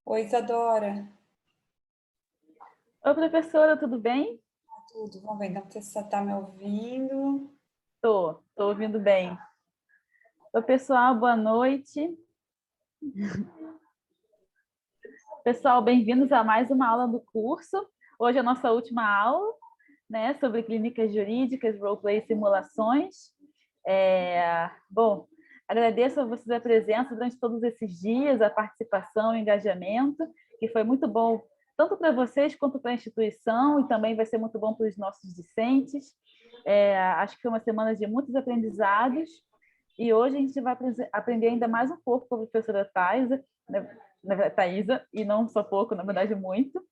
Oi, Isadora. Oi, professora, tudo bem? Tudo, vamos ver, então você está me ouvindo? Tô ouvindo bem. Oi, pessoal, boa noite. Pessoal, bem-vindos a mais uma aula do curso. Hoje é a nossa última aula, né, sobre clínicas jurídicas, roleplay e simulações. Bom, agradeço a vocês a presença durante todos esses dias, a participação, o engajamento, que foi muito bom, tanto para vocês quanto para a instituição, e também vai ser muito bom para os nossos discentes. Acho que foi uma semana de muitos aprendizados, e hoje a gente vai aprender ainda mais um pouco com a professora Thaisa, Thaisa, e não só pouco, na verdade muito.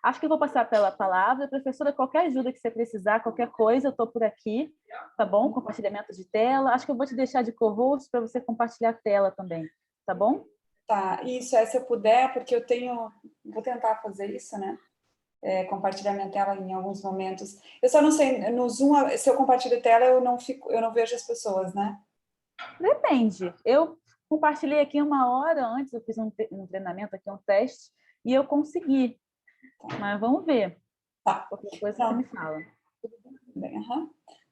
Acho que eu vou passar pela palavra. Professora, qualquer ajuda que você precisar, qualquer coisa, eu estou por aqui, tá bom? Compartilhamento de tela. Acho que eu vou te deixar de co-host para você compartilhar a tela também, tá bom? Tá, isso é se eu puder, porque eu tenho, vou tentar fazer isso, né? Compartilhar minha tela em alguns momentos. Eu só não sei, no Zoom, se eu compartilho tela, eu não vejo as pessoas, né? Depende. Eu compartilhei aqui uma hora antes, eu fiz um treinamento aqui, um teste, e eu consegui. Tá. Mas vamos ver. Tá. Qualquer coisa você Não, me fala. bem,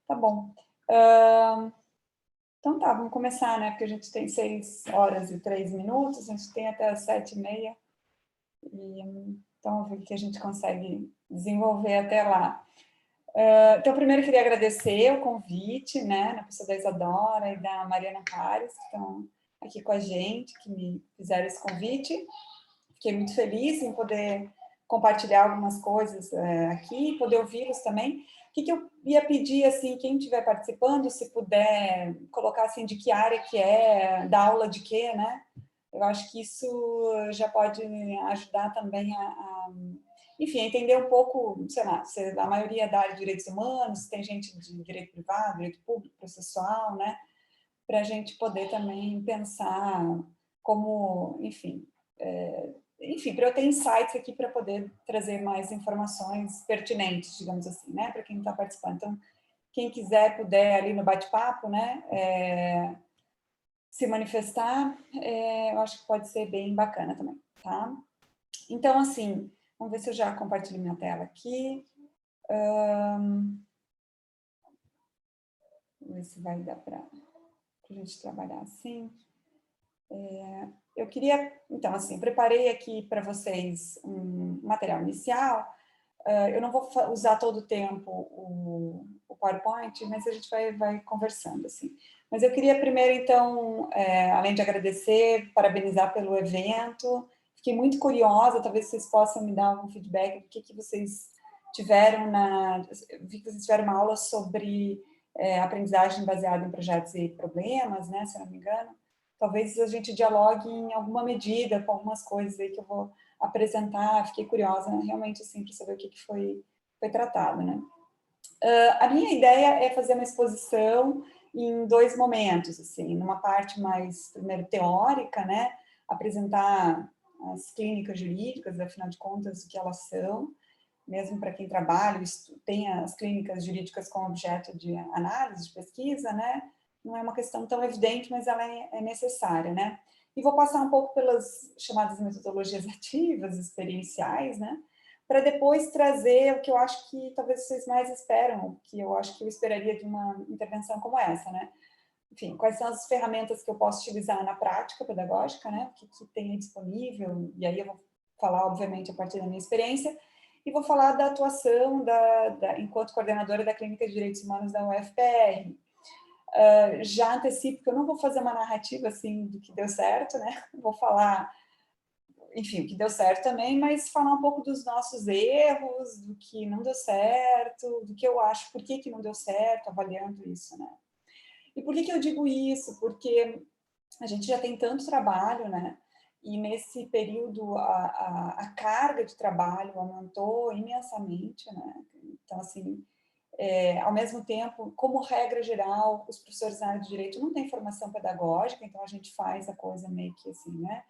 tá bom. Então tá, vamos começar, né? Porque a gente tem 6 horas e 3 minutos, a gente tem até as 7h30. Então, vamos ver o que a gente consegue desenvolver até lá. Então, primeiro eu queria agradecer o convite, né, na pessoa da Isadora e da Mariana Pares, que estão aqui com a gente, que me fizeram esse convite. Fiquei muito feliz em poder compartilhar algumas coisas aqui, poder ouvi-los também. O que eu ia pedir, assim, quem estiver participando, se puder colocar, assim, de que área que é, da aula de quê, né? Eu acho que isso já pode ajudar também enfim, a entender um pouco, sei lá, se a maioria é da área de direitos humanos, tem gente de direito privado, direito público, processual, né? Para a gente poder também pensar como, enfim, para eu ter insights aqui para poder trazer mais informações pertinentes, digamos assim, né? Para quem está participando. Então, quem quiser, puder ali no bate-papo, né? Se manifestar, eu acho que pode ser bem bacana também, tá? Então, assim, vamos ver se eu já compartilho minha tela aqui. Vamos ver se vai dar para a gente trabalhar assim. Eu queria, então, assim, preparei aqui para vocês um material inicial. Eu não vou usar todo o tempo o PowerPoint, mas a gente vai conversando, assim. Mas eu queria primeiro, então, além de agradecer, parabenizar pelo evento. Fiquei muito curiosa, talvez vocês possam me dar algum feedback do que vocês tiveram vi que vocês tiveram uma aula sobre aprendizagem baseada em projetos e problemas, né, se eu não me engano. Talvez a gente dialogue em alguma medida com algumas coisas aí que eu vou apresentar. Fiquei curiosa, realmente, assim, para saber o que foi tratado, né? A minha ideia é fazer uma exposição em 2 momentos, assim, numa parte mais, primeiro, teórica, né? Apresentar as clínicas jurídicas, afinal de contas, o que elas são, mesmo para quem trabalha, tem as clínicas jurídicas como objeto de análise, de pesquisa, né? Não é uma questão tão evidente, mas ela é necessária, né? E vou passar um pouco pelas chamadas metodologias ativas, experienciais, né? Para depois trazer o que eu acho que talvez vocês mais esperam, que eu acho que eu esperaria de uma intervenção como essa, né? Enfim, quais são as ferramentas que eu posso utilizar na prática pedagógica, né? O que tem aí disponível, e aí eu vou falar, obviamente, a partir da minha experiência, e vou falar da atuação enquanto coordenadora da Clínica de Direitos Humanos da UFPR. Já antecipo que eu não vou fazer uma narrativa assim do que deu certo, né? Vou falar, enfim, o que deu certo também, mas falar um pouco dos nossos erros, do que não deu certo, do que eu acho, por que não deu certo, avaliando isso, né? E por que eu digo isso? Porque a gente já tem tanto trabalho, né? E nesse período a carga de trabalho aumentou imensamente, né? Então, assim, ao mesmo tempo, como regra geral, os professores na área de direito não têm formação pedagógica, então a gente faz a coisa meio que assim, né?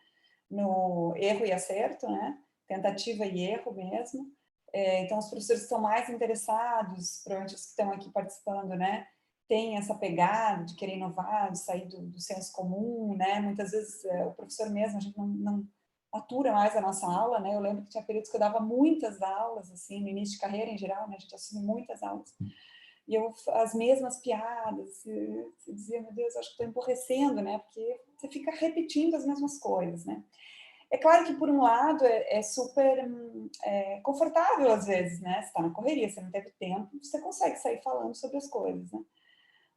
No erro e acerto, né? Tentativa e erro mesmo. Então, os professores que estão mais interessados, provavelmente os que estão aqui participando, né? tem essa pegada de querer inovar, de sair do senso comum, né? Muitas vezes o professor mesmo, a gente não atura mais a nossa aula, né? Eu lembro que tinha períodos que eu dava muitas aulas, assim, no início de carreira em geral, né? A gente assume muitas aulas. E as mesmas piadas, você dizia, meu Deus, acho que estou emborrecendo, né? Porque você fica repetindo as mesmas coisas, né? É claro que, por um lado, é super confortável, às vezes, né? Você está na correria, você não teve tempo, você consegue sair falando sobre as coisas, né?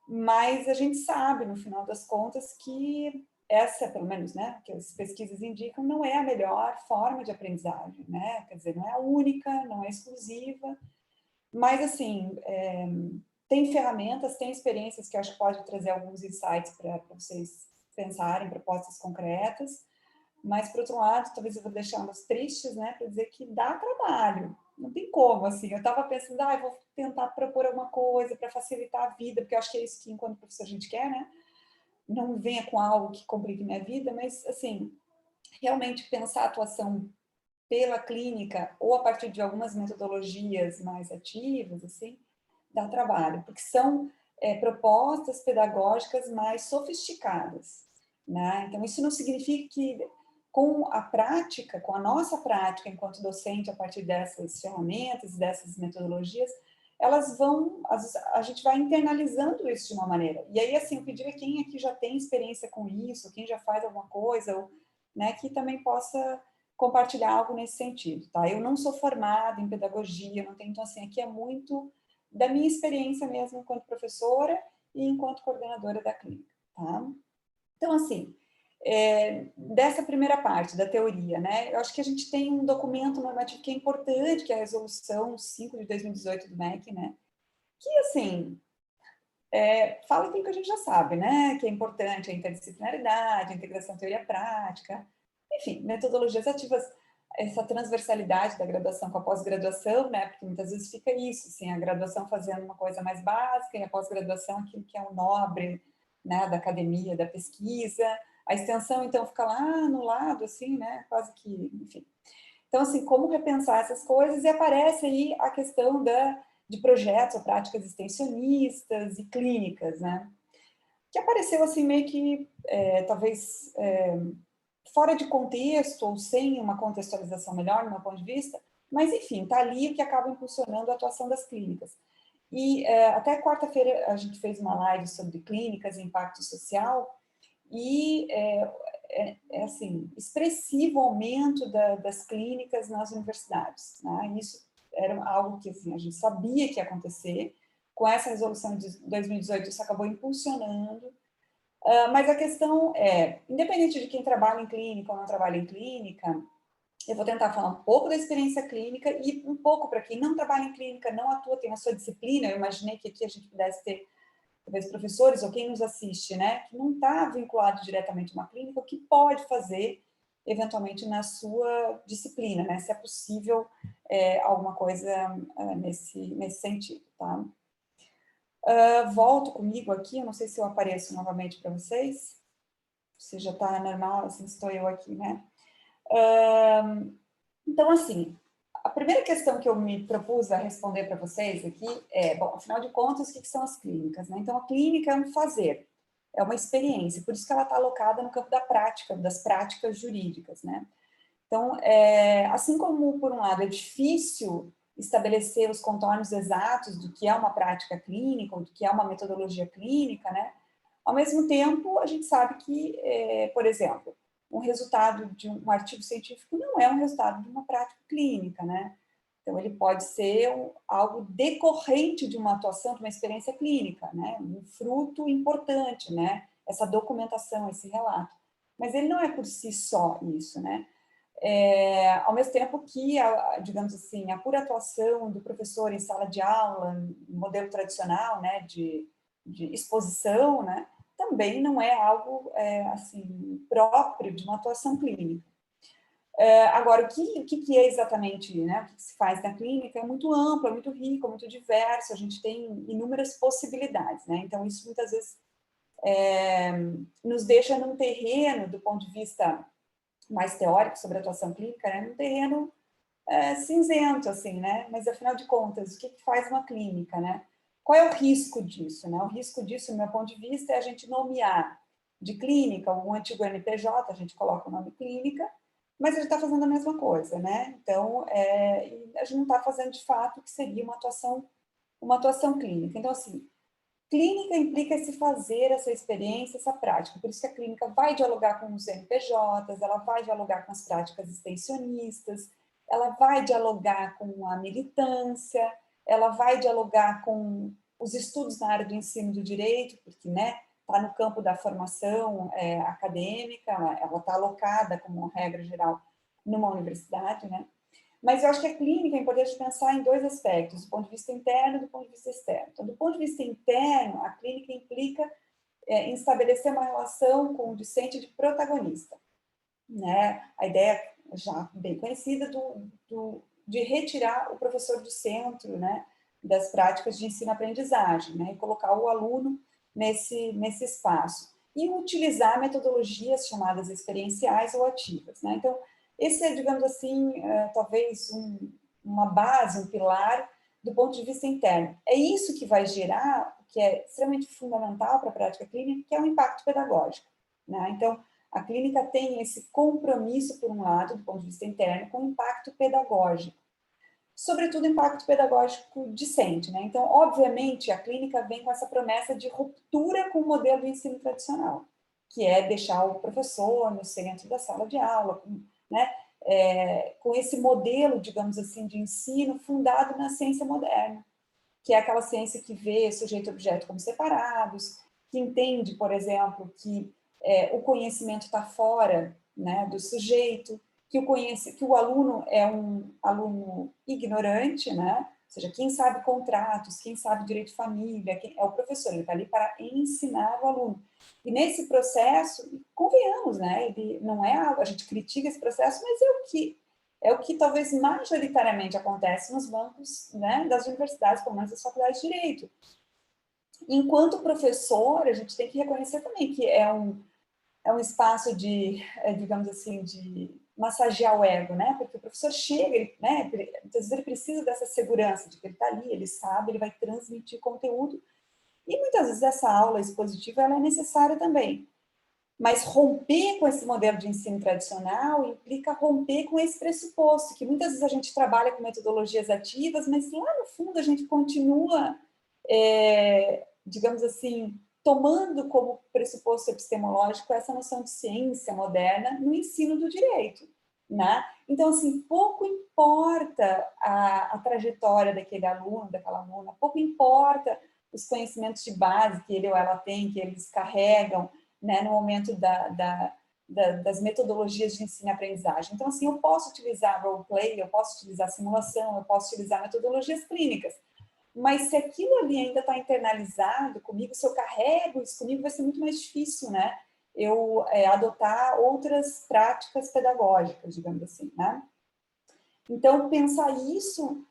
Mas a gente sabe, no final das contas, que essa, pelo menos, né, que as pesquisas indicam, não é a melhor forma de aprendizagem, né? Quer dizer, não é a única, não é exclusiva, mas, assim, tem ferramentas, tem experiências que eu acho que pode trazer alguns insights para vocês pensarem, propostas concretas, mas, por outro lado, talvez eu vou deixar umas tristes, né, para dizer que dá trabalho, não tem como, assim, eu estava pensando, eu vou tentar propor alguma coisa para facilitar a vida, porque eu acho que é isso que, enquanto professor, a gente quer, né, não venha com algo que complique minha vida, mas, assim, realmente pensar a atuação pela clínica ou a partir de algumas metodologias mais ativas, assim, dá trabalho, porque são propostas pedagógicas mais sofisticadas, né? Então, isso não significa que com a prática, com a nossa prática enquanto docente, a partir dessas ferramentas, dessas metodologias, elas vão, a gente vai internalizando isso de uma maneira. E aí, assim, eu pediria quem aqui já tem experiência com isso, quem já faz alguma coisa, ou, né, que também possa compartilhar algo nesse sentido, tá? Eu não sou formada em pedagogia, não tenho, então, assim, aqui é muito da minha experiência mesmo enquanto professora e enquanto coordenadora da clínica, tá? Então, assim, dessa primeira parte da teoria, né, eu acho que a gente tem um documento normativo que é importante, que é a Resolução 5 de 2018 do MEC, né, que, assim, fala aquilo que a gente já sabe, né, que é importante a interdisciplinaridade, a integração teoria-prática, enfim, metodologias ativas, essa transversalidade da graduação com a pós-graduação, né, porque muitas vezes fica isso, assim, a graduação fazendo uma coisa mais básica e a pós-graduação aquilo que é o nobre, né, da academia, da pesquisa, a extensão, então, fica lá no lado, assim, né, quase que, enfim. Então, assim, como repensar essas coisas? E aparece aí a questão de projetos ou práticas extensionistas e clínicas, né? Que apareceu, assim, meio que, talvez, fora de contexto ou sem uma contextualização melhor, no meu ponto de vista, mas, enfim, está ali o que acaba impulsionando a atuação das clínicas. E até quarta-feira a gente fez uma live sobre clínicas e impacto social, e assim, expressivo aumento das clínicas nas universidades, né? Isso era algo que, assim, a gente sabia que ia acontecer, com essa resolução de 2018 isso acabou impulsionando, mas a questão independente de quem trabalha em clínica ou não trabalha em clínica, eu vou tentar falar um pouco da experiência clínica e um pouco para quem não trabalha em clínica, não atua, tem a sua disciplina, eu imaginei que aqui a gente pudesse ter talvez professores ou quem nos assiste, né, que não está vinculado diretamente a uma clínica, o que pode fazer, eventualmente, na sua disciplina, né, se é possível alguma coisa nesse sentido, tá? Volto comigo aqui, eu não sei se eu apareço novamente para vocês, se já está normal, assim, estou eu aqui, né? Então, assim, a primeira questão que eu me propus a responder para vocês aqui bom, afinal de contas, o que são as clínicas, né? Então, a clínica é um fazer, é uma experiência, por isso que ela está alocada no campo da prática, das práticas jurídicas, né? Então, assim como, por um lado, é difícil estabelecer os contornos exatos do que é uma prática clínica, ou do que é uma metodologia clínica, né? Ao mesmo tempo, a gente sabe que, por exemplo, um resultado de um artigo científico não é um resultado de uma prática clínica, né? Então, ele pode ser algo decorrente de uma atuação, de uma experiência clínica, né? Um fruto importante, né? Essa documentação, esse relato. Mas ele não é por si só isso, né? Ao mesmo tempo que, digamos assim, a pura atuação do professor em sala de aula, modelo tradicional, né, de exposição, né, também não é algo, assim, próprio de uma atuação clínica. Agora, o que é exatamente, né, o que se faz na clínica é muito amplo, é muito rico, é muito diverso, a gente tem inúmeras possibilidades, né, então isso muitas vezes nos deixa num terreno, do ponto de vista mais teórico sobre atuação clínica, né, num terreno cinzento, assim, né, mas afinal de contas, o que faz uma clínica, né? Qual é o risco disso, né? O risco disso, do meu ponto de vista, é a gente nomear de clínica, um antigo NPJ, a gente coloca o nome clínica, mas a gente está fazendo a mesma coisa, né? Então, a gente não está fazendo de fato o que seria uma atuação clínica. Então, assim, clínica implica se fazer essa experiência, essa prática. Por isso que a clínica vai dialogar com os NPJs, ela vai dialogar com as práticas extensionistas, ela vai dialogar com a militância, ela vai dialogar com os estudos na área do ensino do direito, porque, né, está no campo da formação acadêmica, ela está alocada, como regra geral, numa universidade, né? Mas eu acho que a clínica é importante pensar em dois aspectos, do ponto de vista interno e do ponto de vista externo. Então, do ponto de vista interno, a clínica implica em estabelecer uma relação com o discente de protagonista, né? A ideia já bem conhecida de retirar o professor do centro, né, das práticas de ensino-aprendizagem, né, e colocar o aluno nesse espaço. E utilizar metodologias chamadas experienciais ou ativas, né? Então, esse é, digamos assim, talvez uma base, um pilar do ponto de vista interno. É isso que vai gerar, o que é extremamente fundamental para a prática clínica, que é o impacto pedagógico, né? Então, a clínica tem esse compromisso, por um lado, do ponto de vista interno, com o impacto pedagógico. Sobretudo, impacto pedagógico discente, né? Então, obviamente, a clínica vem com essa promessa de ruptura com o modelo do ensino tradicional, que é deixar o professor no centro da sala de aula, né? Com esse modelo, digamos assim, de ensino fundado na ciência moderna, que é aquela ciência que vê sujeito e objeto como separados, que entende, por exemplo, que o conhecimento está fora, né, do sujeito, que o aluno é um aluno ignorante, né? Ou seja, quem sabe contratos, quem sabe direito de família, é o professor, ele está ali para ensinar o aluno. E nesse processo, convenhamos, né? Ele não é algo, a gente critica esse processo, mas é o que talvez majoritariamente acontece nos bancos, né, das universidades, pelo menos das faculdades de Direito. Enquanto professor, a gente tem que reconhecer também que é um espaço de, digamos assim, de massagear o ego, né? Porque o professor chega, né, muitas vezes ele precisa dessa segurança de que ele está ali, ele sabe, ele vai transmitir conteúdo. E muitas vezes essa aula expositiva ela é necessária também. Mas romper com esse modelo de ensino tradicional implica romper com esse pressuposto, que muitas vezes a gente trabalha com metodologias ativas, mas lá no fundo a gente continua, digamos assim, tomando como pressuposto epistemológico essa noção de ciência moderna no ensino do direito, né? Então, assim, pouco importa a trajetória daquele aluno, daquela aluna, pouco importa os conhecimentos de base que ele ou ela tem, que eles carregam, né, no momento das metodologias de ensino e aprendizagem. Então, assim, eu posso utilizar roleplay, eu posso utilizar simulação, eu posso utilizar metodologias clínicas, mas se aquilo ali ainda está internalizado comigo, se eu carrego isso comigo, vai ser muito mais difícil, né? Eu adotar outras práticas pedagógicas, digamos assim, né? Então, pensar isso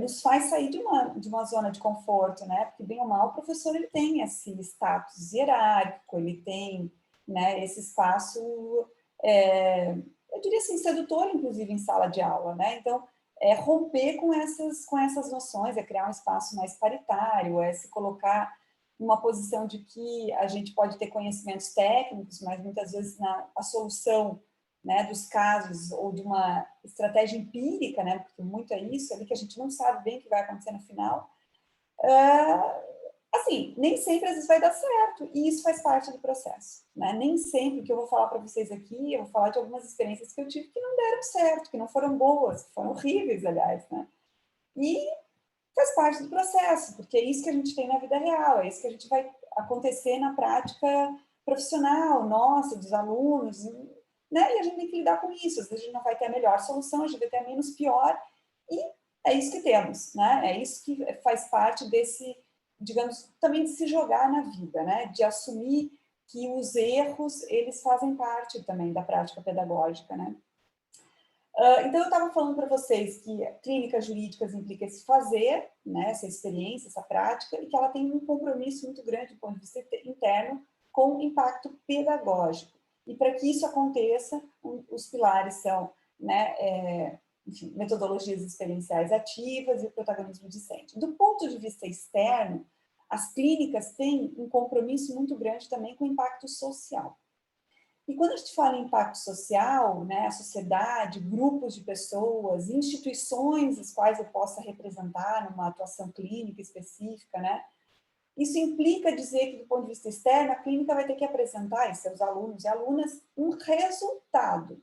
nos faz sair de uma zona de conforto, né? Porque, bem ou mal, o professor ele tem esse status hierárquico, ele tem, né, esse espaço, eu diria assim, sedutor, inclusive, em sala de aula, né? Então, romper com essas noções, criar um espaço mais paritário, se colocar numa posição de que a gente pode ter conhecimentos técnicos, mas muitas vezes a solução, né, dos casos ou de uma estratégia empírica, né, porque muito é isso ali que a gente não sabe bem o que vai acontecer no final, assim, nem sempre às vezes vai dar certo, e isso faz parte do processo, né? Nem sempre o que eu vou falar para vocês aqui, eu vou falar de algumas experiências que eu tive que não deram certo, que não foram boas, que foram horríveis, aliás, né? E faz parte do processo, porque é isso que a gente tem na vida real, é isso que a gente vai acontecer na prática profissional, nossa, dos alunos, né? E a gente tem que lidar com isso. Às vezes a gente não vai ter a melhor solução, a gente vai ter a menos pior, e é isso que temos, né? É isso que faz parte desse, digamos, também de se jogar na vida, né? De assumir que os erros, eles fazem parte também da prática pedagógica, né? Então, eu estava falando para vocês que clínicas jurídicas implica esse fazer, né, essa experiência, essa prática, e que ela tem um compromisso muito grande do ponto de vista interno com impacto pedagógico. E para que isso aconteça, os pilares são, né, enfim, metodologias experienciais ativas e o protagonismo discente. Do ponto de vista externo, as clínicas têm um compromisso muito grande também com o impacto social. E quando a gente fala em impacto social, né, a sociedade, grupos de pessoas, instituições as quais eu possa representar numa atuação clínica específica, né, isso implica dizer que, do ponto de vista externo, a clínica vai ter que apresentar aos seus alunos e alunas um resultado,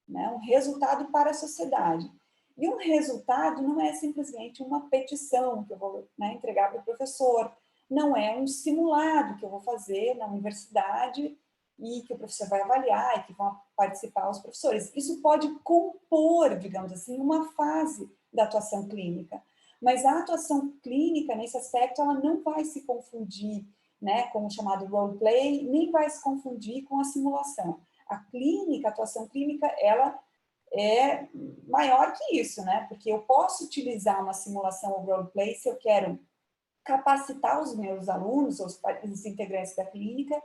né, um resultado para a sociedade. E um resultado não é simplesmente uma petição que eu vou, né, entregar para o professor, não é um simulado que eu vou fazer na universidade e que o professor vai avaliar e que vão participar os professores. Isso pode compor, digamos assim, uma fase da atuação clínica. Mas a atuação clínica, nesse aspecto, ela não vai se confundir, né, com o chamado roleplay, nem vai se confundir com a simulação. A clínica, a atuação clínica, ela é maior que isso, né? Porque eu posso utilizar uma simulação ou roleplay se eu quero capacitar os meus alunos, os integrantes da clínica,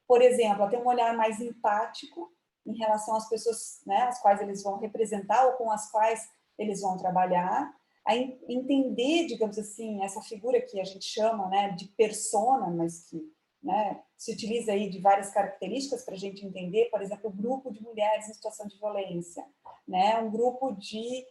por exemplo, a ter um olhar mais empático em relação às pessoas, né, as quais eles vão representar ou com as quais eles vão trabalhar, a entender, digamos assim, essa figura que a gente chama, né, de persona, mas que, né, se utiliza aí de várias características para a gente entender, por exemplo, o grupo de mulheres em situação de violência, né, um grupo de,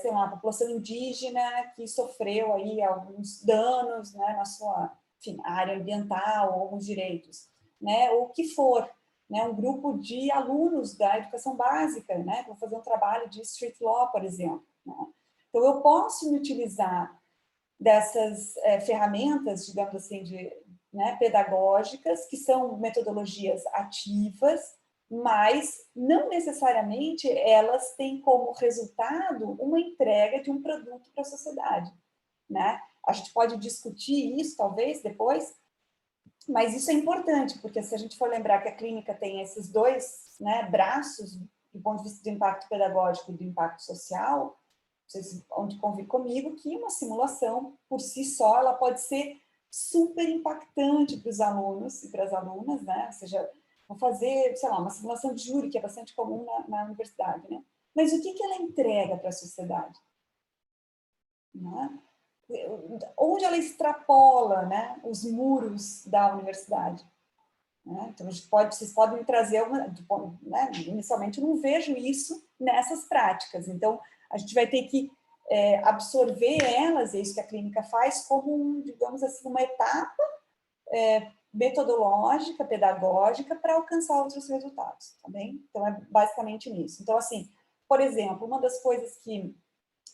sei lá, população indígena que sofreu aí alguns danos, né, na sua, enfim, área ambiental, alguns direitos, né, ou o que for, né, um grupo de alunos da educação básica, né, vou fazer um trabalho de street law, por exemplo, né? Então, eu posso me utilizar dessas ferramentas, digamos assim, né, pedagógicas, que são metodologias ativas, mas não necessariamente elas têm como resultado uma entrega de um produto para a sociedade, né? A gente pode discutir isso, talvez, depois, mas isso é importante, porque se a gente for lembrar que a clínica tem esses dois, né, braços, do ponto de vista do impacto pedagógico e do impacto social, vocês vão convir comigo que uma simulação, por si só, ela pode ser super impactante para os alunos e para as alunas, né? Ou seja, vão fazer, sei lá, uma simulação de júri, que é bastante comum na universidade, né? Mas o que ela entrega para a sociedade? Né? Onde ela extrapola, né, os muros da universidade? Né? Então, vocês podem me trazer né, inicialmente eu não vejo isso nessas práticas, então a gente vai ter que absorver elas, é isso que a clínica faz, como, digamos assim, uma etapa metodológica, pedagógica, para alcançar outros resultados, tá bem? Então, é basicamente nisso. Então, assim, por exemplo, uma das coisas que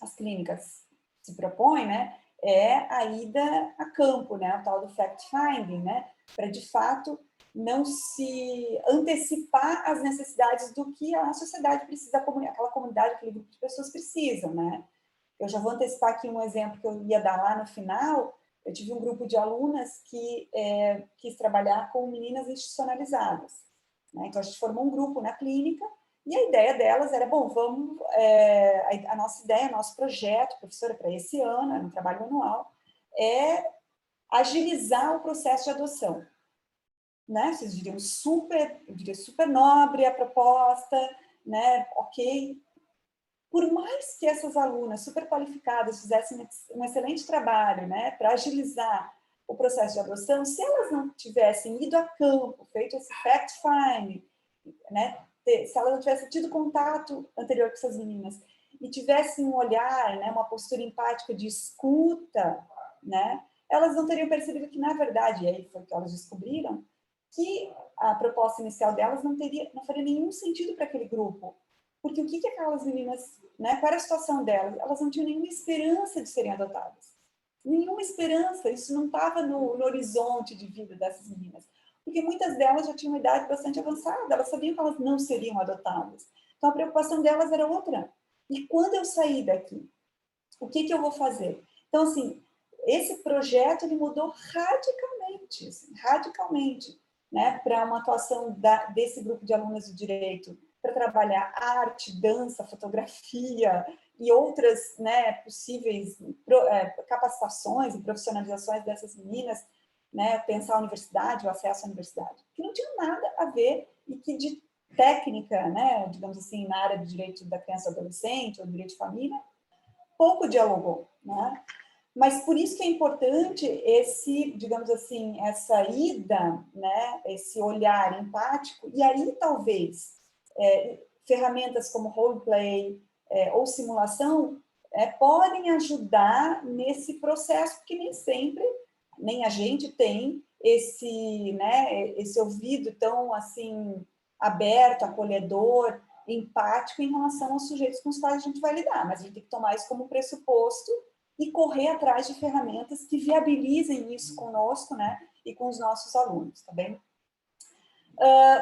as clínicas se propõem, né, é a ida a campo, né, o tal do fact-finding, né, para, de fato, não se antecipar às necessidades do que a sociedade precisa, aquela comunidade, aquele grupo de pessoas precisam, né. Eu já vou antecipar aqui um exemplo que eu ia dar lá no final. Eu tive um grupo de alunas que quis trabalhar com meninas institucionalizadas, né? Então, a gente formou um grupo na clínica e a ideia delas era, bom, vamos, a nossa ideia, nosso projeto, professora, para esse ano, era um trabalho anual, é agilizar o processo de adoção. Né? Vocês diriam eu diria super nobre a proposta, né? Ok. Por mais que essas alunas super qualificadas fizessem um excelente trabalho, né, para agilizar o processo de adoção, se elas não tivessem ido a campo, feito esse fact-finding, né, se elas não tivessem tido contato anterior com essas meninas e tivessem um olhar, né, uma postura empática de escuta, né, elas não teriam percebido que, na verdade, e aí foi que elas descobriram, que a proposta inicial delas não faria nenhum sentido para aquele grupo. Porque o que aquelas meninas, né, qual era a situação delas? Elas não tinham nenhuma esperança de serem adotadas. Nenhuma esperança, isso não estava no horizonte de vida dessas meninas. Porque muitas delas já tinham uma idade bastante avançada, elas sabiam que elas não seriam adotadas. Então, a preocupação delas era outra. E quando eu sair daqui, o que eu vou fazer? Então, assim, esse projeto ele mudou radicalmente, assim, radicalmente, né, para uma atuação desse grupo de alunas do direito, para trabalhar arte, dança, fotografia e outras, né, possíveis capacitações e profissionalizações dessas meninas, né, pensar a universidade, o acesso à universidade, que não tinha nada a ver e que técnica, né, digamos assim, na área do direito da criança e adolescente, ou do direito de família, pouco dialogou, né? Mas por isso que é importante esse, digamos assim, essa ida, né, esse olhar empático, e aí talvez ferramentas como roleplay ou simulação podem ajudar nesse processo, porque nem sempre, nem a gente tem esse, né, esse ouvido tão assim aberto, acolhedor, empático em relação aos sujeitos com os quais a gente vai lidar, mas a gente tem que tomar isso como pressuposto e correr atrás de ferramentas que viabilizem isso conosco, né, e com os nossos alunos, tá bem?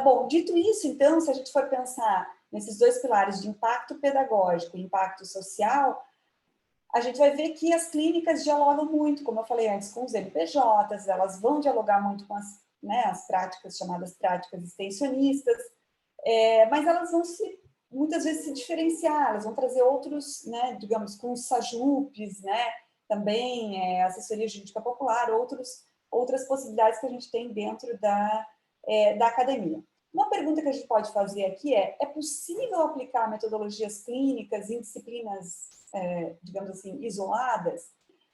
Bom, dito isso, então, se a gente for pensar nesses dois pilares de impacto pedagógico e impacto social, a gente vai ver que as clínicas dialogam muito, como eu falei antes, com os NPJs, elas vão dialogar muito com as, né, as práticas, chamadas práticas extensionistas, mas elas vão muitas vezes se diferenciar, elas vão trazer outros, né, digamos, com os SAJUPs, né, também assessoria jurídica popular, outras possibilidades que a gente tem dentro da academia. Uma pergunta que a gente pode fazer aqui é possível aplicar metodologias clínicas em disciplinas, digamos assim, isoladas?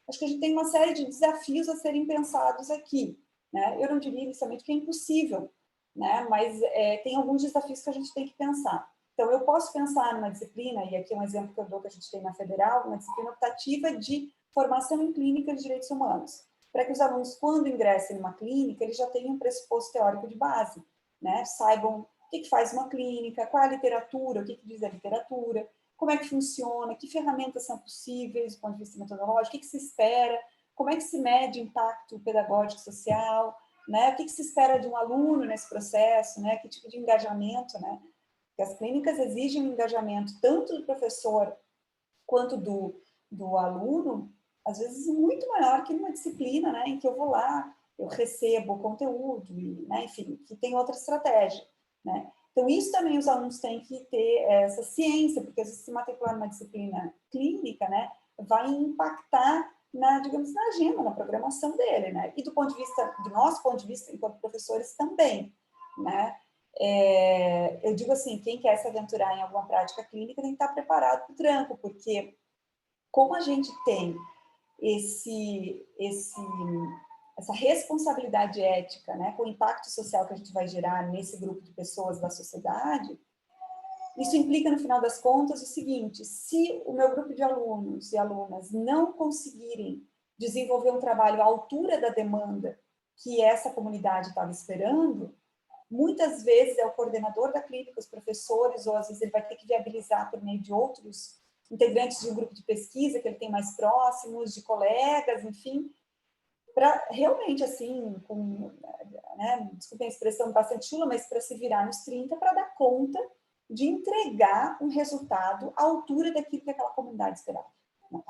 Acho que a gente tem uma série de desafios a serem pensados aqui, né? Eu não diria inicialmente que é impossível, né? Mas tem alguns desafios que a gente tem que pensar. Então, eu posso pensar numa disciplina, e aqui é um exemplo que eu dou que a gente tem na Federal, uma disciplina optativa de formação em clínica de direitos humanos, para que os alunos, quando ingressem numa clínica, eles já tenham um pressuposto teórico de base, né? Saibam o que faz uma clínica, qual é a literatura, o que diz a literatura, como é que funciona, que ferramentas são possíveis do ponto de vista metodológico, o que se espera, como é que se mede impacto pedagógico social, né? O que se espera de um aluno nesse processo, né? Que tipo de engajamento, né? Porque as clínicas exigem um engajamento tanto do professor quanto do aluno, às vezes muito maior que numa disciplina, né? Em que eu vou lá, eu recebo o conteúdo, e, né? Enfim, que tem outra estratégia, né? Então, isso também os alunos têm que ter essa ciência, porque se matricular numa disciplina clínica, né? Vai impactar digamos, na agenda, na programação dele, né? E do nosso ponto de vista, enquanto professores, também, né? Eu digo assim, quem quer se aventurar em alguma prática clínica tem que estar preparado para o tranco, porque como a gente tem essa responsabilidade ética, né, com o impacto social que a gente vai gerar nesse grupo de pessoas da sociedade, isso implica, no final das contas, o seguinte: se o meu grupo de alunos e alunas não conseguirem desenvolver um trabalho à altura da demanda que essa comunidade estava esperando, muitas vezes é o coordenador da clínica, os professores, ou às vezes ele vai ter que viabilizar por meio de outros integrantes de um grupo de pesquisa que ele tem mais próximos, de colegas, enfim, para realmente, assim, desculpem a expressão bastante chula, mas para se virar nos 30 para dar conta de entregar um resultado à altura daquilo que aquela comunidade esperava. Né?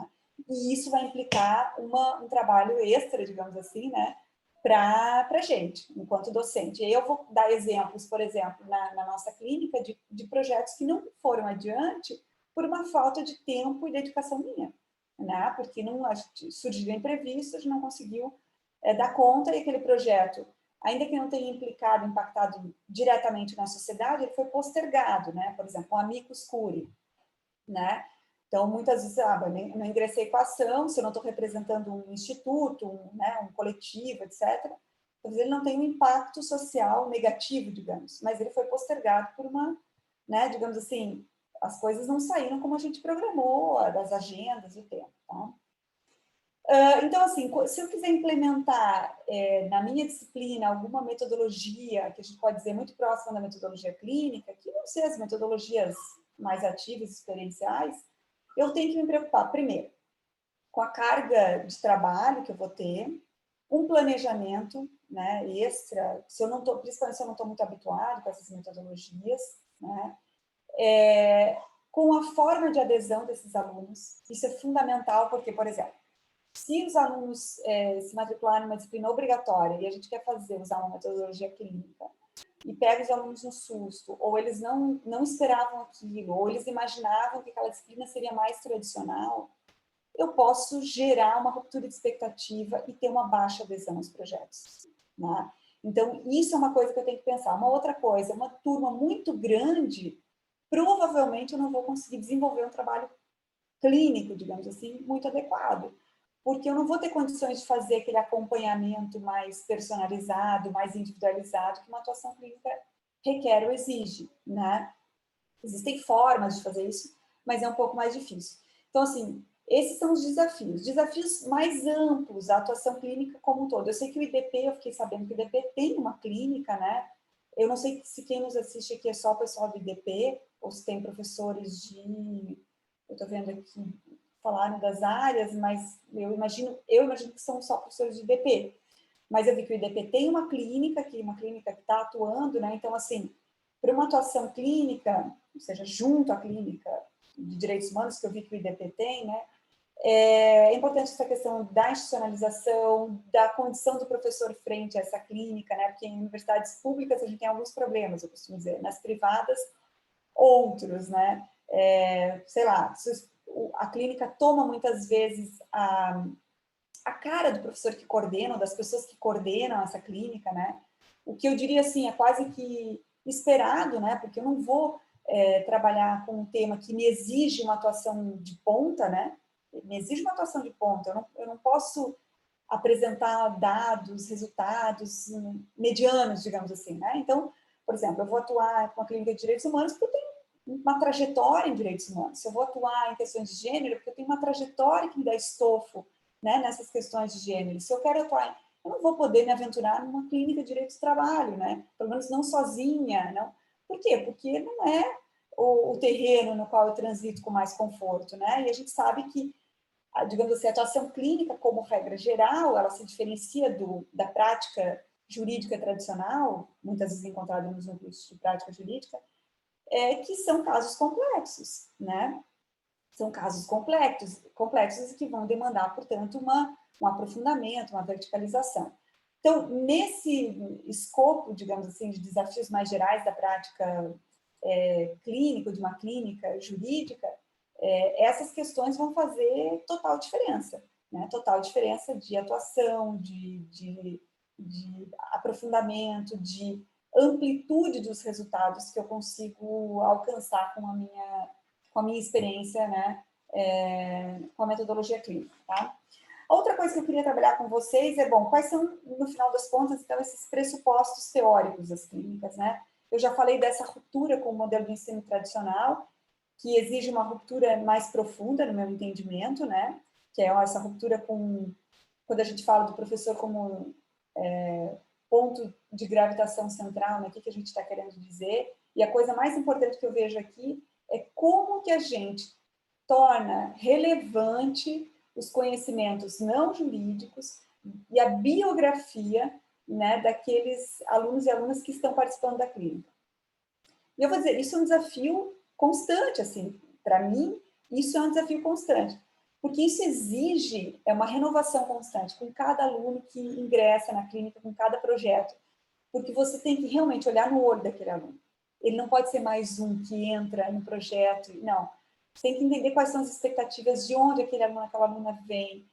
E isso vai implicar um trabalho extra, digamos assim, né, para a gente, enquanto docente. E aí eu vou dar exemplos, por exemplo, na nossa clínica, de projetos que não foram adiante por uma falta de tempo e dedicação minha, né? Porque surgiram imprevistos, a gente não conseguiu dar conta, e aquele projeto, ainda que não tenha impactado diretamente na sociedade, ele foi postergado, né? Por exemplo, o Amicus Curiae, né? Então, muitas vezes, eu não ingressei com a ação, se eu não estou representando um instituto, um coletivo, etc., talvez ele não tenha um impacto social negativo, digamos, mas ele foi postergado por digamos assim, as coisas não saíram como a gente programou, das agendas, o tempo, tá? Então, assim, se eu quiser implementar na minha disciplina alguma metodologia, que a gente pode dizer muito próxima da metodologia clínica, que não seja as metodologias mais ativas, experienciais, eu tenho que me preocupar, primeiro, com a carga de trabalho que eu vou ter, um planejamento, né, extra, principalmente se eu não estou muito habituado com essas metodologias, né, com a forma de adesão desses alunos. Isso é fundamental, porque, por exemplo, se os alunos se matricularem numa disciplina obrigatória e a gente quer usar uma metodologia clínica, e pega os alunos no susto, ou eles não esperavam aquilo, ou eles imaginavam que aquela disciplina seria mais tradicional, eu posso gerar uma ruptura de expectativa e ter uma baixa adesão aos projetos, né? Então, isso é uma coisa que eu tenho que pensar. Uma outra coisa, uma turma muito grande, provavelmente eu não vou conseguir desenvolver um trabalho clínico, digamos assim, muito adequado, porque eu não vou ter condições de fazer aquele acompanhamento mais personalizado, mais individualizado que uma atuação clínica requer ou exige, né? Existem formas de fazer isso, mas é um pouco mais difícil. Então, assim, esses são os desafios. Desafios mais amplos, a atuação clínica como um todo. Eu sei que o IDP, eu fiquei sabendo que o IDP tem uma clínica, né? Eu não sei se quem nos assiste aqui é só o pessoal do IDP, ou se tem professores de... Eu estou vendo aqui, falaram das áreas, mas eu imagino que são só professores de IDP. Mas eu vi que o IDP tem uma clínica que está atuando, né? Então, assim, para uma atuação clínica, ou seja, junto à clínica de direitos humanos, que eu vi que o IDP tem, né? É importante essa questão da institucionalização, da condição do professor frente a essa clínica, né? Porque em universidades públicas a gente tem alguns problemas, eu costumo dizer, nas privadas, outros, né? Sei lá, a clínica toma muitas vezes a cara do professor que coordena, ou das pessoas que coordenam essa clínica, né? O que eu diria assim, é quase que esperado, né? Porque eu não vou trabalhar com um tema que me exige uma atuação de ponta, né? Me exige uma atuação de ponta. Eu não posso apresentar dados, resultados medianos, digamos assim, né? Então, por exemplo, eu vou atuar com a clínica de direitos humanos porque eu tenho uma trajetória em direitos humanos. Se eu vou atuar em questões de gênero, porque eu tenho uma trajetória que me dá estofo, né, nessas questões de gênero. Se eu quero atuar, eu não vou poder me aventurar numa clínica de direito do trabalho, né? Pelo menos não sozinha, não. Por quê? Porque não é o terreno no qual eu transito com mais conforto, né? E a gente sabe que, digamos assim, a atuação clínica, como regra geral, ela se diferencia da prática jurídica tradicional, muitas vezes encontrada nos núcleos de prática jurídica, que são casos complexos, né? São casos complexos e que vão demandar, portanto, um aprofundamento, uma verticalização. Então, nesse escopo, digamos assim, de desafios mais gerais da prática clínica, de uma clínica jurídica, essas questões vão fazer total diferença, né? Total diferença de atuação, de aprofundamento, de amplitude dos resultados que eu consigo alcançar com a minha experiência, né, com a metodologia clínica, tá? A outra coisa que eu queria trabalhar com vocês é, bom, quais são, no final das contas, então, esses pressupostos teóricos das clínicas, né? Eu já falei dessa ruptura com o modelo de ensino tradicional, que exige uma ruptura mais profunda, no meu entendimento, né? Que é essa ruptura quando a gente fala do professor como ponto de gravitação central, né? O que a gente está querendo dizer. E a coisa mais importante que eu vejo aqui é como que a gente torna relevante os conhecimentos não jurídicos e a biografia, né, daqueles alunos e alunas que estão participando da clínica. E eu vou dizer, isso é um desafio constante, assim, para mim, isso é um desafio constante, porque isso exige uma renovação constante com cada aluno que ingressa na clínica, com cada projeto, porque você tem que realmente olhar no olho daquele aluno. Ele não pode ser mais um que entra no projeto, não. Você tem que entender quais são as expectativas, de onde aquele aluno, aquela aluna vem,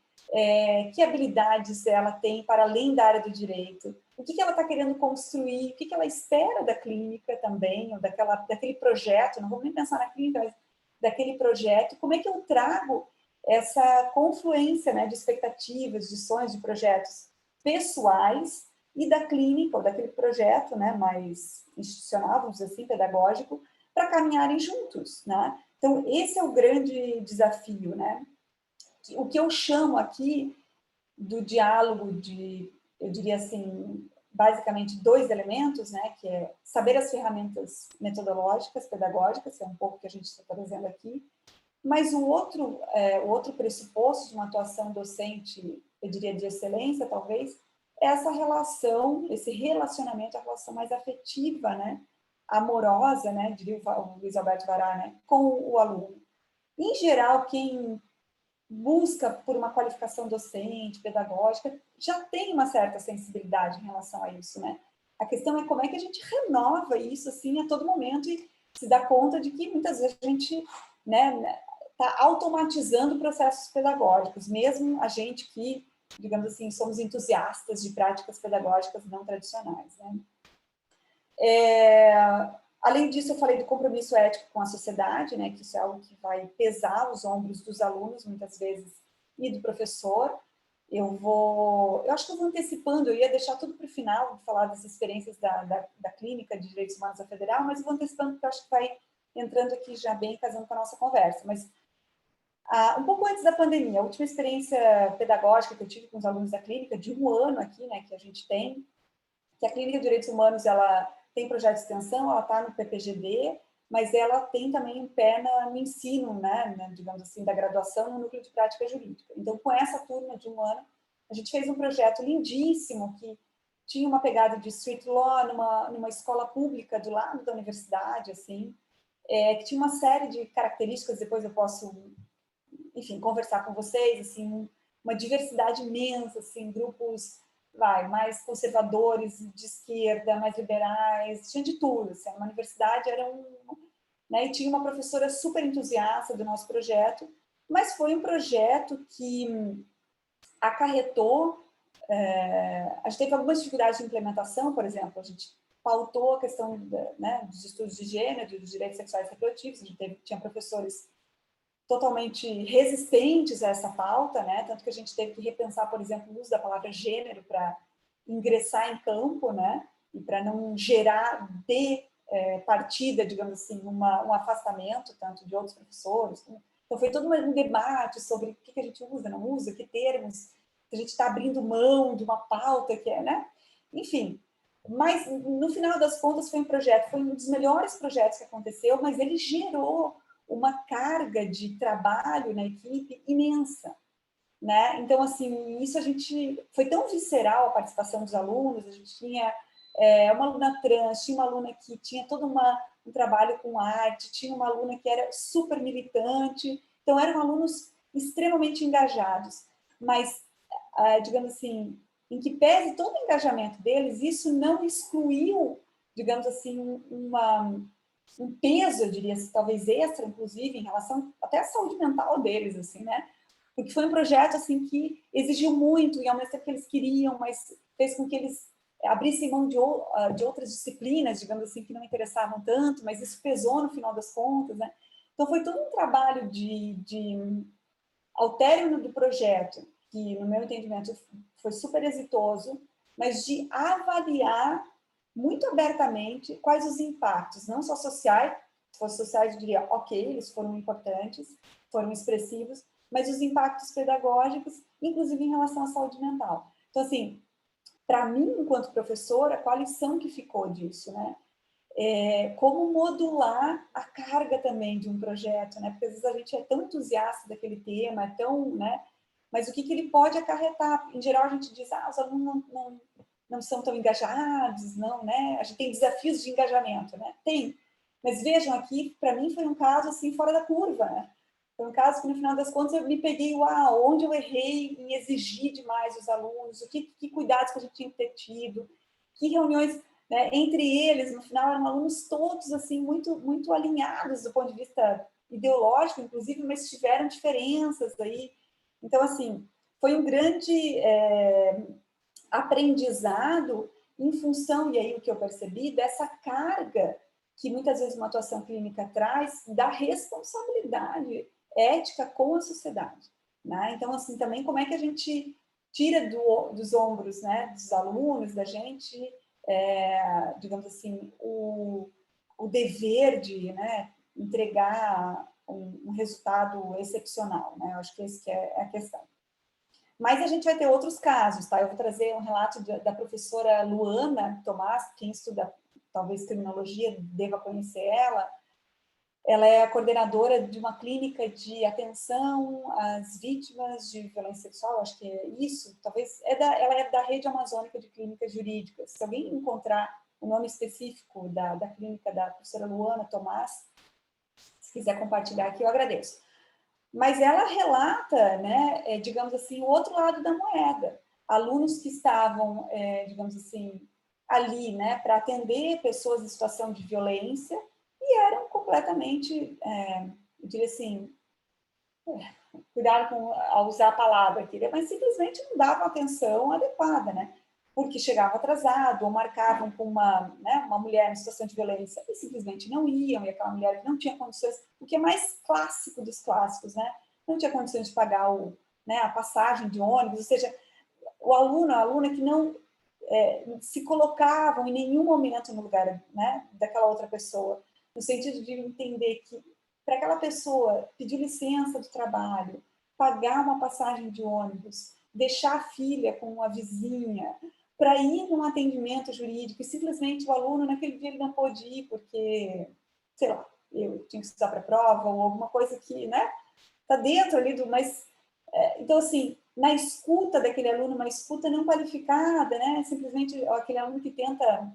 que habilidades ela tem para além da área do direito, o que ela está querendo construir, o que ela espera da clínica também, ou daquele projeto, não vamos nem pensar na clínica, mas daquele projeto, como é que eu trago essa confluência, né, de expectativas, de sonhos, de projetos pessoais e da clínica, ou daquele projeto, né, mais institucional, vamos dizer assim, pedagógico, para caminharem juntos, né? Então, esse é o grande desafio, né? O que eu chamo aqui do diálogo eu diria assim, basicamente 2 elementos, né? Que é saber as ferramentas metodológicas, pedagógicas, que é um pouco que a gente está trazendo aqui, mas o outro pressuposto de uma atuação docente, eu diria de excelência, talvez, é essa relação, esse relacionamento, a relação mais afetiva, né? Amorosa, né? Diria o Luiz Alberto Vará, né? Com o aluno. Em geral, quem busca por uma qualificação docente, pedagógica, já tem uma certa sensibilidade em relação a isso, né? A questão é como é que a gente renova isso, assim, a todo momento e se dá conta de que muitas vezes a gente, né, está automatizando processos pedagógicos, mesmo a gente que digamos assim, somos entusiastas de práticas pedagógicas não tradicionais, né? Além disso, eu falei do compromisso ético com a sociedade, né, que isso é algo que vai pesar os ombros dos alunos, muitas vezes, e do professor. Eu acho que eu vou antecipando, eu ia deixar tudo para o final, falar das experiências da Clínica de Direitos Humanos da Federal, mas eu vou antecipando porque eu acho que vai entrando aqui já bem, casando com a nossa conversa. Mas, um pouco antes da pandemia, a última experiência pedagógica que eu tive com os alunos da Clínica, de 1 ano aqui, né, que a gente tem, que a Clínica de Direitos Humanos, ela tem projeto de extensão, ela está no PPGD, mas ela tem também um pé no ensino, né, digamos assim, da graduação no núcleo de prática jurídica. Então, com essa turma de 1 ano, a gente fez um projeto lindíssimo que tinha uma pegada de street law numa escola pública do lado da universidade, assim, que tinha uma série de características, depois eu posso, enfim, conversar com vocês, assim, uma diversidade imensa, assim, grupos mais conservadores, de esquerda, mais liberais, tinha de tudo, assim, uma universidade era né, e tinha uma professora super entusiasta do nosso projeto, mas foi um projeto que acarretou, a gente teve algumas dificuldades de implementação, por exemplo, a gente pautou a questão né, dos estudos de gênero, dos direitos sexuais e reprodutivos, a gente tinha professores totalmente resistentes a essa pauta, né? Tanto que a gente teve que repensar, por exemplo, o uso da palavra gênero para ingressar em campo, né? E para não gerar de partida, digamos assim, um afastamento tanto de outros professores. Então foi todo um debate sobre o que a gente usa, não usa, que termos, a gente está abrindo mão de uma pauta que é, né? Enfim, mas no final das contas foi um dos melhores projetos que aconteceu, mas ele gerou uma carga de trabalho na equipe imensa, né? Então, assim, isso foi tão visceral a participação dos alunos, a gente tinha uma aluna trans, tinha uma aluna que tinha todo um trabalho com arte, tinha uma aluna que era super militante, então eram alunos extremamente engajados, mas, digamos assim, em que pese todo o engajamento deles, isso não excluiu, digamos assim, um peso, eu diria, talvez extra, inclusive, em relação até à saúde mental deles, assim, né? Porque foi um projeto, assim, que exigiu muito, e ao mesmo tempo que eles queriam, mas fez com que eles abrissem mão de outras disciplinas, digamos assim, que não interessavam tanto, mas isso pesou no final das contas, né? Então, foi todo um trabalho ao término do projeto, que, no meu entendimento, foi super exitoso, mas de avaliar muito abertamente quais os impactos, não só sociais, se fosse sociais eu diria, ok, eles foram importantes, foram expressivos, mas os impactos pedagógicos, inclusive em relação à saúde mental. Então, assim, para mim, enquanto professora, qual a lição que ficou disso, né? Como modular a carga também de um projeto, né? Porque às vezes a gente é tão entusiasta daquele tema, é tão, né? Mas o que ele pode acarretar? Em geral, a gente diz, os alunos não são tão engajados, não, né? A gente tem desafios de engajamento, né? Tem. Mas vejam aqui, para mim foi um caso assim fora da curva, né? Foi um caso que no final das contas eu me peguei, onde eu errei em exigir demais os alunos, que cuidados que a gente tinha que ter tido, que reuniões, né, entre eles, no final eram alunos todos assim muito muito alinhados do ponto de vista ideológico, inclusive, mas tiveram diferenças aí. Então, assim, foi um grande aprendizado em função, e aí o que eu percebi, dessa carga que muitas vezes uma atuação clínica traz da responsabilidade ética com a sociedade, né? Então, assim, também como é que a gente tira dos ombros, né, dos alunos, da gente, digamos assim, o dever de, né, entregar um resultado excepcional, né? Eu acho que esse que é a questão. Mas a gente vai ter outros casos, tá? Eu vou trazer um relato da professora Luana Tomás, quem estuda talvez criminologia deva conhecer ela. Ela é a coordenadora de uma clínica de atenção às vítimas de violência sexual, acho que é isso, talvez, ela é da rede amazônica de clínicas jurídicas. Se alguém encontrar o nome específico da clínica da professora Luana Tomás, se quiser compartilhar aqui, eu agradeço. Mas ela relata, né, digamos assim, o outro lado da moeda. Alunos que estavam, digamos assim, ali, né, para atender pessoas em situação de violência e eram completamente, eu diria assim, cuidado ao usar a palavra aqui, mas simplesmente não davam atenção adequada, né? Porque chegavam atrasado, ou marcavam com uma mulher em situação de violência e simplesmente não iam, e aquela mulher que não tinha condições, o que é mais clássico dos clássicos, né? Não tinha condições de pagar a passagem de ônibus, ou seja, o aluno, a aluna que não se colocavam em nenhum momento no lugar, né, daquela outra pessoa, no sentido de entender que para aquela pessoa pedir licença do trabalho, pagar uma passagem de ônibus, deixar a filha com a vizinha, para ir num atendimento jurídico, e simplesmente o aluno, naquele dia, ele não pôde ir porque, sei lá, eu tinha que estudar para a prova, ou alguma coisa que, né, está dentro ali do... Mas, então, assim, na escuta daquele aluno, uma escuta não qualificada, né, simplesmente aquele aluno que tenta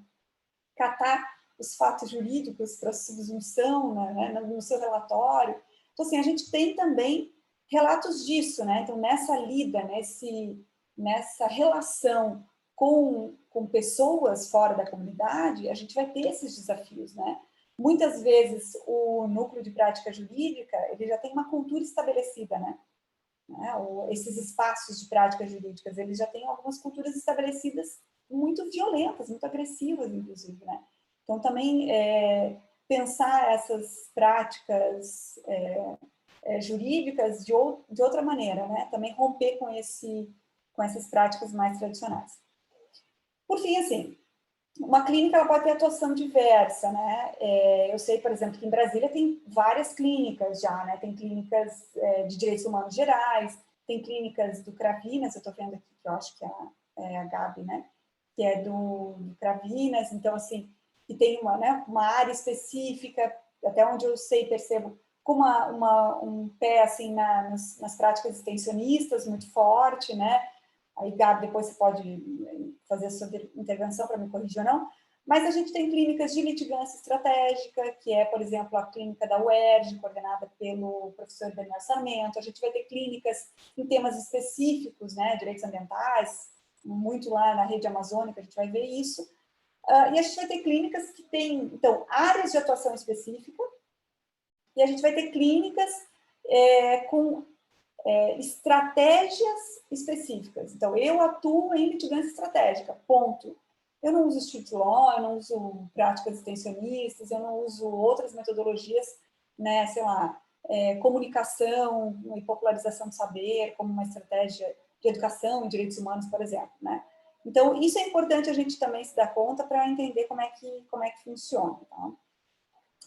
catar os fatos jurídicos para subsunção, né, no seu relatório. Então, assim, a gente tem também relatos disso, né? Então, nessa lida, nessa relação com pessoas fora da comunidade, a gente vai ter esses desafios, né? Muitas vezes, o núcleo de prática jurídica, ele já tem uma cultura estabelecida, né? Esses espaços de práticas jurídicas, eles já têm algumas culturas estabelecidas muito violentas, muito agressivas, inclusive, né? Então, também pensar essas práticas jurídicas de outra maneira, né? Também romper com essas práticas mais tradicionais. Por fim, assim, uma clínica ela pode ter atuação diversa, né? Eu sei, por exemplo, que em Brasília tem várias clínicas já, né? Tem clínicas de direitos humanos gerais, tem clínicas do Cravinas, eu estou vendo aqui que eu acho que é a Gabi, né? Que é do Cravinas, então, assim, que tem uma área específica, até onde eu sei, percebo, com um pé, assim, nas práticas extensionistas muito forte, né? Aí, Gabi, depois você pode fazer a sua intervenção para me corrigir ou não. Mas a gente tem clínicas de litigância estratégica, que é, por exemplo, a clínica da UERJ, coordenada pelo professor Daniel Sarmento. A gente vai ter clínicas em temas específicos, né, direitos ambientais, muito lá na rede amazônica, a gente vai ver isso. E a gente vai ter clínicas que têm, então, áreas de atuação específica, e a gente vai ter clínicas com estratégias específicas. Então, eu atuo em litigância estratégica, ponto. Eu não uso street law, eu não uso práticas extensionistas, eu não uso outras metodologias, né, sei lá, comunicação e popularização do saber, como uma estratégia de educação e direitos humanos, por exemplo, né? Então, isso é importante a gente também se dar conta para entender como é que funciona, tá?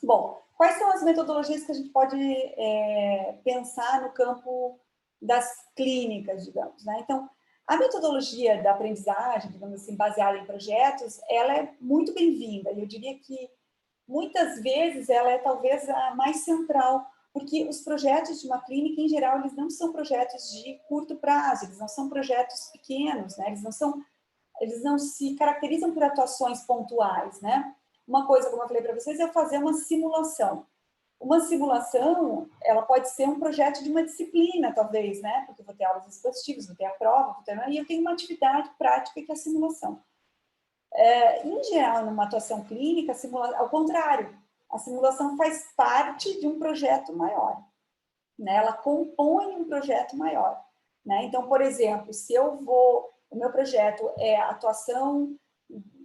Bom, quais são as metodologias que a gente pode pensar no campo das clínicas, digamos, né? Então, a metodologia da aprendizagem, digamos assim, baseada em projetos, ela é muito bem-vinda. E eu diria que, muitas vezes, ela é talvez a mais central, porque os projetos de uma clínica, em geral, eles não são projetos de curto prazo, eles não são projetos pequenos, né? Eles não se caracterizam por atuações pontuais, né? Uma coisa, como eu falei para vocês, é fazer uma simulação. Uma simulação, ela pode ser um projeto de uma disciplina, talvez, né? Porque eu vou ter aulas expositivas, vou ter a prova, e eu tenho uma atividade prática que é a simulação. Em geral, numa atuação clínica, ao contrário, a simulação faz parte de um projeto maior, né? Ela compõe um projeto maior, né? Então, por exemplo, o meu projeto é atuação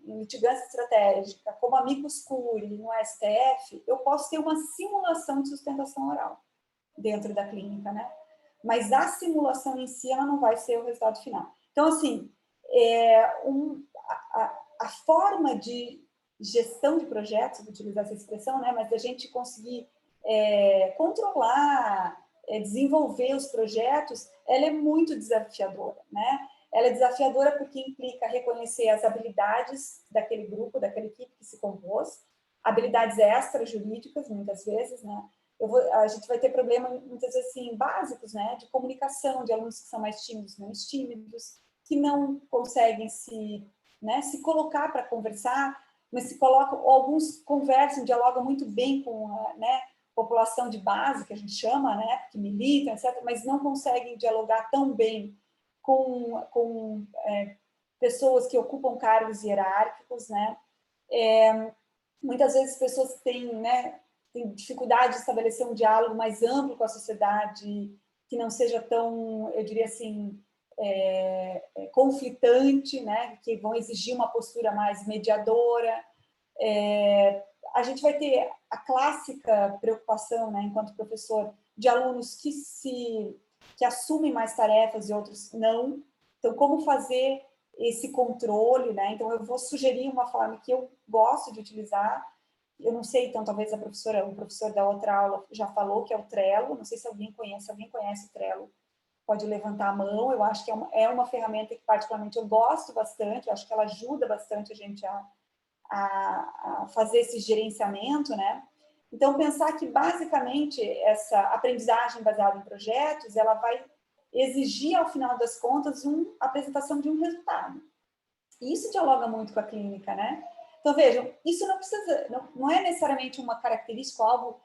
em litigância estratégica, como amicus curiae no STF, eu posso ter uma simulação de sustentação oral dentro da clínica, né? Mas a simulação em si, ela não vai ser o resultado final. Então, assim, a forma de gestão de projetos, vou utilizar essa expressão, né? Mas da gente conseguir controlar, desenvolver os projetos, ela é muito desafiadora, né? Ela é desafiadora porque implica reconhecer as habilidades daquele grupo, daquela equipe que se compôs, habilidades extra-jurídicas, muitas vezes, né? A gente vai ter problemas, muitas vezes, assim, básicos, né? De comunicação, de alunos que são mais tímidos, menos tímidos, que não conseguem se colocar para conversar, mas se colocam, alguns conversam, dialogam muito bem com a população de base, que a gente chama, né? Que militam, etc., mas não conseguem dialogar tão bem com pessoas que ocupam cargos hierárquicos, né? Muitas vezes pessoas que têm dificuldade de estabelecer um diálogo mais amplo com a sociedade que não seja tão, eu diria assim, conflitante, né? Que vão exigir uma postura mais mediadora. A gente vai ter a clássica preocupação, né, enquanto professor, de alunos que assumem mais tarefas e outros não. Então, como fazer esse controle, né? Então, eu vou sugerir uma forma que eu gosto de utilizar. Eu não sei, então, talvez o professor da outra aula já falou, que é o Trello. Não sei se alguém conhece o Trello, pode levantar a mão. Eu acho que é uma ferramenta que, particularmente, eu gosto bastante. Eu acho que ela ajuda bastante a gente a fazer esse gerenciamento, né? Então, pensar que, basicamente, essa aprendizagem baseada em projetos, ela vai exigir, ao final das contas, a apresentação de um resultado. E isso dialoga muito com a clínica, né? Então, vejam, isso não é necessariamente uma característica, algo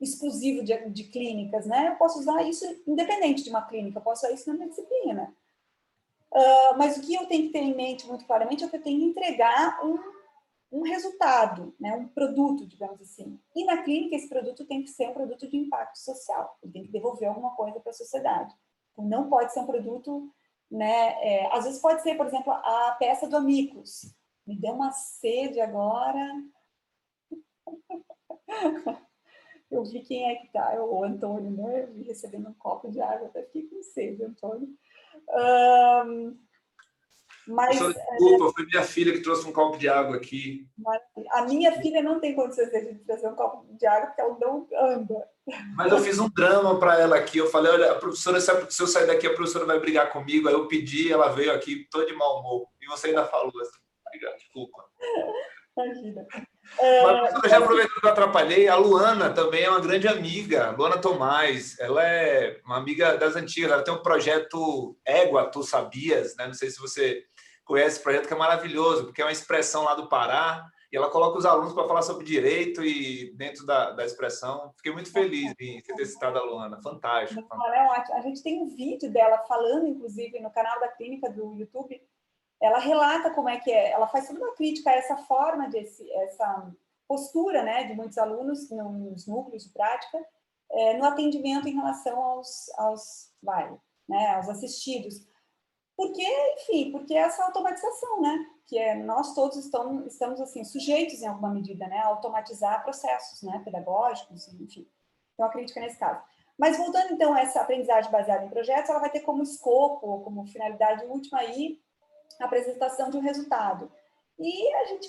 exclusivo de clínicas, né? Eu posso usar isso independente de uma clínica, eu posso usar isso na minha disciplina. Mas o que eu tenho que ter em mente muito claramente é que eu tenho que entregar um resultado, né? Um produto, digamos assim. E na clínica, esse produto tem que ser um produto de impacto social. Ele tem que devolver alguma coisa para a sociedade. Então, não pode ser um produto, né? Às vezes pode ser, por exemplo, a peça do Amicus. Me deu uma sede agora. Eu vi quem é que tá, é o Antônio, né? Eu vi recebendo um copo de água, até fiquei com sede, Antônio. Mas desculpa, foi minha filha que trouxe um copo de água aqui. A minha filha não tem condições de trazer um copo de água porque ela não anda. Mas eu fiz um drama para ela aqui. Eu falei, olha, a professora, se eu sair daqui, a professora vai brigar comigo. Aí eu pedi, ela veio aqui toda de mau humor. E você ainda falou assim, obrigado, desculpa. Imagina. Mas, já aproveitando que eu atrapalhei, a Luana também é uma grande amiga, Luana Tomás. Ela é uma amiga das antigas. Ela tem um projeto Égua, Tu Sabias, né? Não sei se você conhece esse projeto, que é maravilhoso, porque é uma expressão lá do Pará, e ela coloca os alunos para falar sobre direito e dentro da expressão. Fiquei muito feliz em ter citado a Luana. Fantástico. A gente tem um vídeo dela falando, inclusive, no canal da clínica do YouTube. Ela relata como é que é. Ela faz toda uma crítica a essa forma, essa postura, né, de muitos alunos nos núcleos de prática, no atendimento em relação aos assistidos. Porque, enfim, porque essa automatização, né? Que nós todos estamos assim, sujeitos, em alguma medida, né? A automatizar processos, né? Pedagógicos, enfim. Então, a crítica nesse caso. Mas, voltando, então, a essa aprendizagem baseada em projetos, ela vai ter como escopo, como finalidade última aí, a apresentação de um resultado. E a gente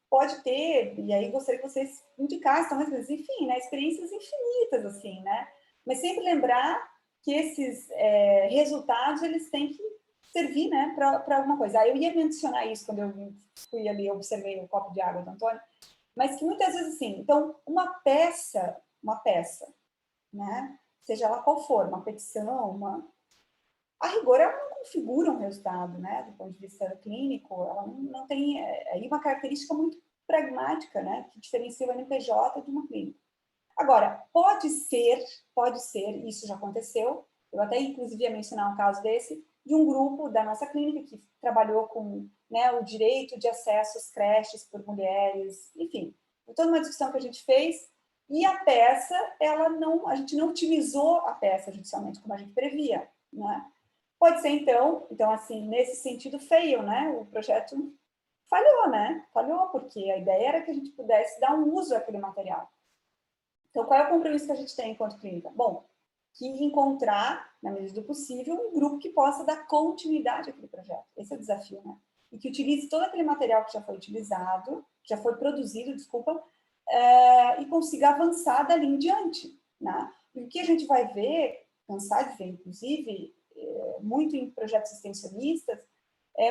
pode ter, e aí gostaria que vocês indicassem, mas, enfim, né? Experiências infinitas, assim, né? Mas sempre lembrar que esses resultados, eles têm que servir, né, para alguma coisa. Aí eu ia mencionar isso quando eu fui ali, observei o copo de água do Antônio, mas que muitas vezes, assim, então, uma peça, né, seja ela qual for, uma petição, a rigor, ela não configura um resultado, né, do ponto de vista clínico, ela não tem, aí uma característica muito pragmática, né, que diferencia o NPJ de uma clínica. Agora, pode ser, isso já aconteceu, eu até inclusive ia mencionar um caso desse, de um grupo da nossa clínica que trabalhou com, né, o direito de acesso às creches por mulheres, enfim, toda uma discussão que a gente fez, e a peça, a gente não otimizou a peça judicialmente como a gente previa, né? Pode ser, então, assim, nesse sentido feio, né? O projeto falhou, né? Falhou, porque a ideia era que a gente pudesse dar um uso àquele material. Então, qual é o compromisso que a gente tem enquanto clínica? Bom, que encontrar, na medida do possível, um grupo que possa dar continuidade àquele projeto. Esse é o desafio, né? E que utilize todo aquele material que já foi utilizado, já foi produzido, desculpa, e consiga avançar dali em diante, né? E o que a gente vai ver, cansar de ver, inclusive, muito em projetos extensionistas,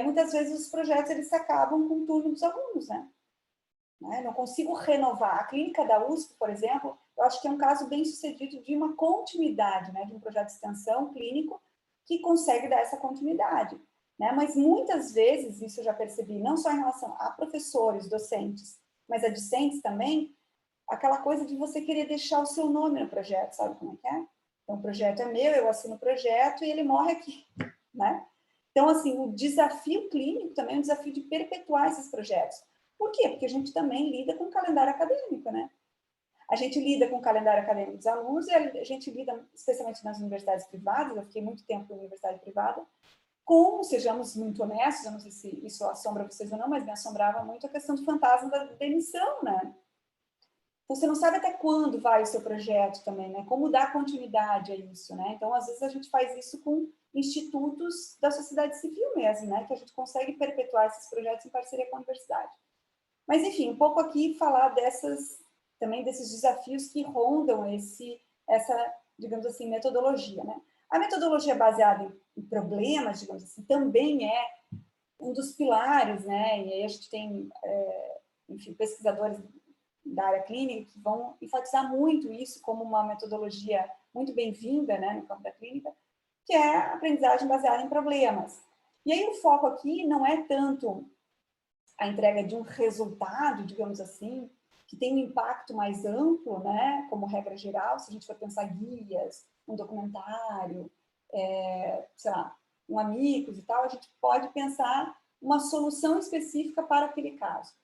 muitas vezes os projetos eles acabam com o turno dos alunos, né? Não consigo renovar. A clínica da USP, por exemplo, eu acho que é um caso bem sucedido de uma continuidade, né, de um projeto de extensão clínico que consegue dar essa continuidade, né? Mas muitas vezes, isso eu já percebi, não só em relação a professores, docentes, mas a discentes também, aquela coisa de você querer deixar o seu nome no projeto, sabe como é que é? Então, o projeto é meu, eu assino o projeto e ele morre aqui, né? Então, assim, o desafio clínico também é um desafio de perpetuar esses projetos. Por quê? Porque a gente também lida com o calendário acadêmico, né? gente lida com o calendário acadêmico dos alunos e a gente lida, especialmente nas universidades privadas, eu fiquei muito tempo em universidade privada, com, sejamos muito honestos, eu não sei se isso assombra vocês ou não, mas me assombrava muito a questão do fantasma da demissão, né? Então, você não sabe até quando vai o seu projeto também, né? Como dar continuidade a isso, né? Então, às vezes, a gente faz isso com institutos da sociedade civil mesmo, né? Que a gente consegue perpetuar esses projetos em parceria com a universidade. Mas, enfim, um pouco aqui falar também desses desafios que rondam essa, digamos assim, metodologia, né? A metodologia baseada em problemas, digamos assim, também é um dos pilares, né? E aí a gente tem, enfim, pesquisadores da área clínica que vão enfatizar muito isso como uma metodologia muito bem-vinda, né, no campo da clínica, que é a aprendizagem baseada em problemas. E aí o foco aqui não é tanto a entrega de um resultado, digamos assim, que tem um impacto mais amplo, né, como regra geral, se a gente for pensar guias, um documentário, sei lá, um Amigos e tal, a gente pode pensar uma solução específica para aquele caso.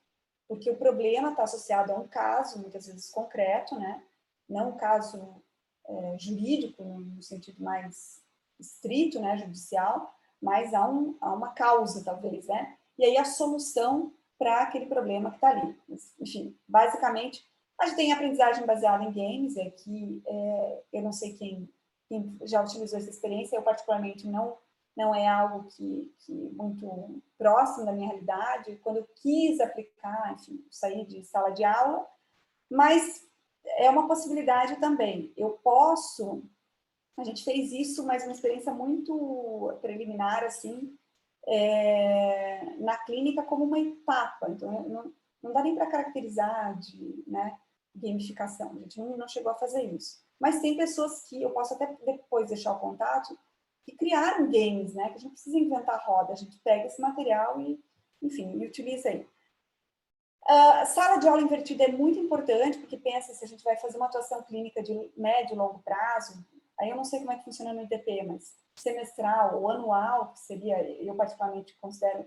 Porque o problema está associado a um caso, muitas vezes concreto, né? Não um caso jurídico, no sentido mais estrito, né, judicial, mas a uma causa, talvez, né? E aí a solução para aquele problema que está ali. Enfim, basicamente, a gente tem aprendizagem baseada em games, que eu não sei quem já utilizou essa experiência, eu particularmente não é algo que muito próximo da minha realidade. Quando eu quis aplicar, enfim, sair de sala de aula, mas é uma possibilidade também. A gente fez isso, mas uma experiência muito preliminar, assim, na clínica como uma etapa. Então, não dá nem para caracterizar de, né, gamificação, a gente não chegou a fazer isso. Mas tem pessoas que, eu posso até depois deixar o contato, que criaram games, né? Que a gente não precisa inventar roda, a gente pega esse material e, enfim, e utiliza aí. Sala de aula invertida é muito importante, porque pensa, se a gente vai fazer uma atuação clínica de médio e longo prazo, aí eu não sei como é que funciona no ITP, mas semestral ou anual, que seria, eu particularmente considero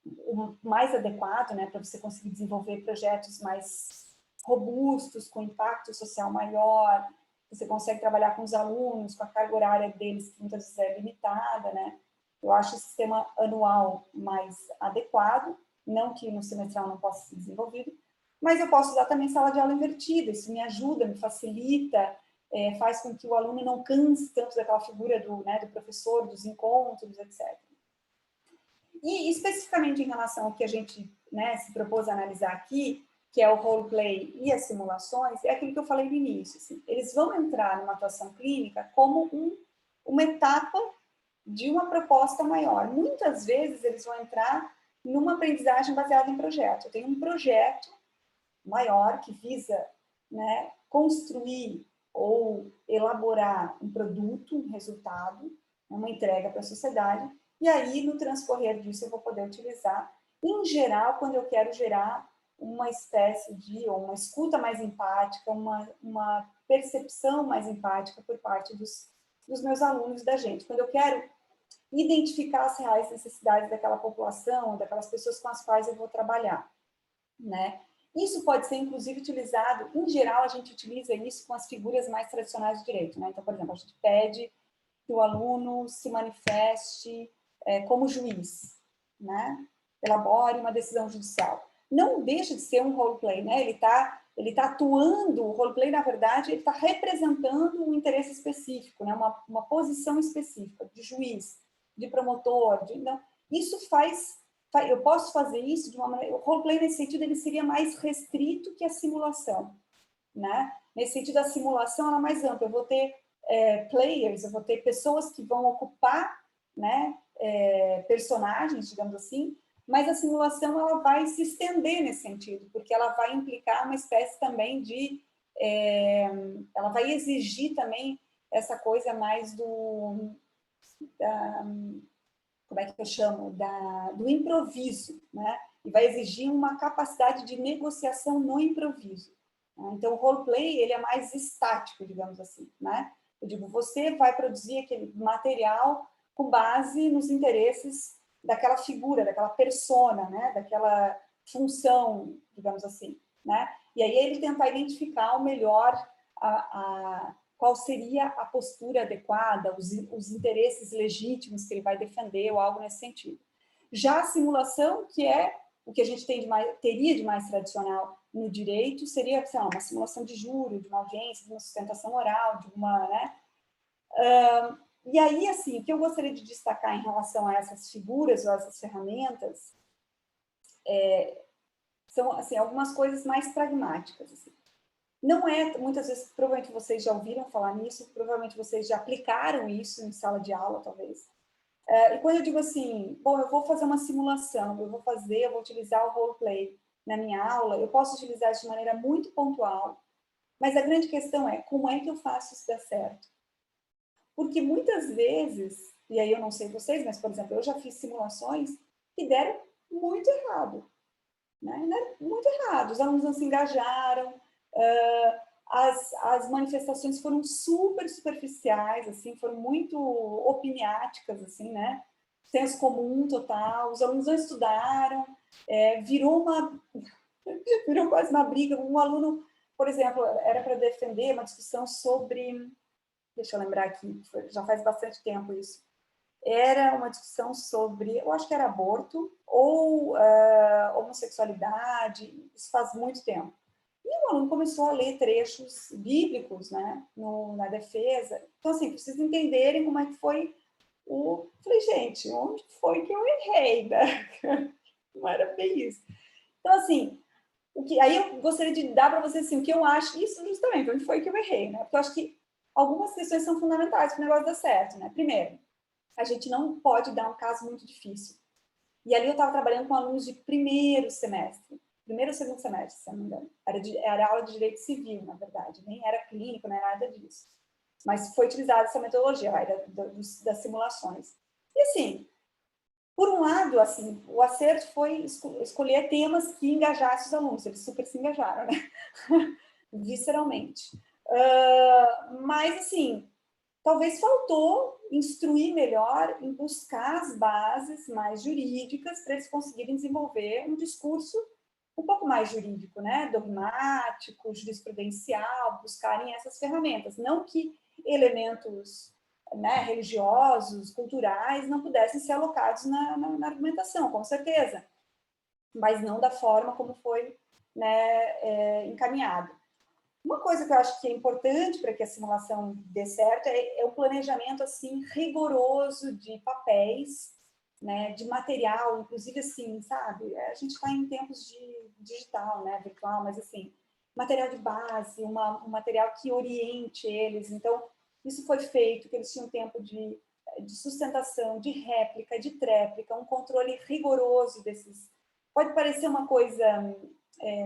o mais adequado, né, para você conseguir desenvolver projetos mais robustos, com impacto social maior, você consegue trabalhar com os alunos, com a carga horária deles, que muitas vezes é limitada, né? Eu acho o sistema anual mais adequado, não que no semestral não possa ser desenvolvido, mas eu posso usar também sala de aula invertida, isso me ajuda, me facilita, faz com que o aluno não canse tanto daquela figura do professor, dos encontros, etc. E especificamente em relação ao que a gente, né, se propôs a analisar aqui, que é o roleplay e as simulações, é aquilo que eu falei no início. Assim, eles vão entrar numa atuação clínica como uma etapa de uma proposta maior. Muitas vezes eles vão entrar numa aprendizagem baseada em projeto. Eu tenho um projeto maior que visa, né, construir ou elaborar um produto, um resultado, uma entrega para a sociedade, e aí, no transcorrer disso, eu vou poder utilizar, em geral, quando eu quero gerar uma espécie de, ou uma escuta mais empática, uma percepção mais empática por parte dos meus alunos e da gente. Quando eu quero identificar as reais necessidades daquela população, daquelas pessoas com as quais eu vou trabalhar, né? Isso pode ser, inclusive, utilizado, em geral, a gente utiliza isso com as figuras mais tradicionais do direito, né? Então, por exemplo, a gente pede que o aluno se manifeste como juiz, né? Elabore uma decisão judicial. Não deixa de ser um roleplay, né? Ele tá atuando, o roleplay, na verdade, ele está representando um interesse específico, né? Uma posição específica de juiz, de promotor, então, isso eu posso fazer isso de uma maneira, o roleplay nesse sentido ele seria mais restrito que a simulação, né? Nesse sentido, a simulação ela é mais ampla, eu vou ter players, eu vou ter pessoas que vão ocupar, né, personagens, digamos assim, mas a simulação ela vai se estender nesse sentido, porque ela vai implicar uma espécie também de... ela vai exigir também essa coisa mais como é que eu chamo? Do improviso, né? E vai exigir uma capacidade de negociação no improviso. Né? Então, o roleplay, ele é mais estático, digamos assim, né? Eu digo, você vai produzir aquele material com base nos interesses daquela figura, daquela persona, né? Daquela função, digamos assim. né? E aí ele tentar identificar o melhor, qual seria a postura adequada, os interesses legítimos que ele vai defender ou algo nesse sentido. Já a simulação, que é o que a gente teria de mais tradicional no direito, seria, sei lá, uma simulação de júri, de uma audiência, de uma sustentação oral, de uma, né? E aí, assim, o que eu gostaria de destacar em relação a essas figuras ou essas ferramentas são, assim, algumas coisas mais pragmáticas, assim. Não é, muitas vezes, provavelmente vocês já ouviram falar nisso, provavelmente vocês já aplicaram isso em sala de aula, talvez. E quando eu digo assim, bom, eu vou fazer uma simulação, eu vou utilizar o roleplay na minha aula, eu posso utilizar isso de maneira muito pontual, mas a grande questão é, como é que eu faço isso dar certo? Porque muitas vezes, e aí eu não sei vocês, mas, por exemplo, eu já fiz simulações que deram muito errado, né? Muito errado, os alunos não se engajaram, as manifestações foram super superficiais, assim, foram muito opiniáticas, assim, né? Senso comum total, os alunos não estudaram, virou quase uma briga. Um aluno, por exemplo, era para defender uma discussão sobre, deixa eu lembrar aqui, já faz bastante tempo isso, era uma discussão sobre, eu acho que era aborto ou homossexualidade, isso faz muito tempo. E o aluno começou a ler trechos bíblicos, né, na defesa. Então, assim, precisa entenderem como é que foi o... Falei, gente, onde foi que eu errei, né? Não era bem isso. Então, assim, aí eu gostaria de dar para vocês, assim, o que eu acho, isso justamente, onde foi que eu errei, né? Porque eu acho que algumas questões são fundamentais para o negócio dar certo, né? Primeiro, a gente não pode dar um caso muito difícil. E ali eu estava trabalhando com alunos de primeiro semestre, primeiro ou segundo semestre, se não me engano. Era aula de direito civil, na verdade, nem era clínico, não era nada disso. Mas foi utilizada essa metodologia das simulações. E assim, por um lado, assim, o acerto foi escolher temas que engajassem os alunos, eles super se engajaram, né? Visceralmente. Mas, assim, talvez faltou instruir melhor em buscar as bases mais jurídicas para eles conseguirem desenvolver um discurso um pouco mais jurídico, né? Dogmático, jurisprudencial, buscarem essas ferramentas. Não que elementos, né, religiosos, culturais, não pudessem ser alocados na argumentação, com certeza, mas não da forma como foi, né, encaminhado. Uma coisa que eu acho que é importante para que a simulação dê certo é o planejamento, assim, rigoroso de papéis, né, de material, inclusive, assim, sabe? A gente está em tempos de digital, né, virtual, mas, assim, material de base, um material que oriente eles. Então, isso foi feito, que eles tinham tempo de sustentação, de réplica, de tréplica, um controle rigoroso desses. Pode parecer uma coisa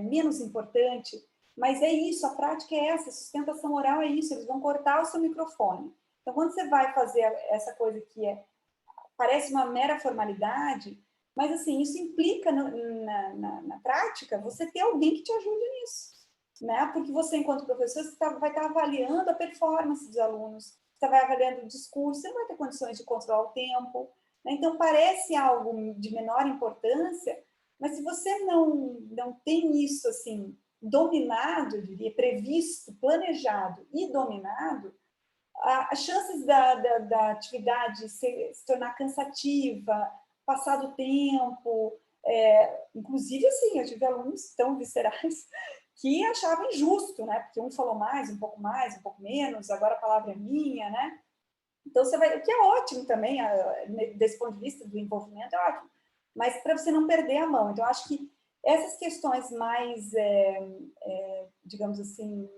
menos importante, mas é isso, a prática é essa, a sustentação oral é isso, eles vão cortar o seu microfone. Então, quando você vai fazer essa coisa que parece uma mera formalidade, mas, assim, isso implica na prática você ter alguém que te ajude nisso, né? Porque você, enquanto professor, você vai estar avaliando a performance dos alunos, você vai avaliando o discurso, você não vai ter condições de controlar o tempo, né? Então, parece algo de menor importância, mas se você não tem isso, assim, dominado, eu diria, previsto, planejado e dominado, as chances da atividade se tornar cansativa, passar do tempo, inclusive, assim, eu tive alunos tão viscerais que achavam injusto, né? Porque um falou mais, um pouco menos, agora a palavra é minha, né? Então, você vai, o que é ótimo também, desse ponto de vista do envolvimento, é ótimo, mas para você não perder a mão. Então, acho que essas questões mais, digamos assim,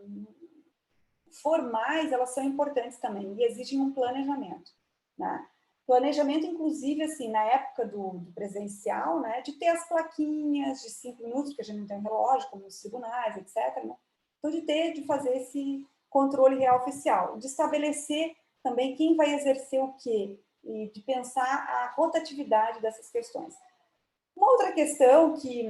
formais, elas são importantes também e exigem um planejamento, né? Planejamento, inclusive, assim, na época do presencial, né, de ter as plaquinhas de 5 minutos, porque a gente não tem um relógio, como nos tribunais, etc., né? Então, de fazer esse controle real oficial, de estabelecer também quem vai exercer o quê, e de pensar a rotatividade dessas questões. Uma outra questão que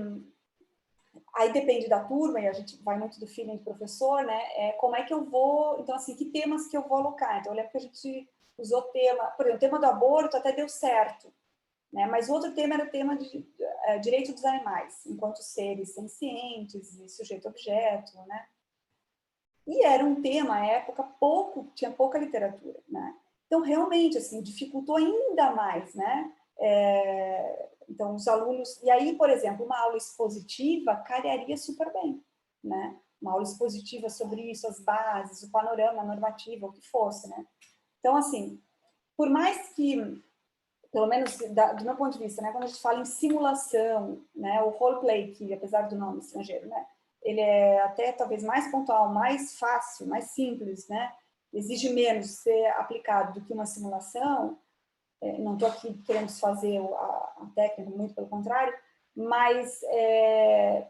aí depende da turma, e a gente vai muito do feeling do professor, né? Como é que eu vou... Então, assim, que temas que eu vou alocar? Então, eu lembro que a gente usou tema... Por exemplo, o tema do aborto até deu certo, né? Mas o outro tema era o tema de direito dos animais, enquanto seres sencientes e sujeito-objeto, né? E era um tema, à época, tinha pouca literatura, né? Então, realmente, assim, dificultou ainda mais, né? Então, os alunos... E aí, por exemplo, uma aula expositiva calharia super bem, né? Uma aula expositiva sobre isso, as bases, o panorama, a normativa, o que fosse, né? Então, assim, por mais que, pelo menos do meu ponto de vista, né? Quando a gente fala em simulação, né? O roleplay, que apesar do nome estrangeiro, né? Ele é até talvez mais pontual, mais fácil, mais simples, né? Exige menos ser aplicado do que uma simulação. Não estou aqui querendo desfazer a técnica, muito pelo contrário, mas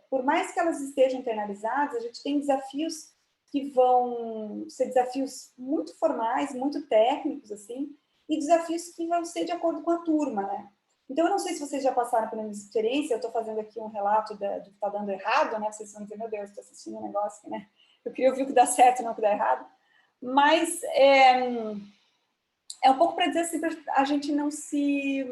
por mais que elas estejam internalizadas, a gente tem desafios que vão ser desafios muito formais, muito técnicos, assim, e desafios que vão ser de acordo com a turma, né? Então, eu não sei se vocês já passaram por uma experiência, eu estou fazendo aqui um relato do que está dando errado, né? Vocês vão dizer, meu Deus, estou assistindo um negócio aqui, né? Eu queria ouvir o que dá certo e não o que dá errado. Mas é um pouco para dizer assim, a gente não se...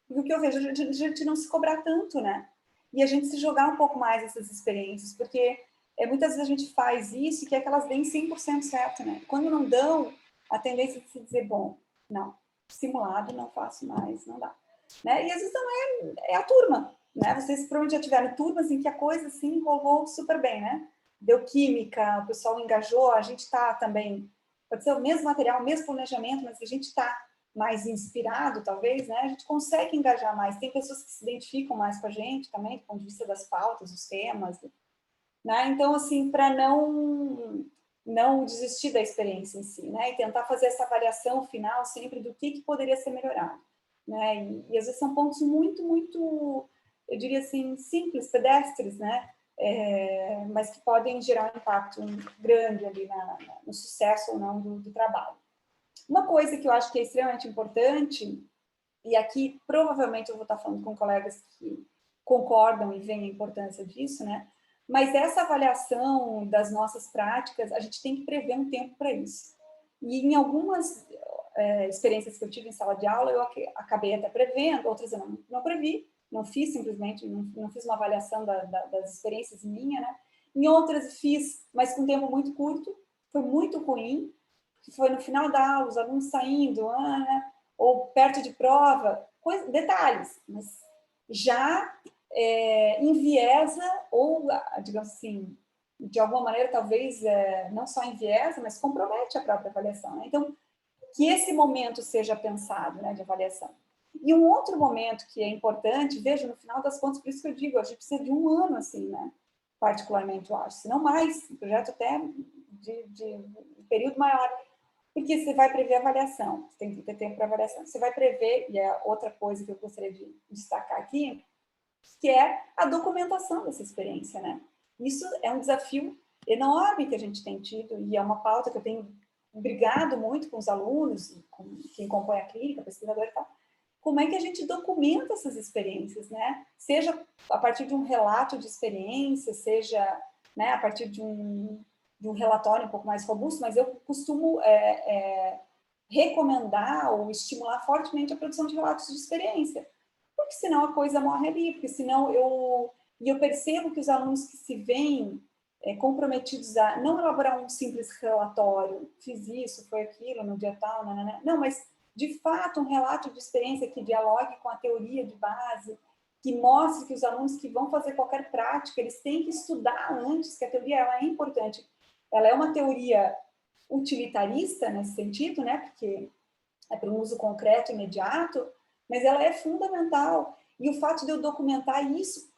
O que eu vejo, a gente não se cobrar tanto, né? E a gente se jogar um pouco mais essas experiências, porque muitas vezes a gente faz isso e quer que elas deem 100% certo, né? Quando não dão, a tendência é de se dizer, bom, não, simulado não faço mais, não dá. Né? E às vezes não é a turma, né? Vocês provavelmente já tiveram turmas em que a coisa assim rolou super bem, né? Deu química, o pessoal engajou, a gente está também, pode ser o mesmo material, o mesmo planejamento, mas a gente está mais inspirado, talvez, né? A gente consegue engajar mais. Tem pessoas que se identificam mais com a gente também, do ponto de vista das pautas, dos temas, né? Então, assim, para não desistir da experiência em si, né? E tentar fazer essa avaliação final sempre do que poderia ser melhorado, né? E às vezes são pontos muito, muito, eu diria assim, simples, pedestres, né? Mas que podem gerar um impacto grande ali no sucesso ou não do trabalho. Uma coisa que eu acho que é extremamente importante, e aqui provavelmente eu vou estar falando com colegas que concordam e veem a importância disso, né? Mas essa avaliação das nossas práticas, a gente tem que prever um tempo para isso. E em algumas experiências que eu tive em sala de aula, eu acabei até prevendo, outras eu não previ, não fiz simplesmente, não fiz uma avaliação das experiências minha, né? Em outras fiz, mas com tempo muito curto, foi muito ruim, que foi no final da aula, os alunos saindo, né? Ou perto de prova, detalhes, mas já enviesa ou, digamos assim, de alguma maneira, talvez, não só enviesa, mas compromete a própria avaliação, né? Então, que esse momento seja pensado, né, de avaliação. E um outro momento que é importante, veja, no final das contas, por isso que eu digo, a gente precisa de um ano, assim, né, particularmente, eu acho, se não mais, um projeto até de período maior, porque você vai prever avaliação, você tem que ter tempo para avaliação, você vai prever, e é outra coisa que eu gostaria de destacar aqui, que é a documentação dessa experiência, né? Isso é um desafio enorme que a gente tem tido, e é uma pauta que eu tenho brigado muito com os alunos, com quem compõe a clínica, pesquisador e tal, como é que a gente documenta essas experiências, né? Seja a partir de um relato de experiência, seja, né, a partir de um relatório um pouco mais robusto, mas eu costumo recomendar ou estimular fortemente a produção de relatos de experiência, porque senão a coisa morre ali, porque senão eu percebo que os alunos que se veem comprometidos a não elaborar um simples relatório, fiz isso, foi aquilo, no dia tal, não, mas de fato um relato de experiência que dialogue com a teoria de base, que mostre que os alunos que vão fazer qualquer prática, eles têm que estudar antes, que a teoria ela é importante. Ela é uma teoria utilitarista nesse sentido, né? Porque é para um uso concreto, imediato, mas ela é fundamental. E o fato de eu documentar isso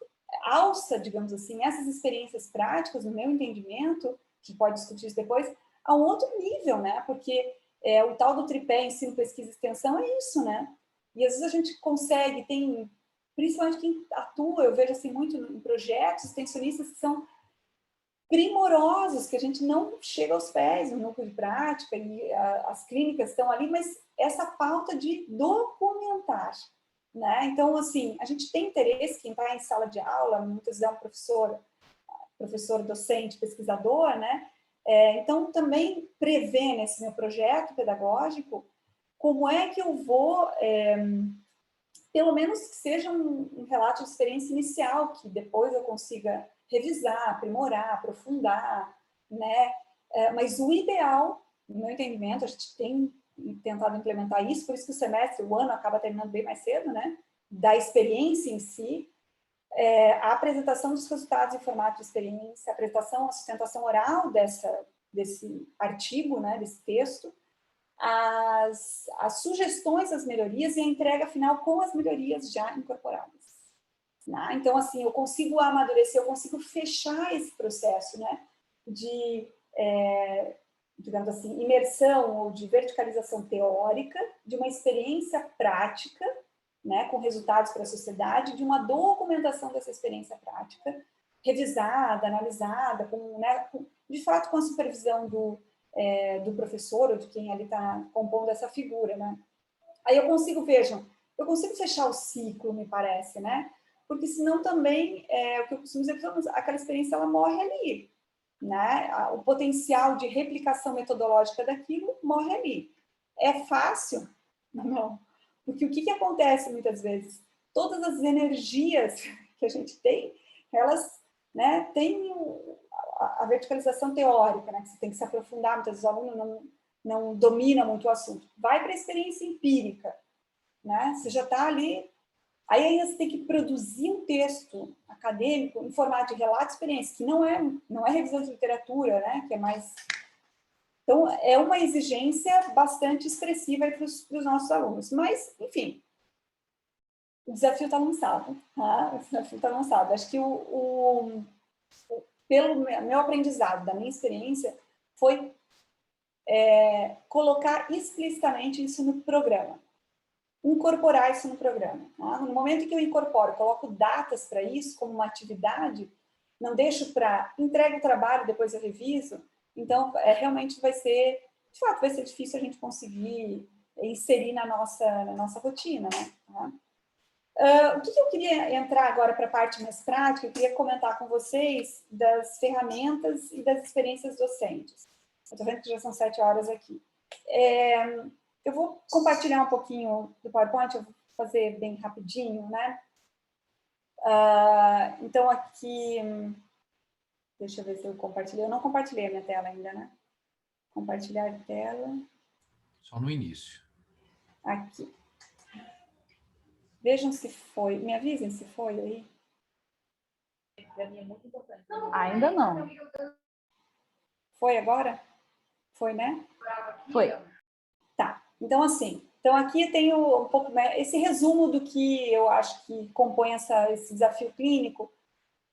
alça, digamos assim, essas experiências práticas, no meu entendimento, que pode discutir isso depois, a um outro nível, né? Porque o tal do tripé ensino, pesquisa e extensão é isso, né? E às vezes a gente consegue, principalmente quem atua, eu vejo assim muito em projetos extensionistas que são primorosos, que a gente não chega aos pés no núcleo de prática, e as clínicas estão ali, mas essa pauta de documentar, né? Então, assim, a gente tem interesse, quem está em sala de aula, muitas vezes é um professor, docente, pesquisador, né? Então, também prever nesse meu projeto pedagógico como é que eu vou pelo menos que seja um relato de experiência inicial, que depois eu consiga revisar, aprimorar, aprofundar, né? Mas o ideal, no meu entendimento, a gente tem tentado implementar isso, por isso que o semestre, o ano acaba terminando bem mais cedo, né? Da experiência em si, a apresentação dos resultados em formato de experiência, a apresentação, a sustentação oral desse artigo, né? Desse texto, as sugestões das melhorias e a entrega final com as melhorias já incorporadas. Né? Então, assim, eu consigo amadurecer, eu consigo fechar esse processo, né? De, digamos assim, imersão ou de verticalização teórica, de uma experiência prática, né? Com resultados para a sociedade, de uma documentação dessa experiência prática, revisada, analisada, de fato com a supervisão do professor ou de quem ali está compondo essa figura, né? Aí eu consigo, vejam, eu consigo fechar o ciclo, me parece, né? Porque senão também, o que eu costumo dizer, aquela experiência ela morre ali, né? O potencial de replicação metodológica daquilo morre ali. É fácil? Não. Porque o que acontece muitas vezes? Todas as energias que a gente tem, elas, né, têm a verticalização teórica, né, que você tem que se aprofundar, muitas vezes o aluno não domina muito o assunto. Vai para a experiência empírica, né? Você já está ali, aí ainda você tem que produzir um texto acadêmico em formato de relato de experiência, que não é revisão de literatura, né? Que é mais... Então, é uma exigência bastante expressiva para os nossos alunos. Mas, enfim, o desafio está lançado. Tá? O desafio está lançado. Acho que pelo meu aprendizado, da minha experiência, foi colocar explicitamente isso no programa. Incorporar isso no programa. Tá? No momento que eu incorporo, coloco datas para isso, como uma atividade, não deixo para entrega o trabalho, depois eu reviso, então realmente vai ser, de fato, vai ser difícil a gente conseguir inserir na nossa rotina. Né? Tá? O que eu queria entrar agora para a parte mais prática, eu queria comentar com vocês das ferramentas e das experiências docentes. Eu estou vendo que já são 7 horas aqui. Eu vou compartilhar um pouquinho do PowerPoint, eu vou fazer bem rapidinho, né? Então, aqui... Deixa eu ver se eu compartilhei. Eu não compartilhei a minha tela ainda, né? Compartilhar tela. Só no início. Aqui. Vejam se foi. Me avisem se foi aí. Ainda não. Foi agora? Foi, né? Foi. Tá. Então, assim, aqui eu tenho um pouco esse resumo do que eu acho que compõe esse desafio clínico,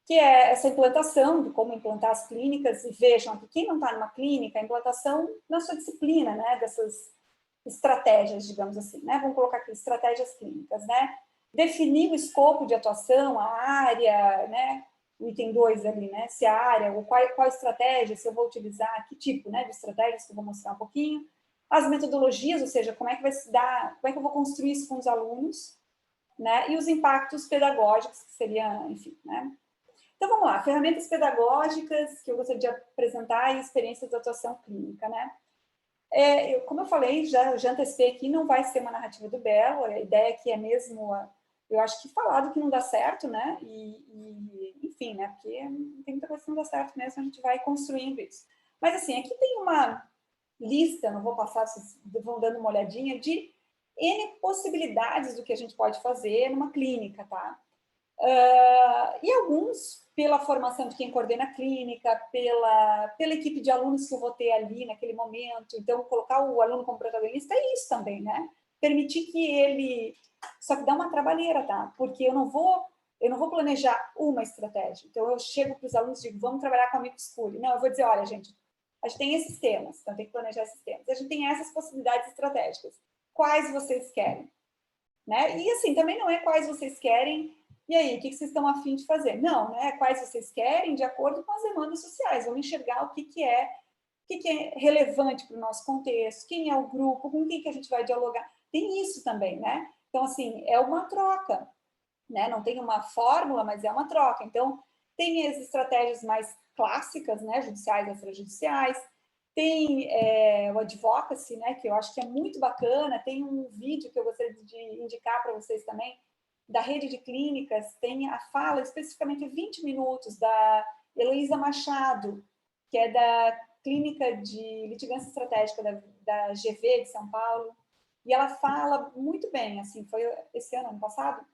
que é essa implantação, de como implantar as clínicas, e vejam que quem não está numa clínica, a implantação na sua disciplina, né, dessas estratégias, digamos assim, né, vamos colocar aqui, estratégias clínicas, né, definir o escopo de atuação, a área, né, o item 2 ali, né, se a área, ou qual estratégia, se eu vou utilizar, que tipo, né, de estratégias que eu vou mostrar um pouquinho, as metodologias, ou seja, como é que vai se dar, como é que eu vou construir isso com os alunos, né, e os impactos pedagógicos, que seria, enfim, né. Então, vamos lá, ferramentas pedagógicas que eu gostaria de apresentar e experiências de atuação clínica, né. Como eu falei, já antecipei aqui, não vai ser uma narrativa do Belo, a ideia aqui é mesmo, eu acho que falar do que não dá certo, né, enfim, né, porque tem muita coisa que não dá certo mesmo, a gente vai construindo isso. Mas, assim, aqui tem uma lista, não vou passar, vocês vão dando uma olhadinha, de N possibilidades do que a gente pode fazer numa clínica, tá? E alguns pela formação de quem coordena a clínica, pela equipe de alunos que eu vou ter ali naquele momento. Então, colocar o aluno como protagonista é isso também, né? Permitir que ele... Só que dá uma trabalheira, tá? Porque eu não vou planejar uma estratégia. Então, eu chego para os alunos e digo, vamos trabalhar com Amicus Curiae. Não, eu vou dizer, olha, gente, a gente tem esses temas, então tem que planejar esses temas. A gente tem essas possibilidades estratégicas. Quais vocês querem? Né? E, assim, também não é quais vocês querem... E aí, o que vocês estão a fim de fazer? Não, né? Quais vocês querem, de acordo com as demandas sociais. Vamos enxergar o que é relevante para o nosso contexto, quem é o grupo, com quem que a gente vai dialogar. Tem isso também, né? Então, assim, é uma troca, né? Não tem uma fórmula, mas é uma troca. Então, tem as estratégias mais clássicas, né? Judiciais, extrajudiciais. Tem o advocacy, né? Que eu acho que é muito bacana. Tem um vídeo que eu gostaria de indicar para vocês também, da rede de clínicas, tem a fala, especificamente 20 minutos, da Heloísa Machado, que é da Clínica de Litigância Estratégica da GV de São Paulo, e ela fala muito bem, assim, foi esse ano passado,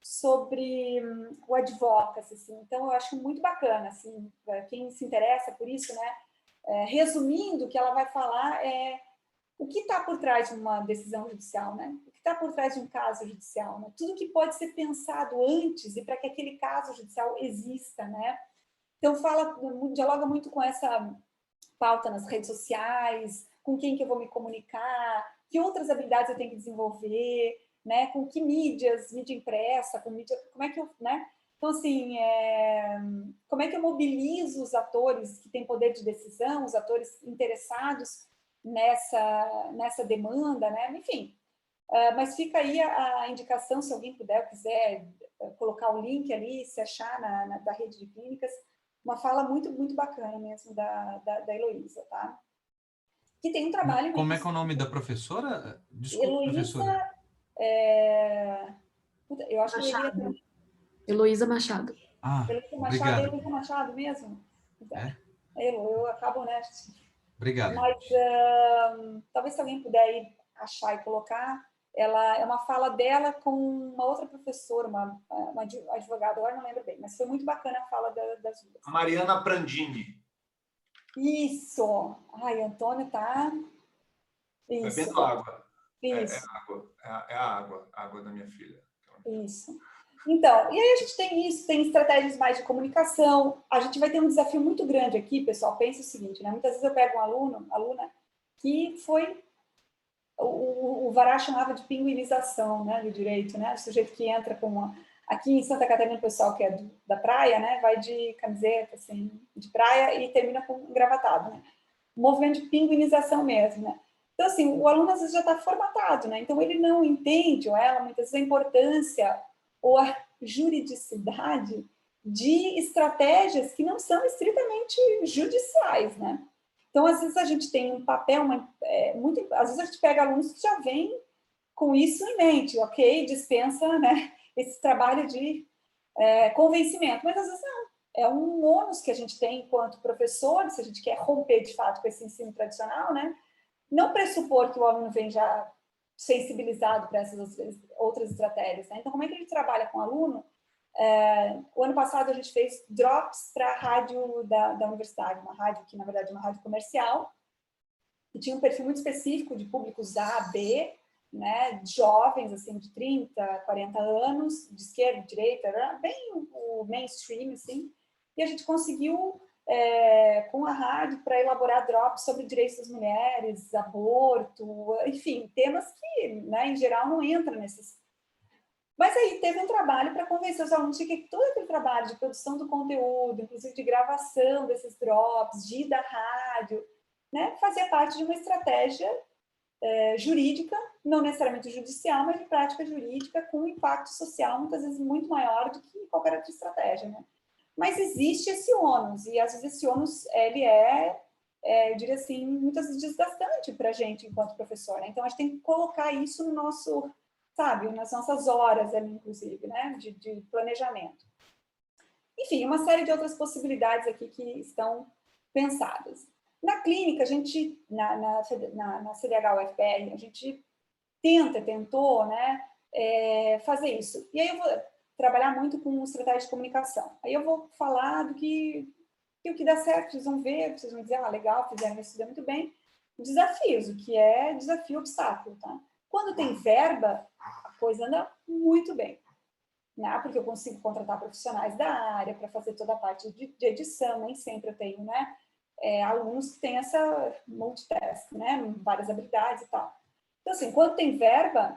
sobre o advocacy, assim. Então, eu acho muito bacana, assim, quem se interessa por isso, né? Resumindo, o que ela vai falar é o que está por trás de uma decisão judicial, né? O que está por trás de um caso judicial, né? Tudo que pode ser pensado antes e para que aquele caso judicial exista, né? Então, dialoga muito com essa pauta nas redes sociais, com quem que eu vou me comunicar, que outras habilidades eu tenho que desenvolver, né? Com que mídia impressa, com mídia, como é que eu, né? Então, assim, como é que eu mobilizo os atores que têm poder de decisão, os atores interessados nessa demanda, né? Enfim, mas fica aí a indicação, se alguém puder, quiser colocar o link ali, se achar da rede de clínicas, uma fala muito, muito bacana mesmo da Heloísa, tá? Que tem um trabalho Como é imenso. que é o nome da professora? Desculpa, Heloísa, professora. eu acho que eu iria... Heloísa Machado. Heloísa Machado, é Obrigado. Heloísa Machado mesmo? É? Eu acabo, né? Obrigado. Mas talvez se alguém puder ir achar e colocar, ela é uma fala dela com uma outra professora, uma advogada, agora não lembro bem, mas foi muito bacana a fala das duas. A Mariana Prandini. Isso! Ai, Antônio tá... Isso. Bebendo água. Isso. É a água da minha filha. Isso. Então, e aí a gente tem isso, tem estratégias mais de comunicação. A gente vai ter um desafio muito grande aqui, pessoal. Pensa o seguinte, né? Muitas vezes eu pego um aluna, que foi... O Vará chamava de pinguinização, né, do direito, né? O sujeito que entra com uma... Aqui em Santa Catarina, o pessoal que é da praia, né, vai de camiseta, assim, de praia e termina com engravatado, né? Um movimento de pinguinização mesmo, né? Então, assim, o aluno às vezes já está formatado, né? Então, ele não entende, ou ela, muitas vezes, a importância ou a juridicidade de estratégias que não são estritamente judiciais, né? Então, às vezes, a gente tem um papel, às vezes a gente pega alunos que já vêm com isso em mente, ok? Dispensa, né, esse trabalho de convencimento, mas às vezes não. É um ônus que a gente tem enquanto professor, se a gente quer romper de fato com esse ensino tradicional, né? Não pressupor que o aluno vem já sensibilizado para essas outras estratégias, né? Então, como é que a gente trabalha com o aluno? O ano passado a gente fez drops para a rádio da universidade, uma rádio que, na verdade, é uma rádio comercial, que tinha um perfil muito específico de públicos A, B, né, jovens, assim, de 30, 40 anos, de esquerda, de direita, era bem o mainstream, assim, e a gente conseguiu, com a rádio, para elaborar drops sobre direitos das mulheres, aborto, enfim, temas que, né, em geral, não entram nesses. Mas aí teve um trabalho para convencer os alunos de que todo aquele trabalho de produção do conteúdo, inclusive de gravação desses drops, de ir da rádio, né, fazia parte de uma estratégia jurídica, não necessariamente judicial, mas de prática jurídica, com um impacto social muitas vezes muito maior do que qualquer outra estratégia, né? Mas existe esse ônus, e às vezes esse ônus, ele eu diria assim, muitas vezes desgastante para a gente enquanto professor, né? Então a gente tem que colocar isso no nosso, sabe, nas nossas horas ali, inclusive, né, de planejamento. Enfim, uma série de outras possibilidades aqui que estão pensadas. Na clínica, a gente, na CDH-UFPR, a gente tentou, né, fazer isso. E aí eu vou trabalhar muito com estratégia de comunicação. Aí eu vou falar do que o que dá certo, vocês vão ver, vocês vão dizer, legal, fizeram isso, deu muito bem. Desafios, o que é desafio, obstáculo, tá? Quando tem verba, a coisa anda muito bem, né? Porque eu consigo contratar profissionais da área para fazer toda a parte de edição, nem sempre eu tenho, né, alunos que têm essa multitask, né, várias habilidades e tal. Então, assim, quando tem verba,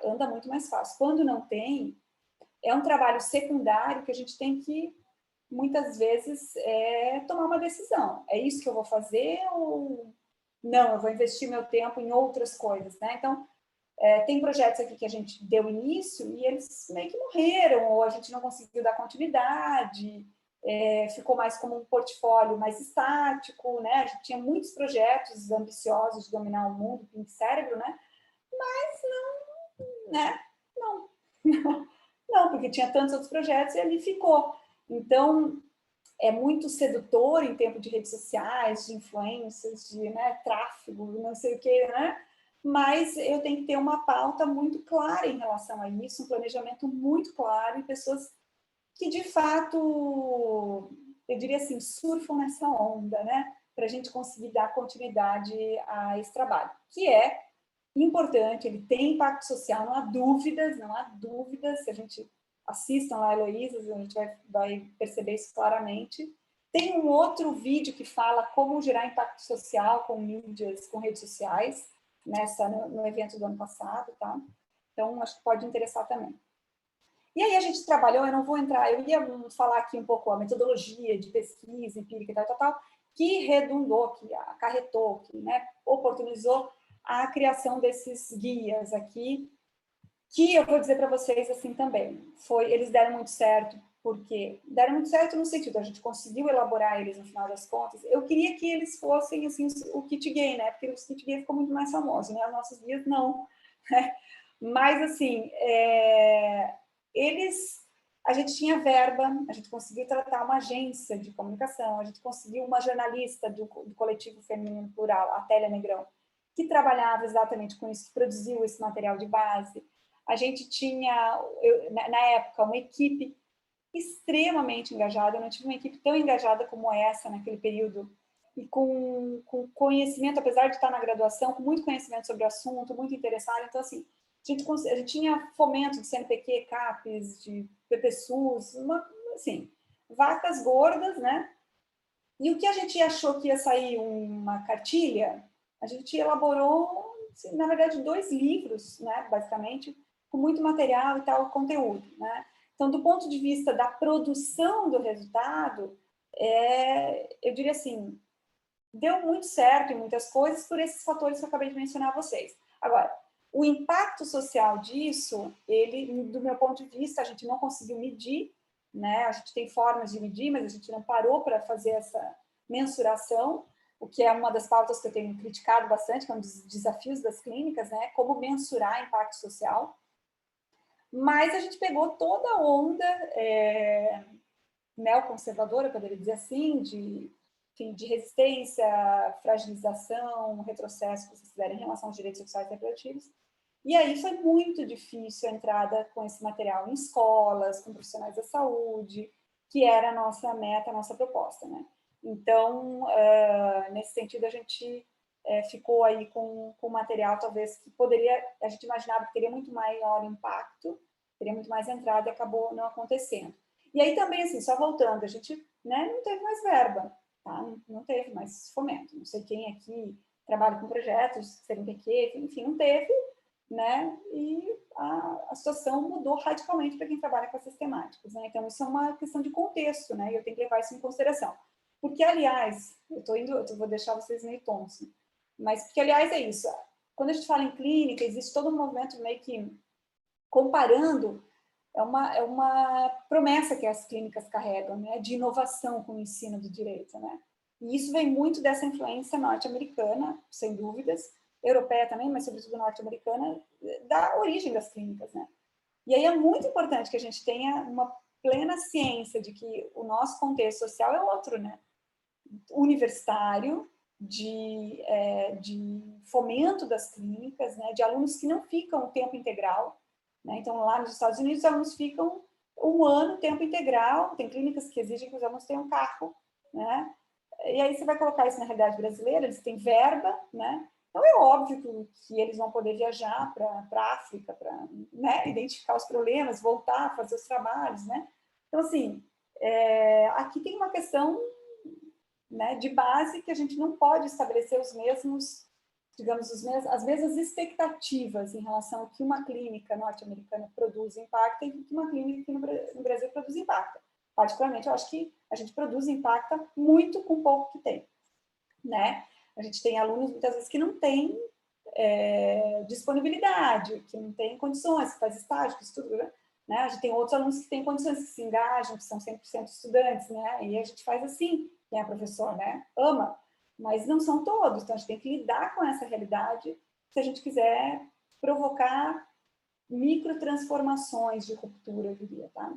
anda muito mais fácil. Quando não tem, é um trabalho secundário que a gente tem que, muitas vezes, tomar uma decisão. É isso que eu vou fazer ou não? Eu vou investir meu tempo em outras coisas, né? Então, tem projetos aqui que a gente deu início e eles meio que morreram, ou a gente não conseguiu dar continuidade, ficou mais como um portfólio mais estático, né? A gente tinha muitos projetos ambiciosos de dominar o mundo, Pink Cérebro, né? Mas não, né? Não, porque tinha tantos outros projetos e ali ficou. Então, é muito sedutor em tempo de redes sociais, de influências, de, né, tráfego, não sei o quê, né? Mas eu tenho que ter uma pauta muito clara em relação a isso, um planejamento muito claro e pessoas que, de fato, eu diria assim, surfam nessa onda, né? Para a gente conseguir dar continuidade a esse trabalho, que é importante, ele tem impacto social, não há dúvidas, se a gente assistam lá a Heloísa, a gente vai perceber isso claramente. Tem um outro vídeo que fala como gerar impacto social com mídias, com redes sociais, no evento do ano passado, tá? Então, acho que pode interessar também. E aí a gente trabalhou, eu não vou entrar, eu ia falar aqui um pouco a metodologia de pesquisa empírica e tal, que redundou, que acarretou, que, né, oportunizou a criação desses guias aqui, que eu vou dizer para vocês assim também, eles deram muito certo, porque deram muito certo no sentido, a gente conseguiu elaborar eles no final das contas. Eu queria que eles fossem assim, o kit gay, né? Porque o kit gay ficou muito mais famoso, né? Os nossos guias não. Né? Mas assim, a gente tinha verba, a gente conseguiu tratar uma agência de comunicação, a gente conseguiu uma jornalista do coletivo feminino plural, a Télia Negrão, que trabalhava exatamente com isso, que produziu esse material de base. A gente tinha, na época, uma equipe extremamente engajada, eu não tive uma equipe tão engajada como essa naquele período, e com conhecimento, apesar de estar na graduação, com muito conhecimento sobre o assunto, muito interessado. Então, assim, a gente tinha fomento de CNPq, CAPES, de PPSUS, assim, vacas gordas, né? E o que a gente achou que ia sair uma cartilha, a gente elaborou, assim, na verdade, 2 livros, né, basicamente, com muito material e tal, conteúdo, né? Então, do ponto de vista da produção do resultado, eu diria assim, deu muito certo em muitas coisas por esses fatores que eu acabei de mencionar a vocês. Agora, o impacto social disso, ele, do meu ponto de vista, a gente não conseguiu medir, né? A gente tem formas de medir, mas a gente não parou para fazer essa mensuração, o que é uma das pautas que eu tenho criticado bastante, que é um dos desafios das clínicas, né? Como mensurar impacto social. Mas a gente pegou toda a onda neoconservadora, eu poderia dizer assim, de resistência, fragilização, retrocesso, que vocês quiserem, em relação aos direitos sexuais e reprodutivos. E aí foi muito difícil a entrada com esse material em escolas, com profissionais da saúde, que era a nossa meta, a nossa proposta, né? Então, nesse sentido, a gente ficou aí com material, talvez, que poderia, a gente imaginava que teria muito maior impacto, teria muito mais entrada e acabou não acontecendo. E aí também, assim, só voltando, a gente, né, não teve mais verba, tá? Não teve mais fomento. Não sei quem aqui trabalha com projetos, CNPq, enfim, não teve, né? E a situação mudou radicalmente para quem trabalha com essas temáticas, né? Então, isso é uma questão de contexto, né? E eu tenho que levar isso em consideração. Porque, aliás, eu vou deixar vocês meio tontos, né? Mas, porque, aliás, é isso. Quando a gente fala em clínica, existe todo um movimento meio que comparando, é uma promessa que as clínicas carregam, né? De inovação com o ensino do direito, né? E isso vem muito dessa influência norte-americana, sem dúvidas, europeia também, mas sobretudo norte-americana, da origem das clínicas, né? E aí é muito importante que a gente tenha uma plena ciência de que o nosso contexto social é outro, né? Universitário, de fomento das clínicas, né? De alunos que não ficam o tempo integral, né? Então, lá nos Estados Unidos, os alunos ficam 1 ano tempo integral, tem clínicas que exigem que os alunos tenham carro, né? E aí você vai colocar isso na realidade brasileira, eles têm verba, né? Então é óbvio que eles vão poder viajar para a África, para, né, identificar os problemas, voltar, fazer os trabalhos, né? Então, assim, aqui tem uma questão, né, de base que a gente não pode estabelecer os mesmos, digamos, as mesmas expectativas em relação ao que uma clínica norte-americana produz e impacta e que uma clínica aqui no Brasil produz e impacta. Particularmente, eu acho que a gente produz e impacta muito com pouco que tem, né? A gente tem alunos, muitas vezes, que não têm disponibilidade, que não têm condições, que faz estágio, que estuda, né? A gente tem outros alunos que têm condições, que se engajam, que são 100% estudantes, né? E a gente faz assim, quem é professor, né? Ama, mas não são todos, então a gente tem que lidar com essa realidade se a gente quiser provocar microtransformações de ruptura, eu diria, tá?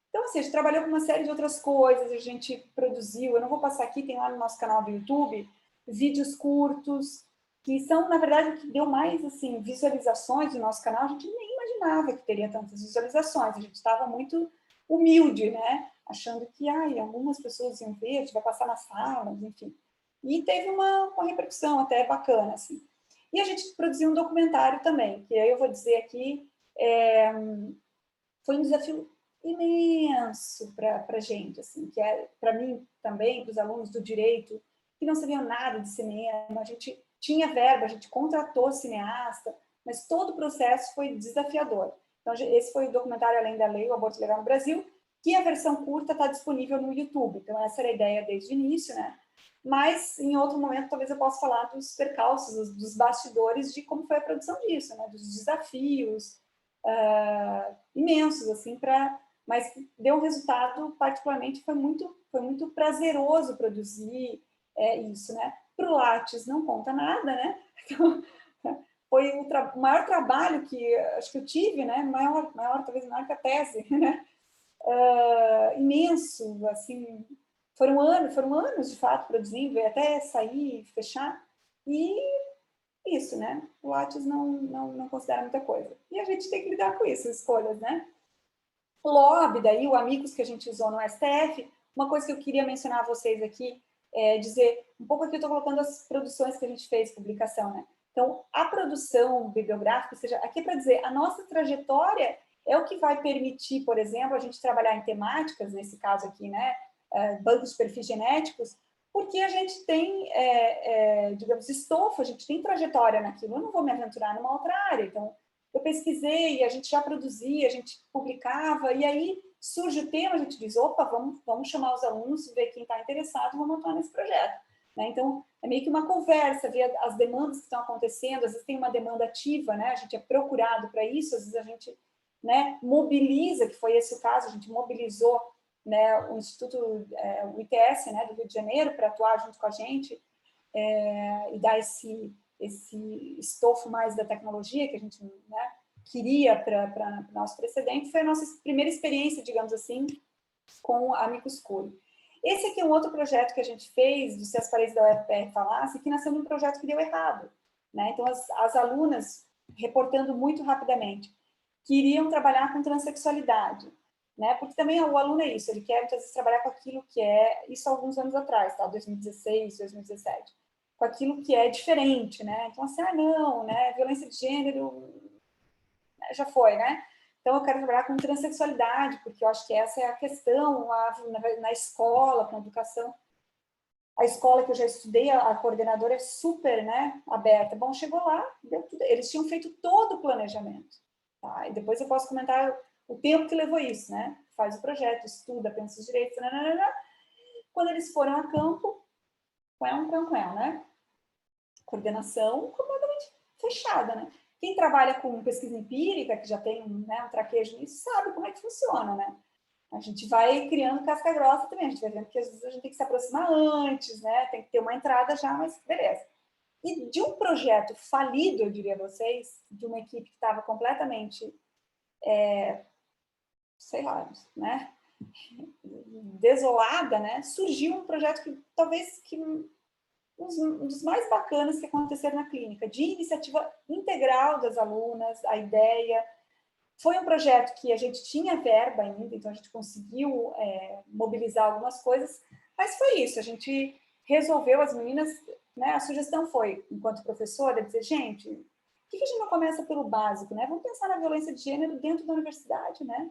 Então, assim, a gente trabalhou com uma série de outras coisas, a gente produziu, eu não vou passar aqui, tem lá no nosso canal do YouTube, vídeos curtos, que são, na verdade, o que deu mais, assim, visualizações do nosso canal, a gente nem imaginava que teria tantas visualizações, a gente estava muito humilde, né? Achando que, algumas pessoas iam ver, a gente vai passar nas salas, enfim. E teve uma repercussão até bacana, assim. E a gente produziu um documentário também, que aí eu vou dizer aqui, foi um desafio imenso para a gente, assim, que é para mim também, para os alunos do direito, que não sabiam nada de cinema, a gente tinha verba, a gente contratou cineasta, mas todo o processo foi desafiador. Então, esse foi o documentário Além da Lei, o Aborto Legal no Brasil, que a versão curta está disponível no YouTube. Então, essa era a ideia desde o início, né? Mas, em outro momento, talvez eu possa falar dos percalços, dos bastidores de como foi a produção disso, né? Dos desafios imensos, assim, mas deu um resultado, particularmente, foi muito prazeroso produzir isso, né? Para o Lattes não conta nada, né? Então, foi o maior trabalho que acho que eu tive, né? Talvez maior que a tese, né? Imenso, assim, foram anos de fato produzindo, até sair, fechar, e isso, né? O Lattes não considera muita coisa. E a gente tem que lidar com isso, escolhas, né? O lobby, daí, o Amigos que a gente usou no STF, uma coisa que eu queria mencionar a vocês aqui, dizer, um pouco aqui eu estou colocando as produções que a gente fez, publicação, né? Então, a produção bibliográfica, ou seja, aqui é para dizer, a nossa trajetória é o que vai permitir, por exemplo, a gente trabalhar em temáticas, nesse caso aqui, né? Bancos de perfis genéticos, porque a gente tem, digamos, estofo, a gente tem trajetória naquilo, eu não vou me aventurar numa outra área, então eu pesquisei, a gente já produzia, a gente publicava, e aí surge o tema, a gente diz, opa, vamos chamar os alunos, ver quem está interessado, vamos atuar nesse projeto. Né? Então, é meio que uma conversa, ver as demandas que estão acontecendo, às vezes tem uma demanda ativa, né? A gente é procurado para isso, às vezes a gente, né, mobiliza, que foi esse o caso, a gente mobilizou, né, o Instituto, o ITS, né, do Rio de Janeiro, para atuar junto com a gente e dar esse estofo mais da tecnologia que a gente, né, queria para o nosso precedente. Foi a nossa primeira experiência, digamos assim, com a Amicus Curiae. Esse aqui é um outro projeto que a gente fez, do Se as Paredes da UFPR Falassem, que nasceu num projeto que deu errado. Né? Então, as alunas, reportando muito rapidamente, queriam trabalhar com transexualidade. Né? Porque também o aluno é isso, ele quer, muitas vezes, trabalhar com aquilo que é, isso há alguns anos atrás, tá? 2016, 2017, com aquilo que é diferente, né? Então, assim, não, né? Violência de gênero já foi, né? Então, eu quero trabalhar com transexualidade, porque eu acho que essa é a questão na escola, com a educação. A escola que eu já estudei, a coordenadora é super, né, aberta. Bom, chegou lá, deu tudo. Eles tinham feito todo o planejamento. Tá? E depois eu posso comentar o tempo que levou isso, né? Faz o projeto, estuda, pensa os direitos, nananana. Quando eles foram a campo, né? Coordenação completamente fechada, né? Quem trabalha com pesquisa empírica, que já tem um traquejo nisso, sabe como é que funciona, né? A gente vai criando casca grossa também, a gente vai vendo que às vezes a gente tem que se aproximar antes, né? Tem que ter uma entrada já, mas beleza. E de um projeto falido, eu diria a vocês, de uma equipe que estava completamente, sei lá, né? Desolada, né? Surgiu um projeto que talvez um dos mais bacanas que aconteceram na clínica, de iniciativa integral das alunas, a ideia. Foi um projeto que a gente tinha verba ainda, então a gente conseguiu mobilizar algumas coisas, mas foi isso, a gente resolveu, as meninas, né, a sugestão foi, enquanto professora, dizer, gente, por que a gente não começa pelo básico, né? Vamos pensar na violência de gênero dentro da universidade, né?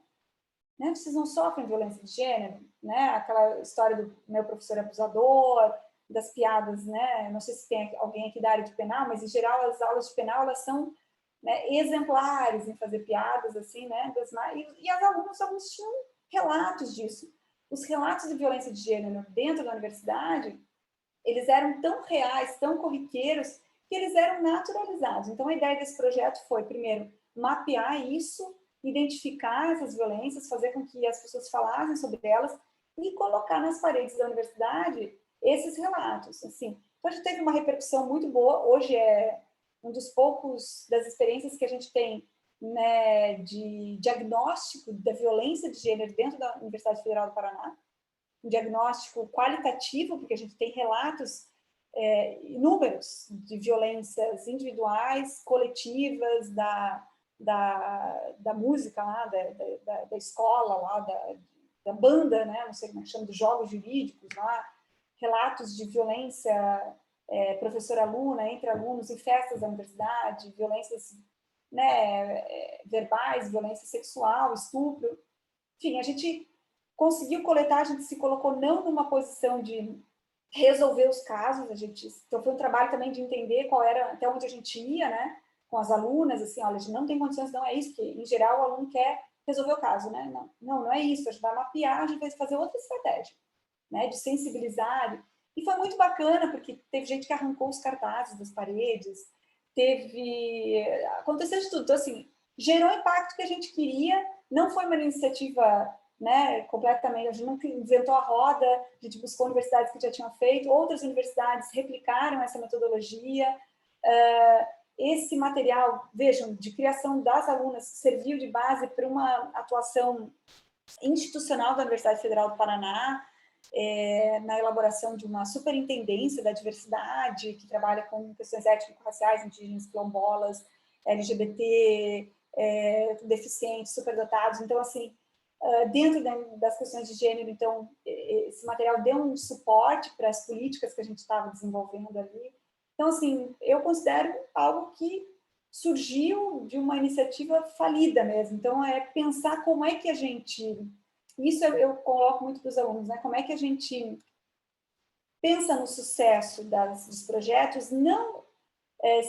Vocês não sofrem violência de gênero, né? Aquela história do meu professor abusador, das piadas, né? Não sei se tem alguém aqui da área de penal, mas em geral as aulas de penal elas são, né, exemplares em fazer piadas assim, né? E as alunas tinham relatos disso. Os relatos de violência de gênero dentro da universidade, eles eram tão reais, tão corriqueiros, que eles eram naturalizados. Então a ideia desse projeto foi, primeiro, mapear isso, identificar essas violências, fazer com que as pessoas falassem sobre elas e colocar nas paredes da universidade esses relatos, assim. Então, a gente teve uma repercussão muito boa. Hoje é um dos poucos das experiências que a gente tem né, de diagnóstico da violência de gênero dentro da Universidade Federal do Paraná, um diagnóstico qualitativo, porque a gente tem relatos inúmeros de violências individuais, coletivas, da música lá, da escola lá, da banda, né, não sei como é que chama, dos jogos jurídicos lá, relatos de violência professor-aluna, entre alunos, em festas da universidade, violências, né, verbais, violência sexual, estupro. Enfim, a gente conseguiu coletar, a gente se colocou não numa posição de resolver os casos, então foi um trabalho também de entender qual era, até onde a gente ia, né, com as alunas, assim, olha, a gente não tem condições, não é isso, porque em geral o aluno quer resolver o caso, né, não é isso, a gente vai mapear, a gente vai fazer outra estratégia, né, de sensibilizar, e foi muito bacana, porque teve gente que arrancou os cartazes das paredes, aconteceu de tudo, então assim, gerou o impacto que a gente queria, não foi uma iniciativa, né, completamente, a gente não inventou a roda, a gente buscou universidades que já tinham feito, outras universidades replicaram essa metodologia, esse material, vejam, de criação das alunas, serviu de base para uma atuação institucional da Universidade Federal do Paraná, na elaboração de uma superintendência da diversidade, que trabalha com questões étnico-raciais, indígenas, quilombolas, LGBT, deficientes, superdotados. Então, assim, dentro das questões de gênero, então, esse material deu um suporte para as políticas que a gente estava desenvolvendo ali. Então, assim, eu considero algo que surgiu de uma iniciativa falida mesmo. Então, é pensar como é que a gente... Isso eu coloco muito para os alunos, né? Como é que a gente pensa no sucesso dos projetos, não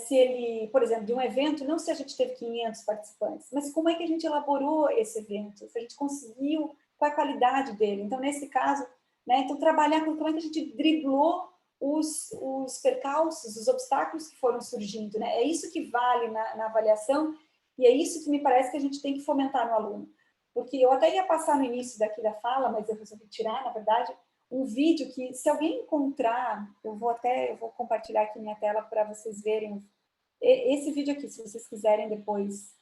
se ele, por exemplo, de um evento, não se a gente teve 500 participantes, mas como é que a gente elaborou esse evento, se a gente conseguiu, qual é a qualidade dele. Então, nesse caso, né, então trabalhar com como é que a gente driblou os percalços, os obstáculos que foram surgindo, né? É isso que vale na avaliação e é isso que me parece que a gente tem que fomentar no aluno. Porque eu até ia passar no início daqui da fala, mas eu resolvi tirar, na verdade, um vídeo que, se alguém encontrar, eu vou compartilhar aqui minha tela para vocês verem esse vídeo aqui, se vocês quiserem depois.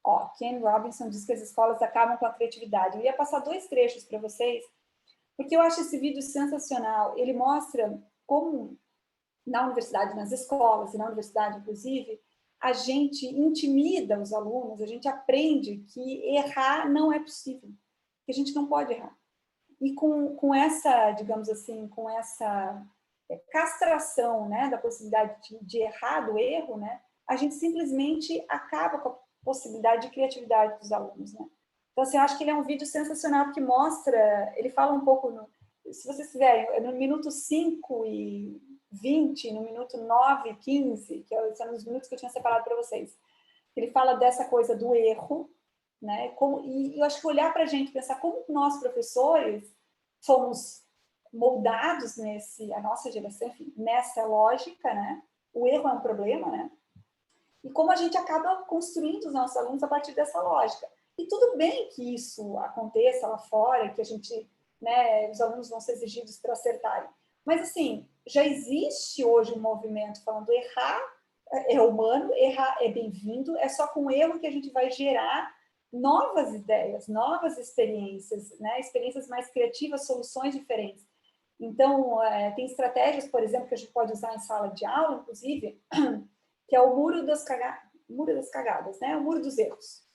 Ó, Ken Robinson diz que as escolas acabam com a criatividade. Eu ia passar 2 trechos para vocês, porque eu acho esse vídeo sensacional. Ele mostra como, na universidade, nas escolas e na universidade, inclusive, a gente intimida os alunos, a gente aprende que errar não é possível, que a gente não pode errar. E com essa, digamos assim, com essa castração, né, da possibilidade de errar, do erro, né, a gente simplesmente acaba com a possibilidade de criatividade dos alunos, né. Então, assim, eu acho que ele é um vídeo sensacional, porque mostra, ele fala um pouco, se vocês quiserem, no minuto 5:20, no minuto 9:15, que são os minutos que eu tinha separado para vocês, ele fala dessa coisa do erro, né? E eu acho que olhar para a gente, pensar como nós, professores, fomos moldados a nossa geração, enfim, nessa lógica, né? O erro é um problema, né? E como a gente acaba construindo os nossos alunos a partir dessa lógica. E tudo bem que isso aconteça lá fora, que a gente, né, os alunos vão ser exigidos para acertarem. Mas, assim, já existe hoje um movimento falando errar é humano, errar é bem-vindo, é só com o erro que a gente vai gerar novas ideias, novas experiências, né? Experiências mais criativas, soluções diferentes. Então, tem estratégias, por exemplo, que a gente pode usar em sala de aula, inclusive, que é o muro das cagadas, né? O muro dos erros.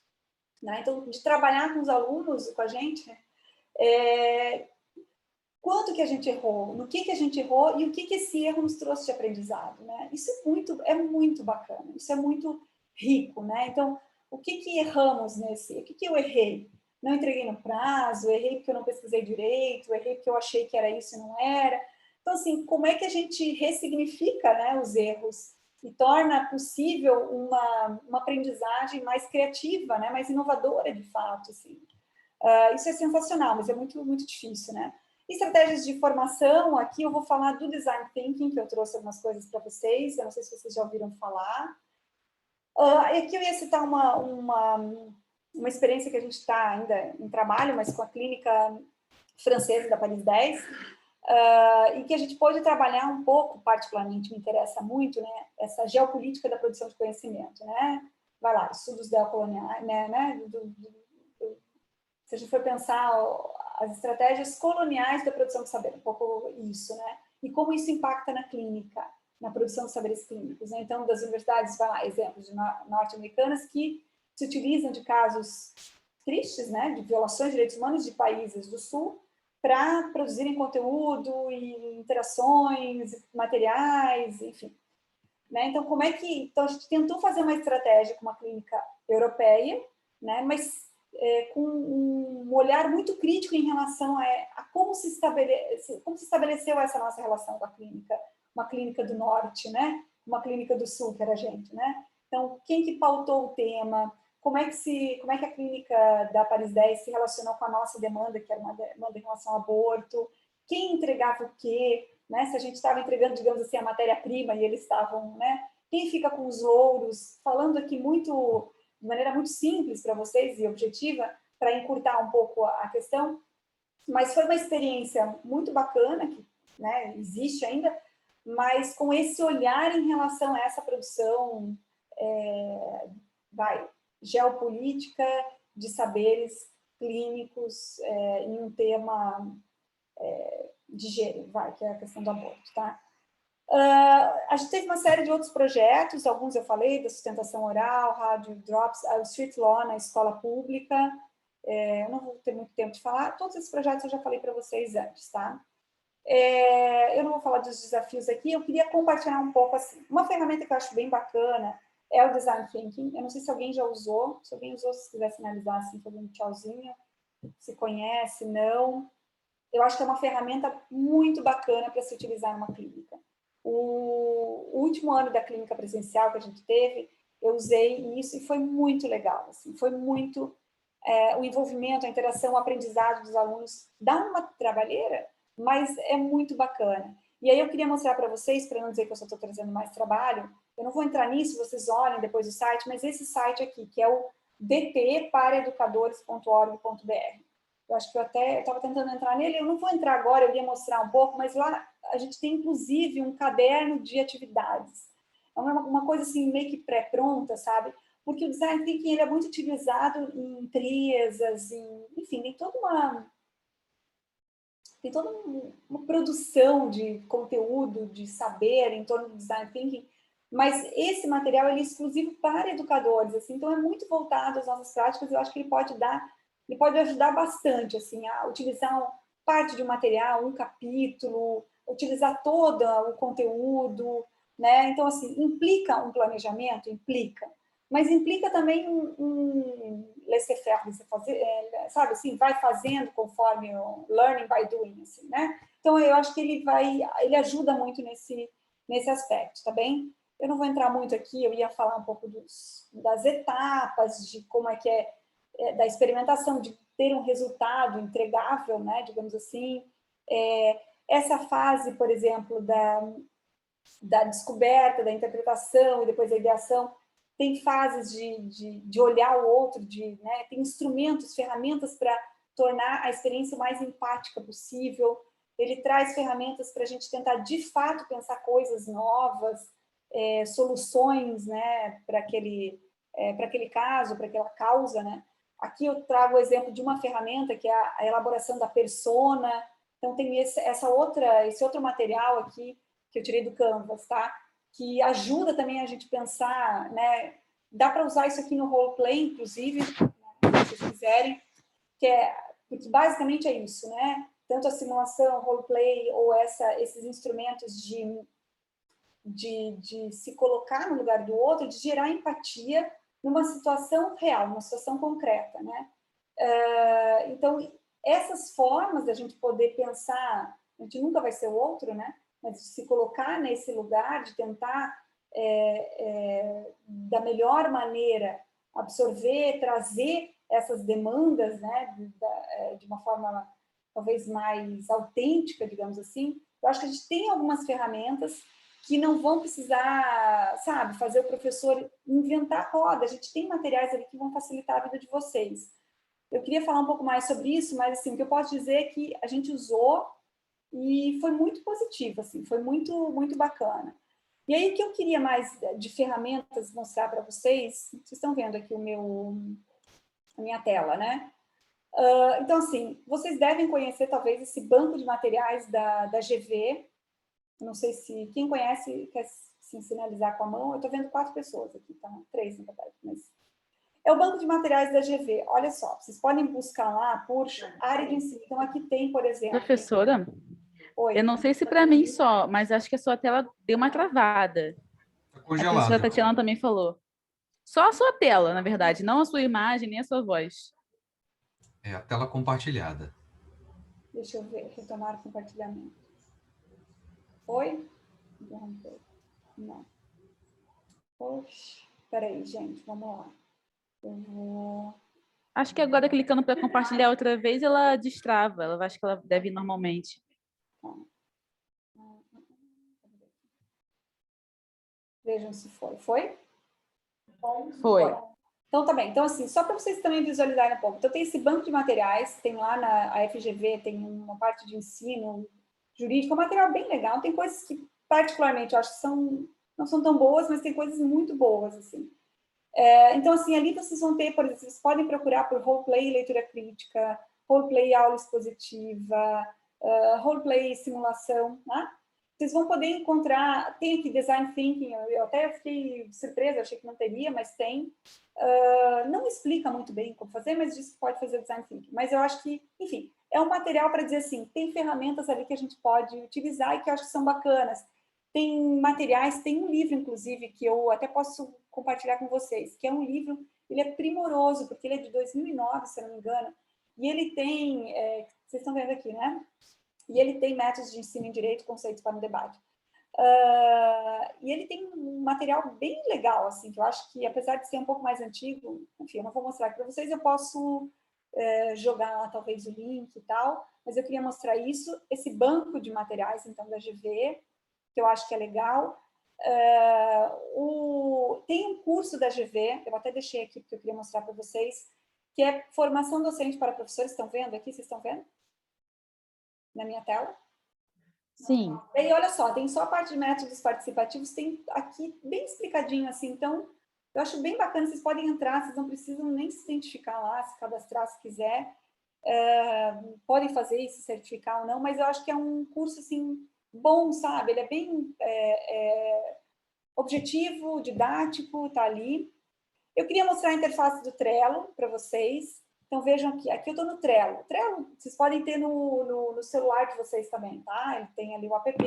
Né? Então, de trabalhar com os alunos, com a gente, quanto que a gente errou, no que a gente errou e o que esse erro nos trouxe de aprendizado, né? Isso é muito bacana, isso é muito rico, né? Então, o que erramos o que eu errei? Não entreguei no prazo, errei porque eu não pesquisei direito, errei porque eu achei que era isso e não era. Então, assim, como é que a gente ressignifica, né, os erros e torna possível uma aprendizagem mais criativa, né, mais inovadora, de fato, assim. Isso é sensacional, mas é muito, muito difícil, né? Estratégias de formação, aqui eu vou falar do Design Thinking, que eu trouxe algumas coisas para vocês, eu não sei se vocês já ouviram falar. Aqui eu ia citar uma experiência que a gente está ainda em trabalho, mas com a clínica francesa da Paris 10, e que a gente pode trabalhar um pouco, particularmente me interessa muito, né, essa geopolítica da produção de conhecimento, né? vai lá, estudos neocoloniais, né? Se a gente for pensar as estratégias coloniais da produção de saber, um pouco isso, né? E como isso impacta na clínica, na produção de saberes clínicos, né? Então, das universidades, vai lá, exemplos de norte-americanas que se utilizam de casos tristes, né? De violações de direitos humanos de países do Sul para produzirem conteúdo e interações, materiais, enfim. Né? Então, então, a gente tentou fazer uma estratégia com uma clínica europeia, né? Mas com um olhar muito crítico em relação a como se estabeleceu essa nossa relação com a clínica, uma clínica do norte, né? Uma clínica do sul, que era a gente, né? Então, quem que pautou o tema? Como é que a clínica da Paris 10 se relacionou com a nossa demanda, que era uma demanda em relação ao aborto? Quem entregava o quê? Né? Se a gente estava entregando, digamos assim, a matéria-prima e eles estavam, né? Quem fica com os louros? Falando aqui de maneira muito simples para vocês e objetiva, para encurtar um pouco a questão, mas foi uma experiência muito bacana, que, né, existe ainda, mas com esse olhar em relação a essa produção geopolítica de saberes clínicos em um tema de gênero, que é a questão do aborto, tá? A gente teve uma série de outros projetos, alguns eu falei, da sustentação oral, rádio drops, o street law na escola pública, eu não vou ter muito tempo de falar, todos esses projetos eu já falei para vocês antes, tá? Eu não vou falar dos desafios aqui, eu queria compartilhar um pouco, assim, uma ferramenta que eu acho bem bacana é o Design Thinking, eu não sei se alguém já usou, se alguém usou, se quiser finalizar assim, fazendo um tchauzinho, se conhece, não. Eu acho que é uma ferramenta muito bacana para se utilizar numa clínica. O último ano da clínica presencial que a gente teve, eu usei isso e foi muito legal. Assim, foi muito o envolvimento, a interação, o aprendizado dos alunos. Dá uma trabalheira, mas é muito bacana. E aí eu queria mostrar para vocês, para não dizer que eu só estou trazendo mais trabalho, eu não vou entrar nisso, vocês olhem depois o site, mas esse site aqui, que é o dppareeducadores.org.br. Eu acho que eu estava tentando entrar nele, eu não vou entrar agora, eu ia mostrar um pouco, mas lá a gente tem, inclusive, um caderno de atividades. É uma coisa, assim, meio que pré-pronta, sabe? Porque o Design Thinking ele é muito utilizado em empresas, enfim, tem toda uma produção de conteúdo, de saber em torno do Design Thinking, mas esse material ele é exclusivo para educadores, assim, então é muito voltado às nossas práticas, eu acho que ele pode ajudar bastante, assim, a utilizar parte de um material, um capítulo, utilizar todo o conteúdo, né? Então, assim, implica um planejamento? Implica. Mas implica também um laissez-faire, você fazer, sabe, assim, vai fazendo conforme o learning by doing, assim, né? Então, eu acho que ele ajuda muito nesse aspecto, tá bem? Eu não vou entrar muito aqui, eu ia falar um pouco das etapas, de como é que da experimentação, de ter um resultado entregável, né, digamos assim. Essa fase, por exemplo, da descoberta, da interpretação e depois da ideação, tem fases de olhar o outro, né, tem instrumentos, ferramentas para tornar a experiência o mais empática possível. Ele traz ferramentas para a gente tentar, de fato, pensar coisas novas, soluções, né, para aquele caso, para aquela causa, né? Aqui eu trago o exemplo de uma ferramenta que é a elaboração da persona. Então, tem esse outro material aqui que eu tirei do Canvas, tá? Que ajuda também a gente pensar, né? Dá para usar isso aqui no roleplay, inclusive, né, se vocês quiserem, porque basicamente é isso, né? Tanto a simulação, roleplay ou esses instrumentos de se colocar no lugar do outro, de gerar empatia numa situação real, numa situação concreta, né? Então, essas formas da gente poder pensar, a gente nunca vai ser o outro, né? Mas de se colocar nesse lugar, de tentar, da melhor maneira, absorver, trazer essas demandas, né? De uma forma talvez mais autêntica, digamos assim. Eu acho que a gente tem algumas ferramentas que não vão precisar, sabe, fazer o professor inventar roda. A gente tem materiais ali que vão facilitar a vida de vocês. Eu queria falar um pouco mais sobre isso, mas assim, o que eu posso dizer é que a gente usou e foi muito positivo, assim, foi muito, muito bacana. E aí, o que eu queria mais de ferramentas mostrar para vocês, vocês estão vendo aqui a minha tela, né? Então, assim, vocês devem conhecer, talvez, esse banco de materiais da GV. Não sei se quem conhece quer se sinalizar com a mão. Eu estou vendo 4 pessoas aqui, tá? 3, na verdade, mas... É o banco de materiais da GV. Olha só, vocês podem buscar lá por área de ensino. Então, aqui tem, por exemplo... Professora, Oi. eu não sei se para mim só, mas acho que a sua tela deu uma travada. Está A professora congelada. Tatiana também falou. Só a sua tela, na verdade, não a sua imagem nem a sua voz. É a tela compartilhada. Deixa eu ver, retomar o compartilhamento. Oi? Não. Poxa, peraí, gente, vamos lá. Eu vou... Acho que agora, clicando para compartilhar outra vez, ela destrava. Ela acho que ela deve ir normalmente. Vejam se foi. Foi? Foi. Então, tá bem. Então, assim, só para vocês também visualizarem um pouco. Então, tem esse banco de materiais, tem lá na FGV, tem uma parte de ensino jurídico, um material bem legal. Tem coisas que, particularmente, eu acho que não são tão boas, mas tem coisas muito boas, assim. Então, assim, ali vocês vão ter, por exemplo, vocês podem procurar por roleplay leitura crítica, roleplay aula expositiva, roleplay simulação, né? Vocês vão poder encontrar, tem aqui Design Thinking, eu até fiquei surpresa, achei que não teria, mas tem. Não explica muito bem como fazer, mas diz que pode fazer Design Thinking. Mas eu acho que, enfim, é um material para dizer assim, tem ferramentas ali que a gente pode utilizar e que eu acho que são bacanas. Tem materiais, tem um livro, inclusive, que eu até posso compartilhar com vocês, que é um livro, ele é primoroso, porque ele é de 2009, se eu não me engano, e ele tem, vocês estão vendo aqui, né? E ele tem métodos de ensino em direito, conceitos para um debate. E ele tem um material bem legal, assim, que eu acho que, apesar de ser um pouco mais antigo, enfim, eu não vou mostrar aqui para vocês, eu posso jogar lá, talvez, o link e tal, mas eu queria mostrar isso, esse banco de materiais, então, da GV, que eu acho que é legal. Tem um curso da GV, eu até deixei aqui, porque eu queria mostrar para vocês, que é formação docente para professores, estão vendo aqui? Vocês estão vendo? Na minha tela? Sim. E aí, olha só, tem só a parte de métodos participativos, tem aqui bem explicadinho assim, então eu acho bem bacana, vocês podem entrar, vocês não precisam nem se identificar lá, se cadastrar se quiser, podem fazer e se certificar ou não, mas eu acho que é um curso assim, bom, sabe? Ele é bem objetivo, didático, tá ali. Eu queria mostrar a interface do Trello para vocês. Então, vejam aqui eu estou no Trello. O Trello, vocês podem ter no celular de vocês também, tá? Ele tem ali o app.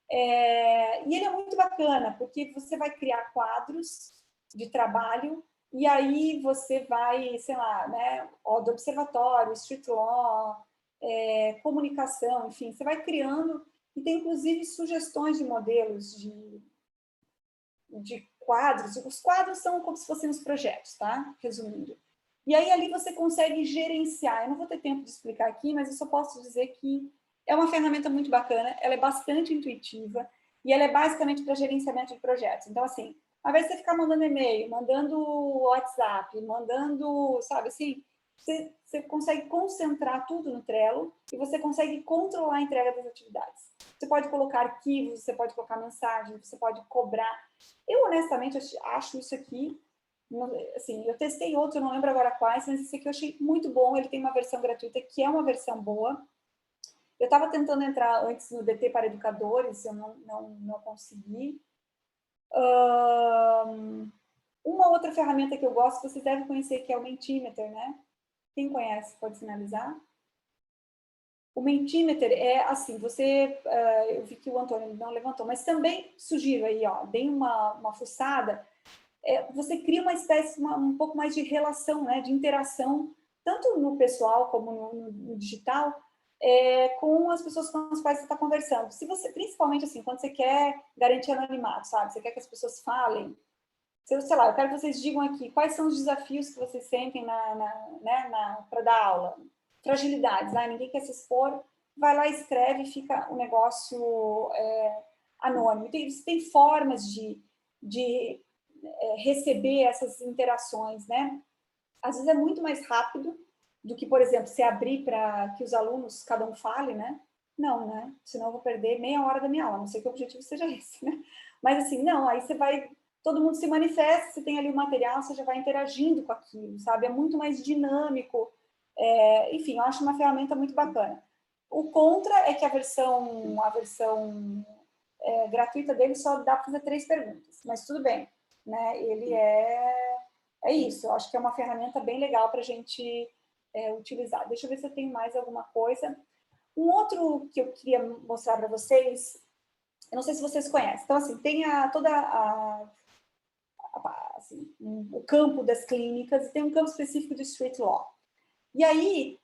E ele é muito bacana, porque você vai criar quadros de trabalho e aí você vai, sei lá, né, do observatório, street law, comunicação, enfim, você vai criando e tem, inclusive, sugestões de modelos de quadros. Os quadros são como se fossem os projetos, tá? Resumindo. E aí, ali você consegue gerenciar. Eu não vou ter tempo de explicar aqui, mas eu só posso dizer que é uma ferramenta muito bacana, ela é bastante intuitiva e ela é basicamente para gerenciamento de projetos. Então, assim, ao invés de você ficar mandando e-mail, mandando WhatsApp, mandando, sabe assim, você consegue concentrar tudo no Trello e você consegue controlar a entrega das atividades. Você pode colocar arquivos, você pode colocar mensagens, você pode cobrar. Eu, honestamente, acho isso aqui, assim, eu testei outro, eu não lembro agora quais, mas esse aqui eu achei muito bom, ele tem uma versão gratuita, que é uma versão boa. Eu estava tentando entrar antes no DT para educadores, eu não consegui. Uma outra ferramenta que eu gosto, vocês devem conhecer, que é o Mentimeter, né? Quem conhece pode sinalizar. O Mentimeter é assim, eu vi que o Antônio não levantou, mas também sugiro aí, ó, deem uma fuçada, você cria uma espécie, um pouco mais de relação, né, de interação, tanto no pessoal como no digital, com as pessoas com as quais você está conversando. Se você, principalmente assim, quando você quer garantir anonimato, sabe? Você quer que as pessoas falem. Sei lá, eu quero que vocês digam aqui quais são os desafios que vocês sentem para dar aula. Fragilidades, ninguém quer se expor, vai lá, escreve e fica um negócio anônimo. Tem formas de receber essas interações, né? Às vezes é muito mais rápido do que, por exemplo, se abrir para que os alunos, cada um fale, né? Não, né? Senão eu vou perder meia hora da minha aula, a não sei que o objetivo seja esse, né? Mas assim, não, aí você vai, todo mundo se manifesta, você tem ali o material, você já vai interagindo com aquilo, sabe? É muito mais dinâmico. Enfim, eu acho uma ferramenta muito bacana. O contra é que a versão gratuita dele só dá para fazer 3 perguntas, mas tudo bem, né? Ele é isso, eu acho que é uma ferramenta bem legal para a gente utilizar. Deixa eu ver se eu tenho mais alguma coisa. Um outro que eu queria mostrar para vocês, eu não sei se vocês conhecem, então assim, tem assim, o campo das clínicas e tem um campo específico de Street Law. E aí,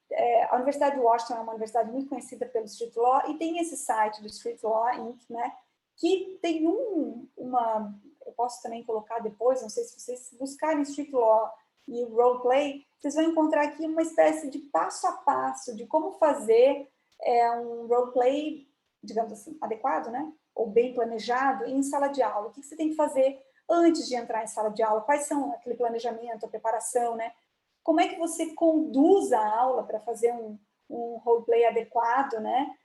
a Universidade de Washington é uma universidade muito conhecida pelo Street Law e tem esse site do Street Law Inc., né, que tem eu posso também colocar depois, não sei se vocês buscarem Street Law e Roleplay, vocês vão encontrar aqui uma espécie de passo a passo de como fazer um roleplay, digamos assim, adequado, né, ou bem planejado em sala de aula. O que você tem que fazer antes de entrar em sala de aula? Quais são aquele planejamento, a preparação, né? Como é que você conduz a aula para fazer um roleplay adequado, né?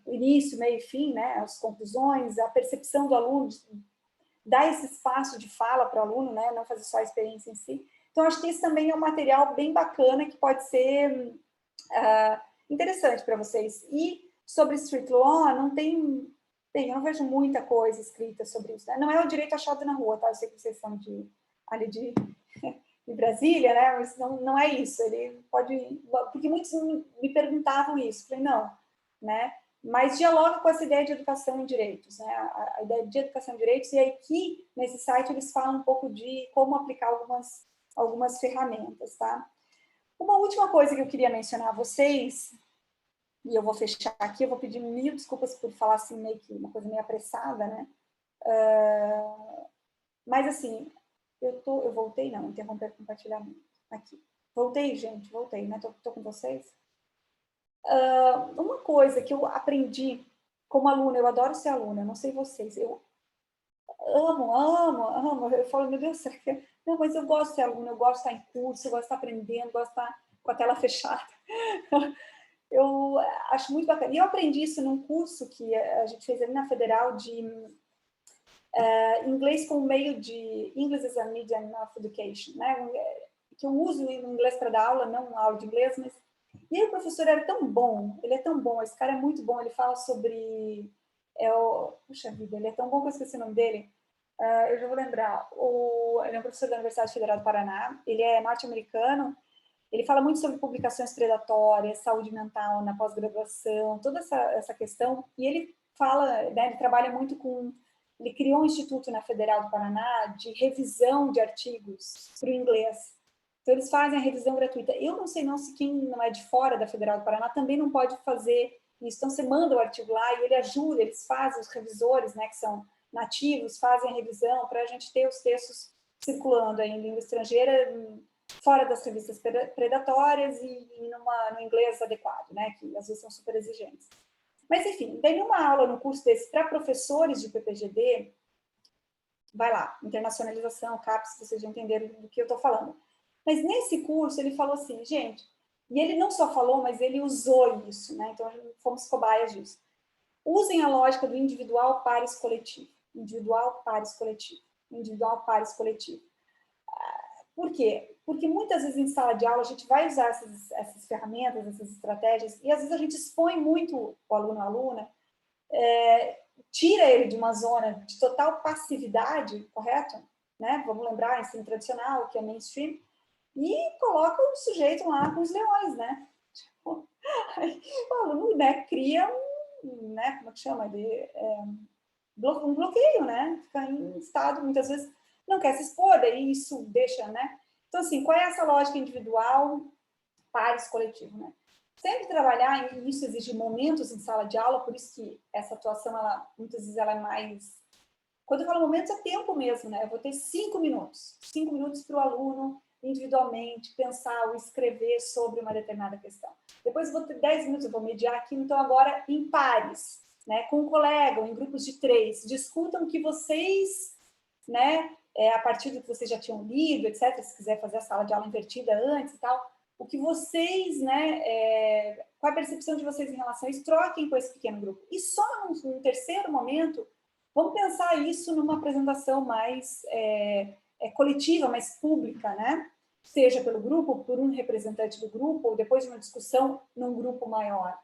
Início, meio e fim, né? As conclusões, a percepção do aluno, dar esse espaço de fala para o aluno, né? Não fazer só a experiência em si. Então, acho que esse também é um material bem bacana que pode ser interessante para vocês. E sobre Street Law, eu não vejo muita coisa escrita sobre isso, né? Não é o direito achado na rua, tá? Eu sei que vocês são de Brasília, né? Mas não é isso. Ele pode... Porque muitos me perguntavam isso. Eu falei, não, né? Mas dialoga com essa ideia de educação em direitos, né? A ideia de educação em direitos, e aqui, nesse site, eles falam um pouco de como aplicar algumas ferramentas, tá? Uma última coisa que eu queria mencionar a vocês, e eu vou fechar aqui, eu vou pedir mil desculpas por falar assim, meio que uma coisa meio apressada, né? Mas assim, eu voltei, não, interromper o compartilhamento. Aqui. Voltei, gente, voltei, né? Tô com vocês. Uma coisa que eu aprendi como aluna, eu adoro ser aluna, não sei vocês, eu amo. Eu falo, meu Deus, não, mas eu gosto de ser aluna, eu gosto de estar em curso, eu gosto de estar aprendendo, eu gosto de estar com a tela fechada. Eu acho muito bacana. E eu aprendi isso num curso que a gente fez ali na Federal de inglês como meio de English as a Medium of Education, né? Que eu uso o inglês para dar aula, não uma aula de inglês, mas... E aí o professor era tão bom, ele é tão bom, esse cara é muito bom, ele fala sobre... Puxa vida, ele é tão bom que eu esqueci o nome dele. Eu já vou lembrar. Ele é um professor da Universidade Federal do Paraná, ele é norte-americano, ele fala muito sobre publicações predatórias, saúde mental na pós-graduação, toda essa questão, e ele fala, né, ele trabalha muito com... Ele criou um instituto na Federal do Paraná de revisão de artigos para o inglês. Então, eles fazem a revisão gratuita. Eu não sei não se quem não é de fora da Federal do Paraná também não pode fazer isso. Então, você manda o artigo lá e ele ajuda, eles fazem, os revisores, né, que são nativos, fazem a revisão para a gente ter os textos circulando aí em língua estrangeira, fora das revistas predatórias e no inglês adequado, né, que às vezes são super exigentes. Mas, enfim, daí numa aula, no curso desse, para professores de PPGD, vai lá, internacionalização, CAPES, vocês já entenderam do que eu estou falando. Mas nesse curso, ele falou assim, gente, e ele não só falou, mas ele usou isso, né? Então, fomos cobaias disso. Usem a lógica do individual, pares, coletivo. Individual, pares, coletivo. Individual, pares, coletivo. Por quê? Porque muitas vezes em sala de aula a gente vai usar essas ferramentas, essas estratégias, e às vezes a gente expõe muito o aluno, a aluna, tira ele de uma zona de total passividade, correto? Né? Vamos lembrar, ensino tradicional, que é mainstream, e coloca o sujeito lá com os leões, né? Tipo, aí, o aluno, né, cria né, como é que chama? Um bloqueio, né? Fica em estado, muitas vezes, não quer se expor, daí isso deixa, né? Então, assim, qual é essa lógica individual, pares, coletivo, né? Sempre trabalhar, e isso exige momentos em sala de aula, por isso que essa atuação, muitas vezes, ela é mais... Quando eu falo momentos, é tempo mesmo, né? Eu vou ter 5 minutos. 5 minutos para o aluno, individualmente, pensar ou escrever sobre uma determinada questão. Depois eu vou ter 10 minutos, eu vou mediar aqui, então agora em pares, né? Com um colega, ou em grupos de 3. Discutam o que vocês, né? A partir do que vocês já tinham lido, etc. Se quiser fazer a sala de aula invertida antes e tal. O que vocês, né, qual a percepção de vocês em relação a isso, troquem com esse pequeno grupo. E só num terceiro momento, Vamos pensar isso numa apresentação mais coletiva, mais pública, né? Seja pelo grupo, por um representante do grupo, ou depois de uma discussão num grupo maior.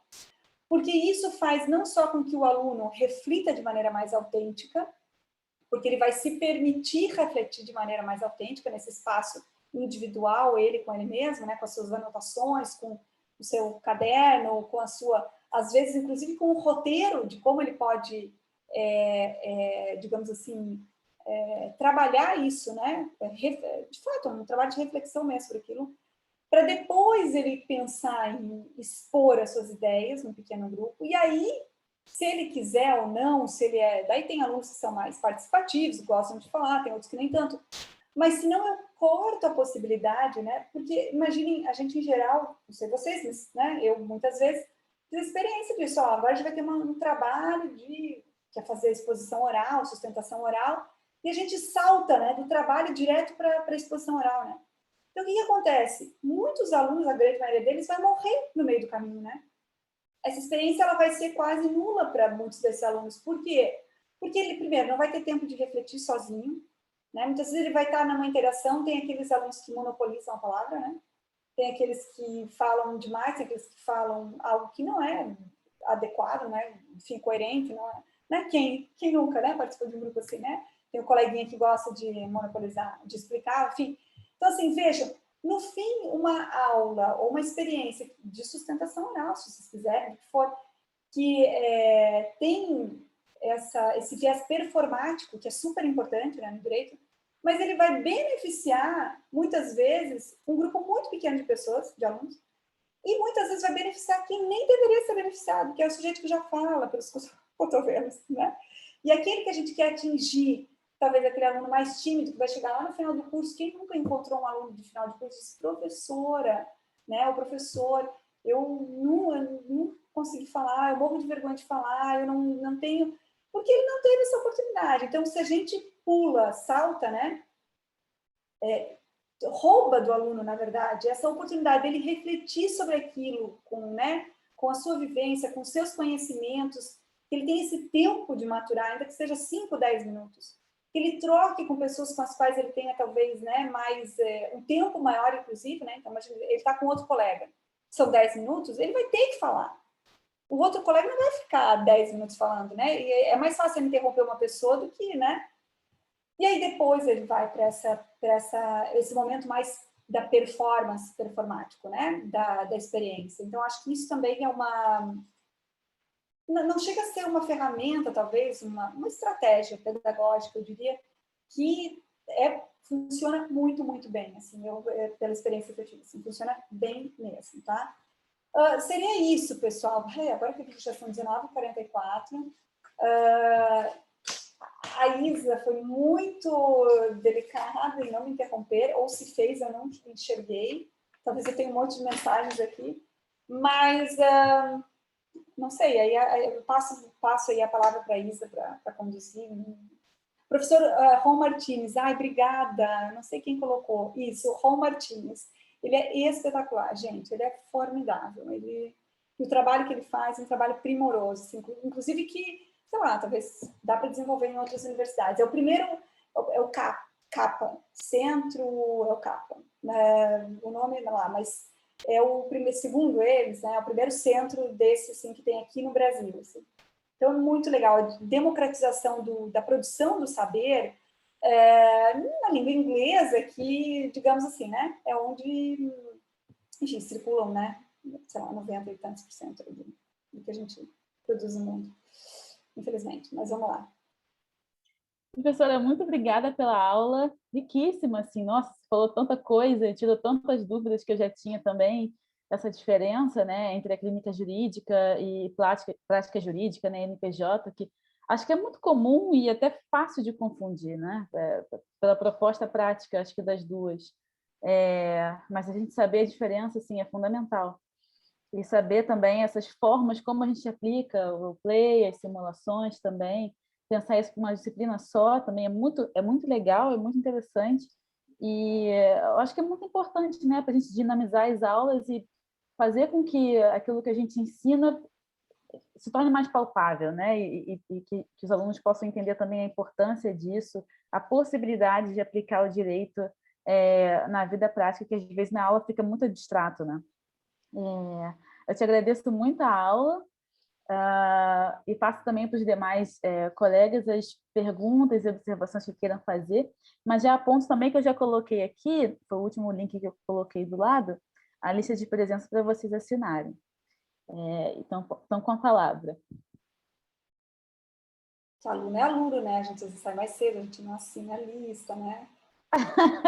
Porque isso faz não só com que o aluno reflita de maneira mais autêntica, porque ele vai se permitir refletir de maneira mais autêntica nesse espaço individual, ele com ele mesmo, né, com as suas anotações, com o seu caderno, com a sua, às vezes, inclusive com o roteiro de como ele pode, digamos assim, trabalhar isso, né? De fato, um trabalho de reflexão mesmo sobre aquilo, para depois ele pensar em expor as suas ideias num pequeno grupo, e aí, se ele quiser ou não, se ele daí tem alunos que são mais participativos, gostam de falar, tem outros que nem tanto, mas se não, eu corto a possibilidade, né? Porque, imaginem, a gente em geral, não sei vocês, mas, né, eu muitas vezes fiz a experiência disso, ó, agora a gente vai ter um trabalho que é fazer exposição oral, sustentação oral, e a gente salta, né, do trabalho direto para a exposição oral, né? Então, o que acontece? Muitos alunos, a grande maioria deles, vai morrer no meio do caminho, né? Essa experiência ela vai ser quase nula para muitos desses alunos. Por quê? Porque ele, primeiro, não vai ter tempo de refletir sozinho, né? Muitas vezes ele vai estar numa interação, tem aqueles alunos que monopolizam a palavra, né? Tem aqueles que falam demais, tem aqueles que falam algo que não é adequado, né? Enfim, coerente, não é? Né? Quem nunca, né? Participou de um grupo assim, né? Tem um coleguinha que gosta de monopolizar, de explicar, enfim. Então, assim, vejam, no fim, uma aula ou uma experiência de sustentação oral, se vocês quiserem, que for, que tem esse viés performático, que é super importante, né, no direito, mas ele vai beneficiar, muitas vezes, um grupo muito pequeno de pessoas, de alunos, e muitas vezes vai beneficiar quem nem deveria ser beneficiado, que é o sujeito que já fala pelos cotovelos, né? E aquele que a gente quer atingir, talvez aquele aluno mais tímido, que vai chegar lá no final do curso, quem nunca encontrou um aluno de final de curso diz, professora, né? O professor, eu não consegui falar, eu morro de vergonha de falar, eu não tenho... Porque ele não teve essa oportunidade. Então, se a gente pula, salta, né? Rouba do aluno, na verdade, essa oportunidade dele refletir sobre aquilo com a sua vivência, com seus conhecimentos, que ele tenha esse tempo de maturar, ainda que seja 5, 10 minutos. Que ele troque com pessoas com as quais ele tenha, talvez, né, mais um tempo maior, inclusive, né? Então, imagina, ele está com outro colega, são 10 minutos, ele vai ter que falar. O outro colega não vai ficar 10 minutos falando, né? E é mais fácil ele interromper uma pessoa do que, né? E aí depois ele vai para esse momento mais da performance, performático, né? Da experiência. Então, acho que isso também é uma... Não chega a ser uma ferramenta, talvez, uma estratégia pedagógica, eu diria, que funciona muito, muito bem, assim, pela experiência que eu tive, assim, funciona bem mesmo, tá? Seria isso, pessoal. Agora que já são 19h44, a Isa foi muito delicada em não me interromper, ou se fez, eu não enxerguei. Talvez eu tenha um monte de mensagens aqui, mas não sei, aí eu passo aí a palavra para a Isa para conduzir. Professor Ron Martins, obrigada, não sei quem colocou isso, Ron Martins. Ele é espetacular, gente, ele é formidável. O trabalho que ele faz é um trabalho primoroso, assim, inclusive que, sei lá, talvez dá para desenvolver em outras universidades. É o primeiro, é o CAPA, Centro, é o CAPA, o nome é lá, mas é o primeiro, segundo eles, né, é o primeiro centro desse, assim, que tem aqui no Brasil, assim. Então, é muito legal, a democratização da produção do saber na língua inglesa, que, digamos assim, né, é onde, enfim, circulam, né, sei lá, 90 e tantos % do que a gente produz no mundo, infelizmente, mas vamos lá. Professora, muito obrigada pela aula, riquíssima, assim, nossa, você falou tanta coisa, tirou tantas dúvidas que eu já tinha também, essa diferença, né, entre a clínica jurídica e prática jurídica, né, NPJ, que acho que é muito comum e até fácil de confundir, né, pela proposta prática, acho que das duas. Mas a gente saber a diferença, assim, é fundamental. E saber também essas formas, como a gente aplica o roleplay, as simulações também, pensar isso como uma disciplina só também é muito legal, é muito interessante. E eu acho que é muito importante, né, para a gente dinamizar as aulas e fazer com que aquilo que a gente ensina se torne mais palpável, né? E que os alunos possam entender também a importância disso, a possibilidade de aplicar o direito na vida prática, que às vezes na aula fica muito abstrato, né? Eu te agradeço muito a aula e passo também para os demais colegas as perguntas e observações que queiram fazer, mas já aponto também que eu já coloquei aqui, foi o último link que eu coloquei do lado, a lista de presença para vocês assinarem. Então, com a palavra. Aluno é aluno, né? A gente às vezes sai mais cedo, a gente não assina a lista, né?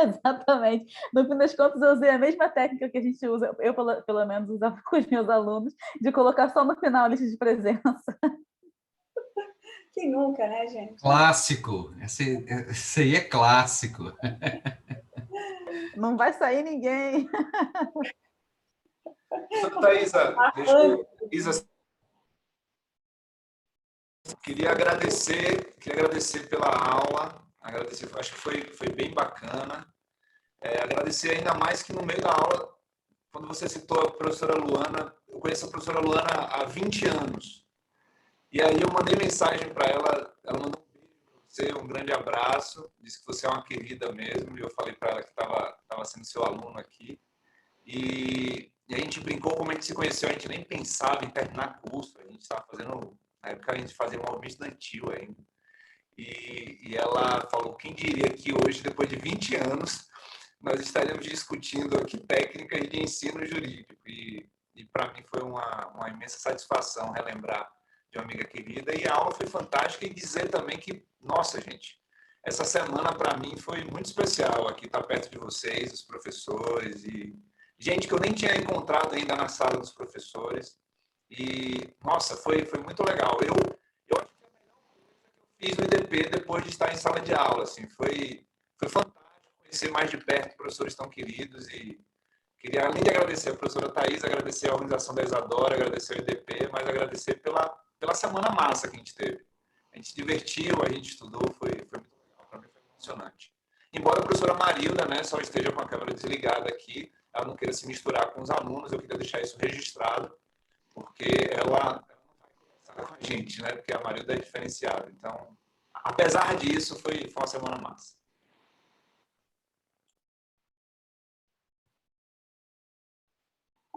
Exatamente. No fim das contas, eu usei a mesma técnica que a gente usa, eu pelo menos usava com os meus alunos, de colocar só no final a lista de presença. Quem nunca, né, gente? Clássico. Esse aí é clássico. Não vai sair ninguém. Isa, queria agradecer pela aula, acho que foi bem bacana. Agradecer ainda mais que no meio da aula, quando você citou a professora Luana, eu conheço a professora Luana há 20 anos. E aí eu mandei mensagem para ela, ela mandou um beijo para você, um grande abraço, disse que você é uma querida mesmo, e eu falei para ela que estava sendo seu aluno aqui. E a gente brincou como a gente se conheceu, a gente nem pensava em terminar curso, a gente estava fazendo, na época a gente fazia um movimento estudantil ainda. E ela falou, quem diria que hoje, depois de 20 anos, nós estaremos discutindo aqui técnicas de ensino jurídico. E para mim foi uma imensa satisfação relembrar de uma amiga querida. E a aula foi fantástica e dizer também que, nossa, gente, essa semana para mim foi muito especial aqui estar perto de vocês, os professores e gente que eu nem tinha encontrado ainda na sala dos professores. E, nossa, foi muito legal. Eu acho que a melhor coisa que eu fiz no IDP depois de estar em sala de aula, assim, foi fantástico conhecer mais de perto professores tão queridos e queria, além de agradecer a professora Thais, agradecer a organização da Isadora, agradecer ao IDP, mas agradecer pela semana massa que a gente teve. A gente se divertiu, a gente estudou, foi muito legal, para mim foi emocionante. Embora a professora Marilda, né, só esteja com a câmera desligada aqui, ela não queira se misturar com os alunos, eu queria deixar isso registrado, porque ela não vai conversar com a gente, né, porque a Marilda é diferenciada. Então, apesar disso, foi uma semana massa.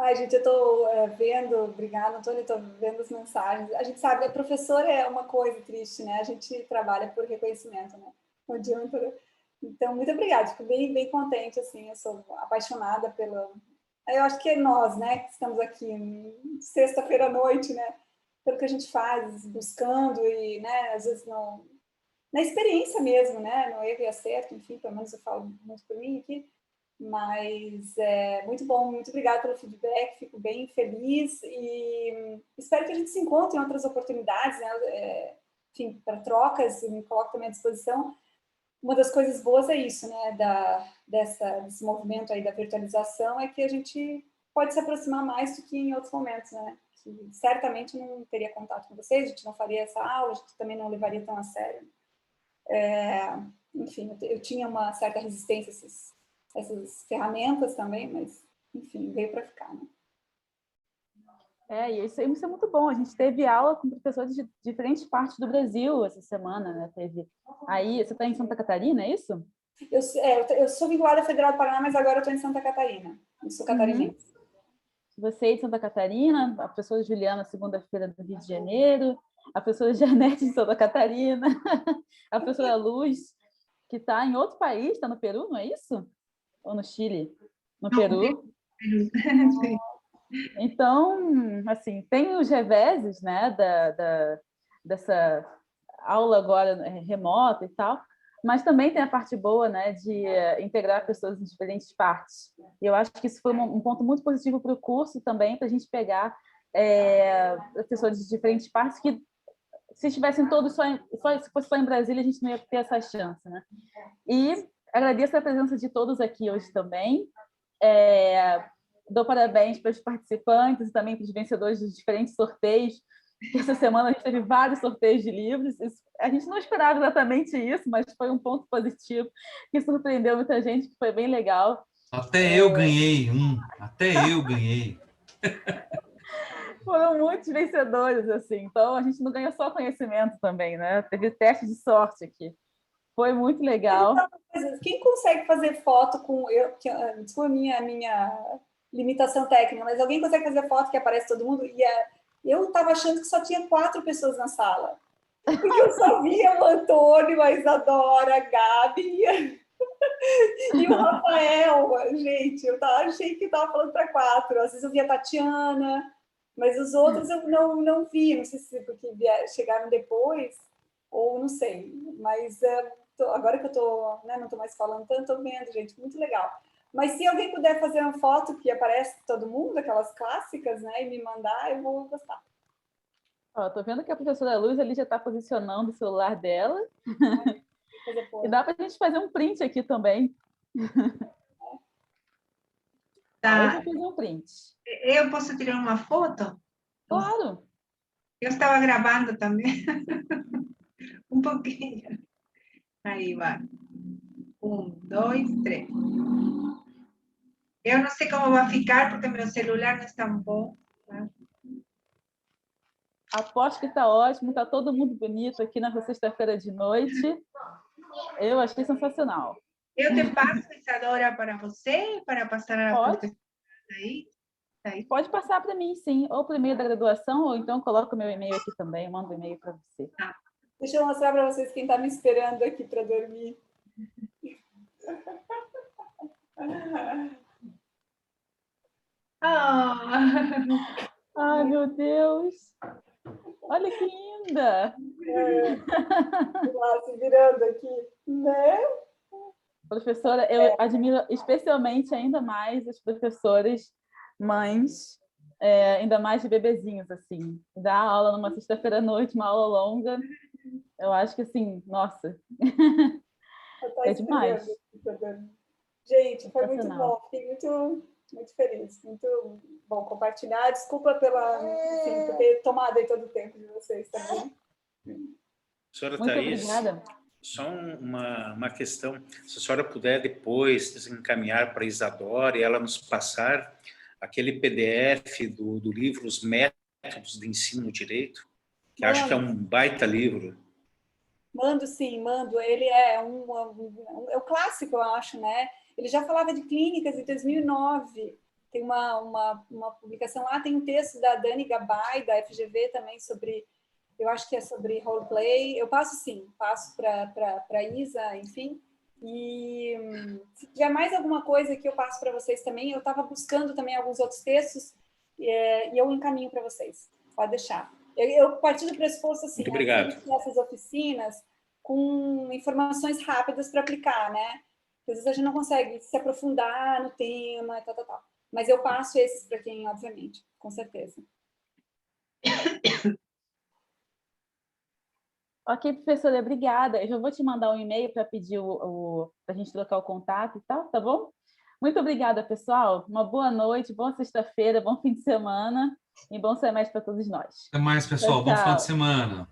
Ai, gente, eu estou vendo, obrigada, Antônio, estou vendo as mensagens. A gente sabe, a professora é uma coisa triste, né? A gente trabalha por reconhecimento, né? Não adianta. Então, muito obrigada, fico bem, bem contente, assim, eu sou apaixonada pela... Eu acho que é nós, né, que estamos aqui sexta-feira à noite, né? Pelo que a gente faz, buscando e, né, às vezes não... Na experiência mesmo, né? No erro e acerto, enfim, pelo menos eu falo muito por mim aqui. Mas é muito bom, muito obrigada pelo feedback, fico bem feliz e espero que a gente se encontre em outras oportunidades, né? Enfim, para trocas, e me coloco também à disposição. Uma das coisas boas é isso, né, desse movimento aí da virtualização, é que a gente pode se aproximar mais do que em outros momentos, né? Que certamente não teria contato com vocês, a gente não faria essa aula, a gente também não levaria tão a sério. Enfim, eu tinha uma certa resistência a essas ferramentas também, mas, enfim, veio para ficar, né? E isso é muito bom. A gente teve aula com professores de diferentes partes do Brasil essa semana, né? Aí, você está em Santa Catarina, é isso? Eu sou vinculada à Federal do Paraná, mas agora eu estou em Santa Catarina. Eu sou catarinense. Você é de Santa Catarina, a professora Juliana, segunda-feira, do Rio de Janeiro, a professora Janete, de Santa Catarina, a professora Luz, que está em outro país, está no Peru, não é isso? Ou no Chile? No Peru. Então, assim, tem os reveses, né, dessa aula agora remota e tal, mas também tem a parte boa, né, de integrar pessoas em diferentes partes. E eu acho que isso foi um ponto muito positivo para o curso também, para a gente pegar pessoas de diferentes partes que, se estivessem todos se fosse só em Brasília, a gente não ia ter essa chance, né? E agradeço a presença de todos aqui hoje também. Dou parabéns para os participantes e também para os vencedores dos diferentes sorteios. Essa semana a gente teve vários sorteios de livros. A gente não esperava exatamente isso, mas foi um ponto positivo que surpreendeu muita gente, que foi bem legal. Até eu ganhei um. Até eu ganhei. Foram muitos vencedores, assim. Então, a gente não ganhou só conhecimento também, né? Teve teste de sorte aqui. Foi muito legal. Quem consegue fazer foto com... Desculpa a minha limitação técnica, mas alguém consegue fazer foto que aparece todo mundo? Eu estava achando que só tinha 4 pessoas na sala. Porque eu só via o Antônio, a Isadora, a Gabi e o Rafael. Gente, achei que estava falando para 4. Às vezes eu via a Tatiana, mas os outros eu não vi. Não sei se porque chegaram depois ou não sei. Mas agora que eu tô, né, não estou mais falando tanto, estou vendo, gente, muito legal. Mas se alguém puder fazer uma foto que aparece todo mundo, aquelas clássicas, né, e me mandar, eu vou gostar. Estou vendo que a professora Luz ali já está posicionando o celular dela. E dá para a gente fazer um print aqui também. Tá. Eu já fiz um print. Eu posso tirar uma foto? Claro. Eu estava gravando também. Um pouquinho. Aí vai. 1, 2, 3. Eu não sei como vai ficar, porque meu celular não está bom. Tá? Aposto que está ótimo, está todo mundo bonito aqui nessa sexta-feira de noite. Eu achei sensacional. Eu te passo, Isadora, para você, para passar a professora aí. Pode passar para mim, sim. Ou para o e-mail da graduação, ou então coloca o meu e-mail aqui também, eu mando o e-mail para você. Tá. Deixa eu mostrar para vocês quem está me esperando aqui para dormir. Ai, meu Deus! Olha que linda! Lá, se virando aqui, né? Professora, eu admiro especialmente ainda mais as professoras mães, ainda mais de bebezinhos, assim. Dar aula numa sexta-feira à noite, uma aula longa, eu acho que, assim, nossa, é demais. Gente, foi muito bom, fiquei muito feliz, muito bom compartilhar. Desculpa por ter tomado aí todo o tempo de vocês também. Senhora Muito Thaís, obrigada. só uma questão, se a senhora puder depois encaminhar para a Isadora e ela nos passar aquele PDF do livro Os Métodos de Ensino no Direito, que acho que é um baita livro. Mando sim, mando. Ele é o clássico, eu acho, né? Ele já falava de clínicas em 2009. Tem uma publicação lá, tem um texto da Dani Gabay, da FGV também, sobre, eu acho que é sobre roleplay. Eu passo sim, passo para a Isa, enfim. E se tiver mais alguma coisa que eu passo para vocês também, eu estava buscando também alguns outros textos e eu encaminho para vocês. Pode deixar. Eu parti do pressuposto assim, muito obrigado. Essas oficinas com informações rápidas para aplicar, né? Às vezes a gente não consegue se aprofundar no tema, tal. Mas eu passo esses para quem, obviamente, com certeza. Ok, professora, obrigada. Eu já vou te mandar um e-mail para pedir para a gente trocar o contato e tal, tá bom? Muito obrigada, pessoal. Uma boa noite, boa sexta-feira, bom fim de semana e bom semestre para todos nós. Até mais, pessoal. Bom final de semana.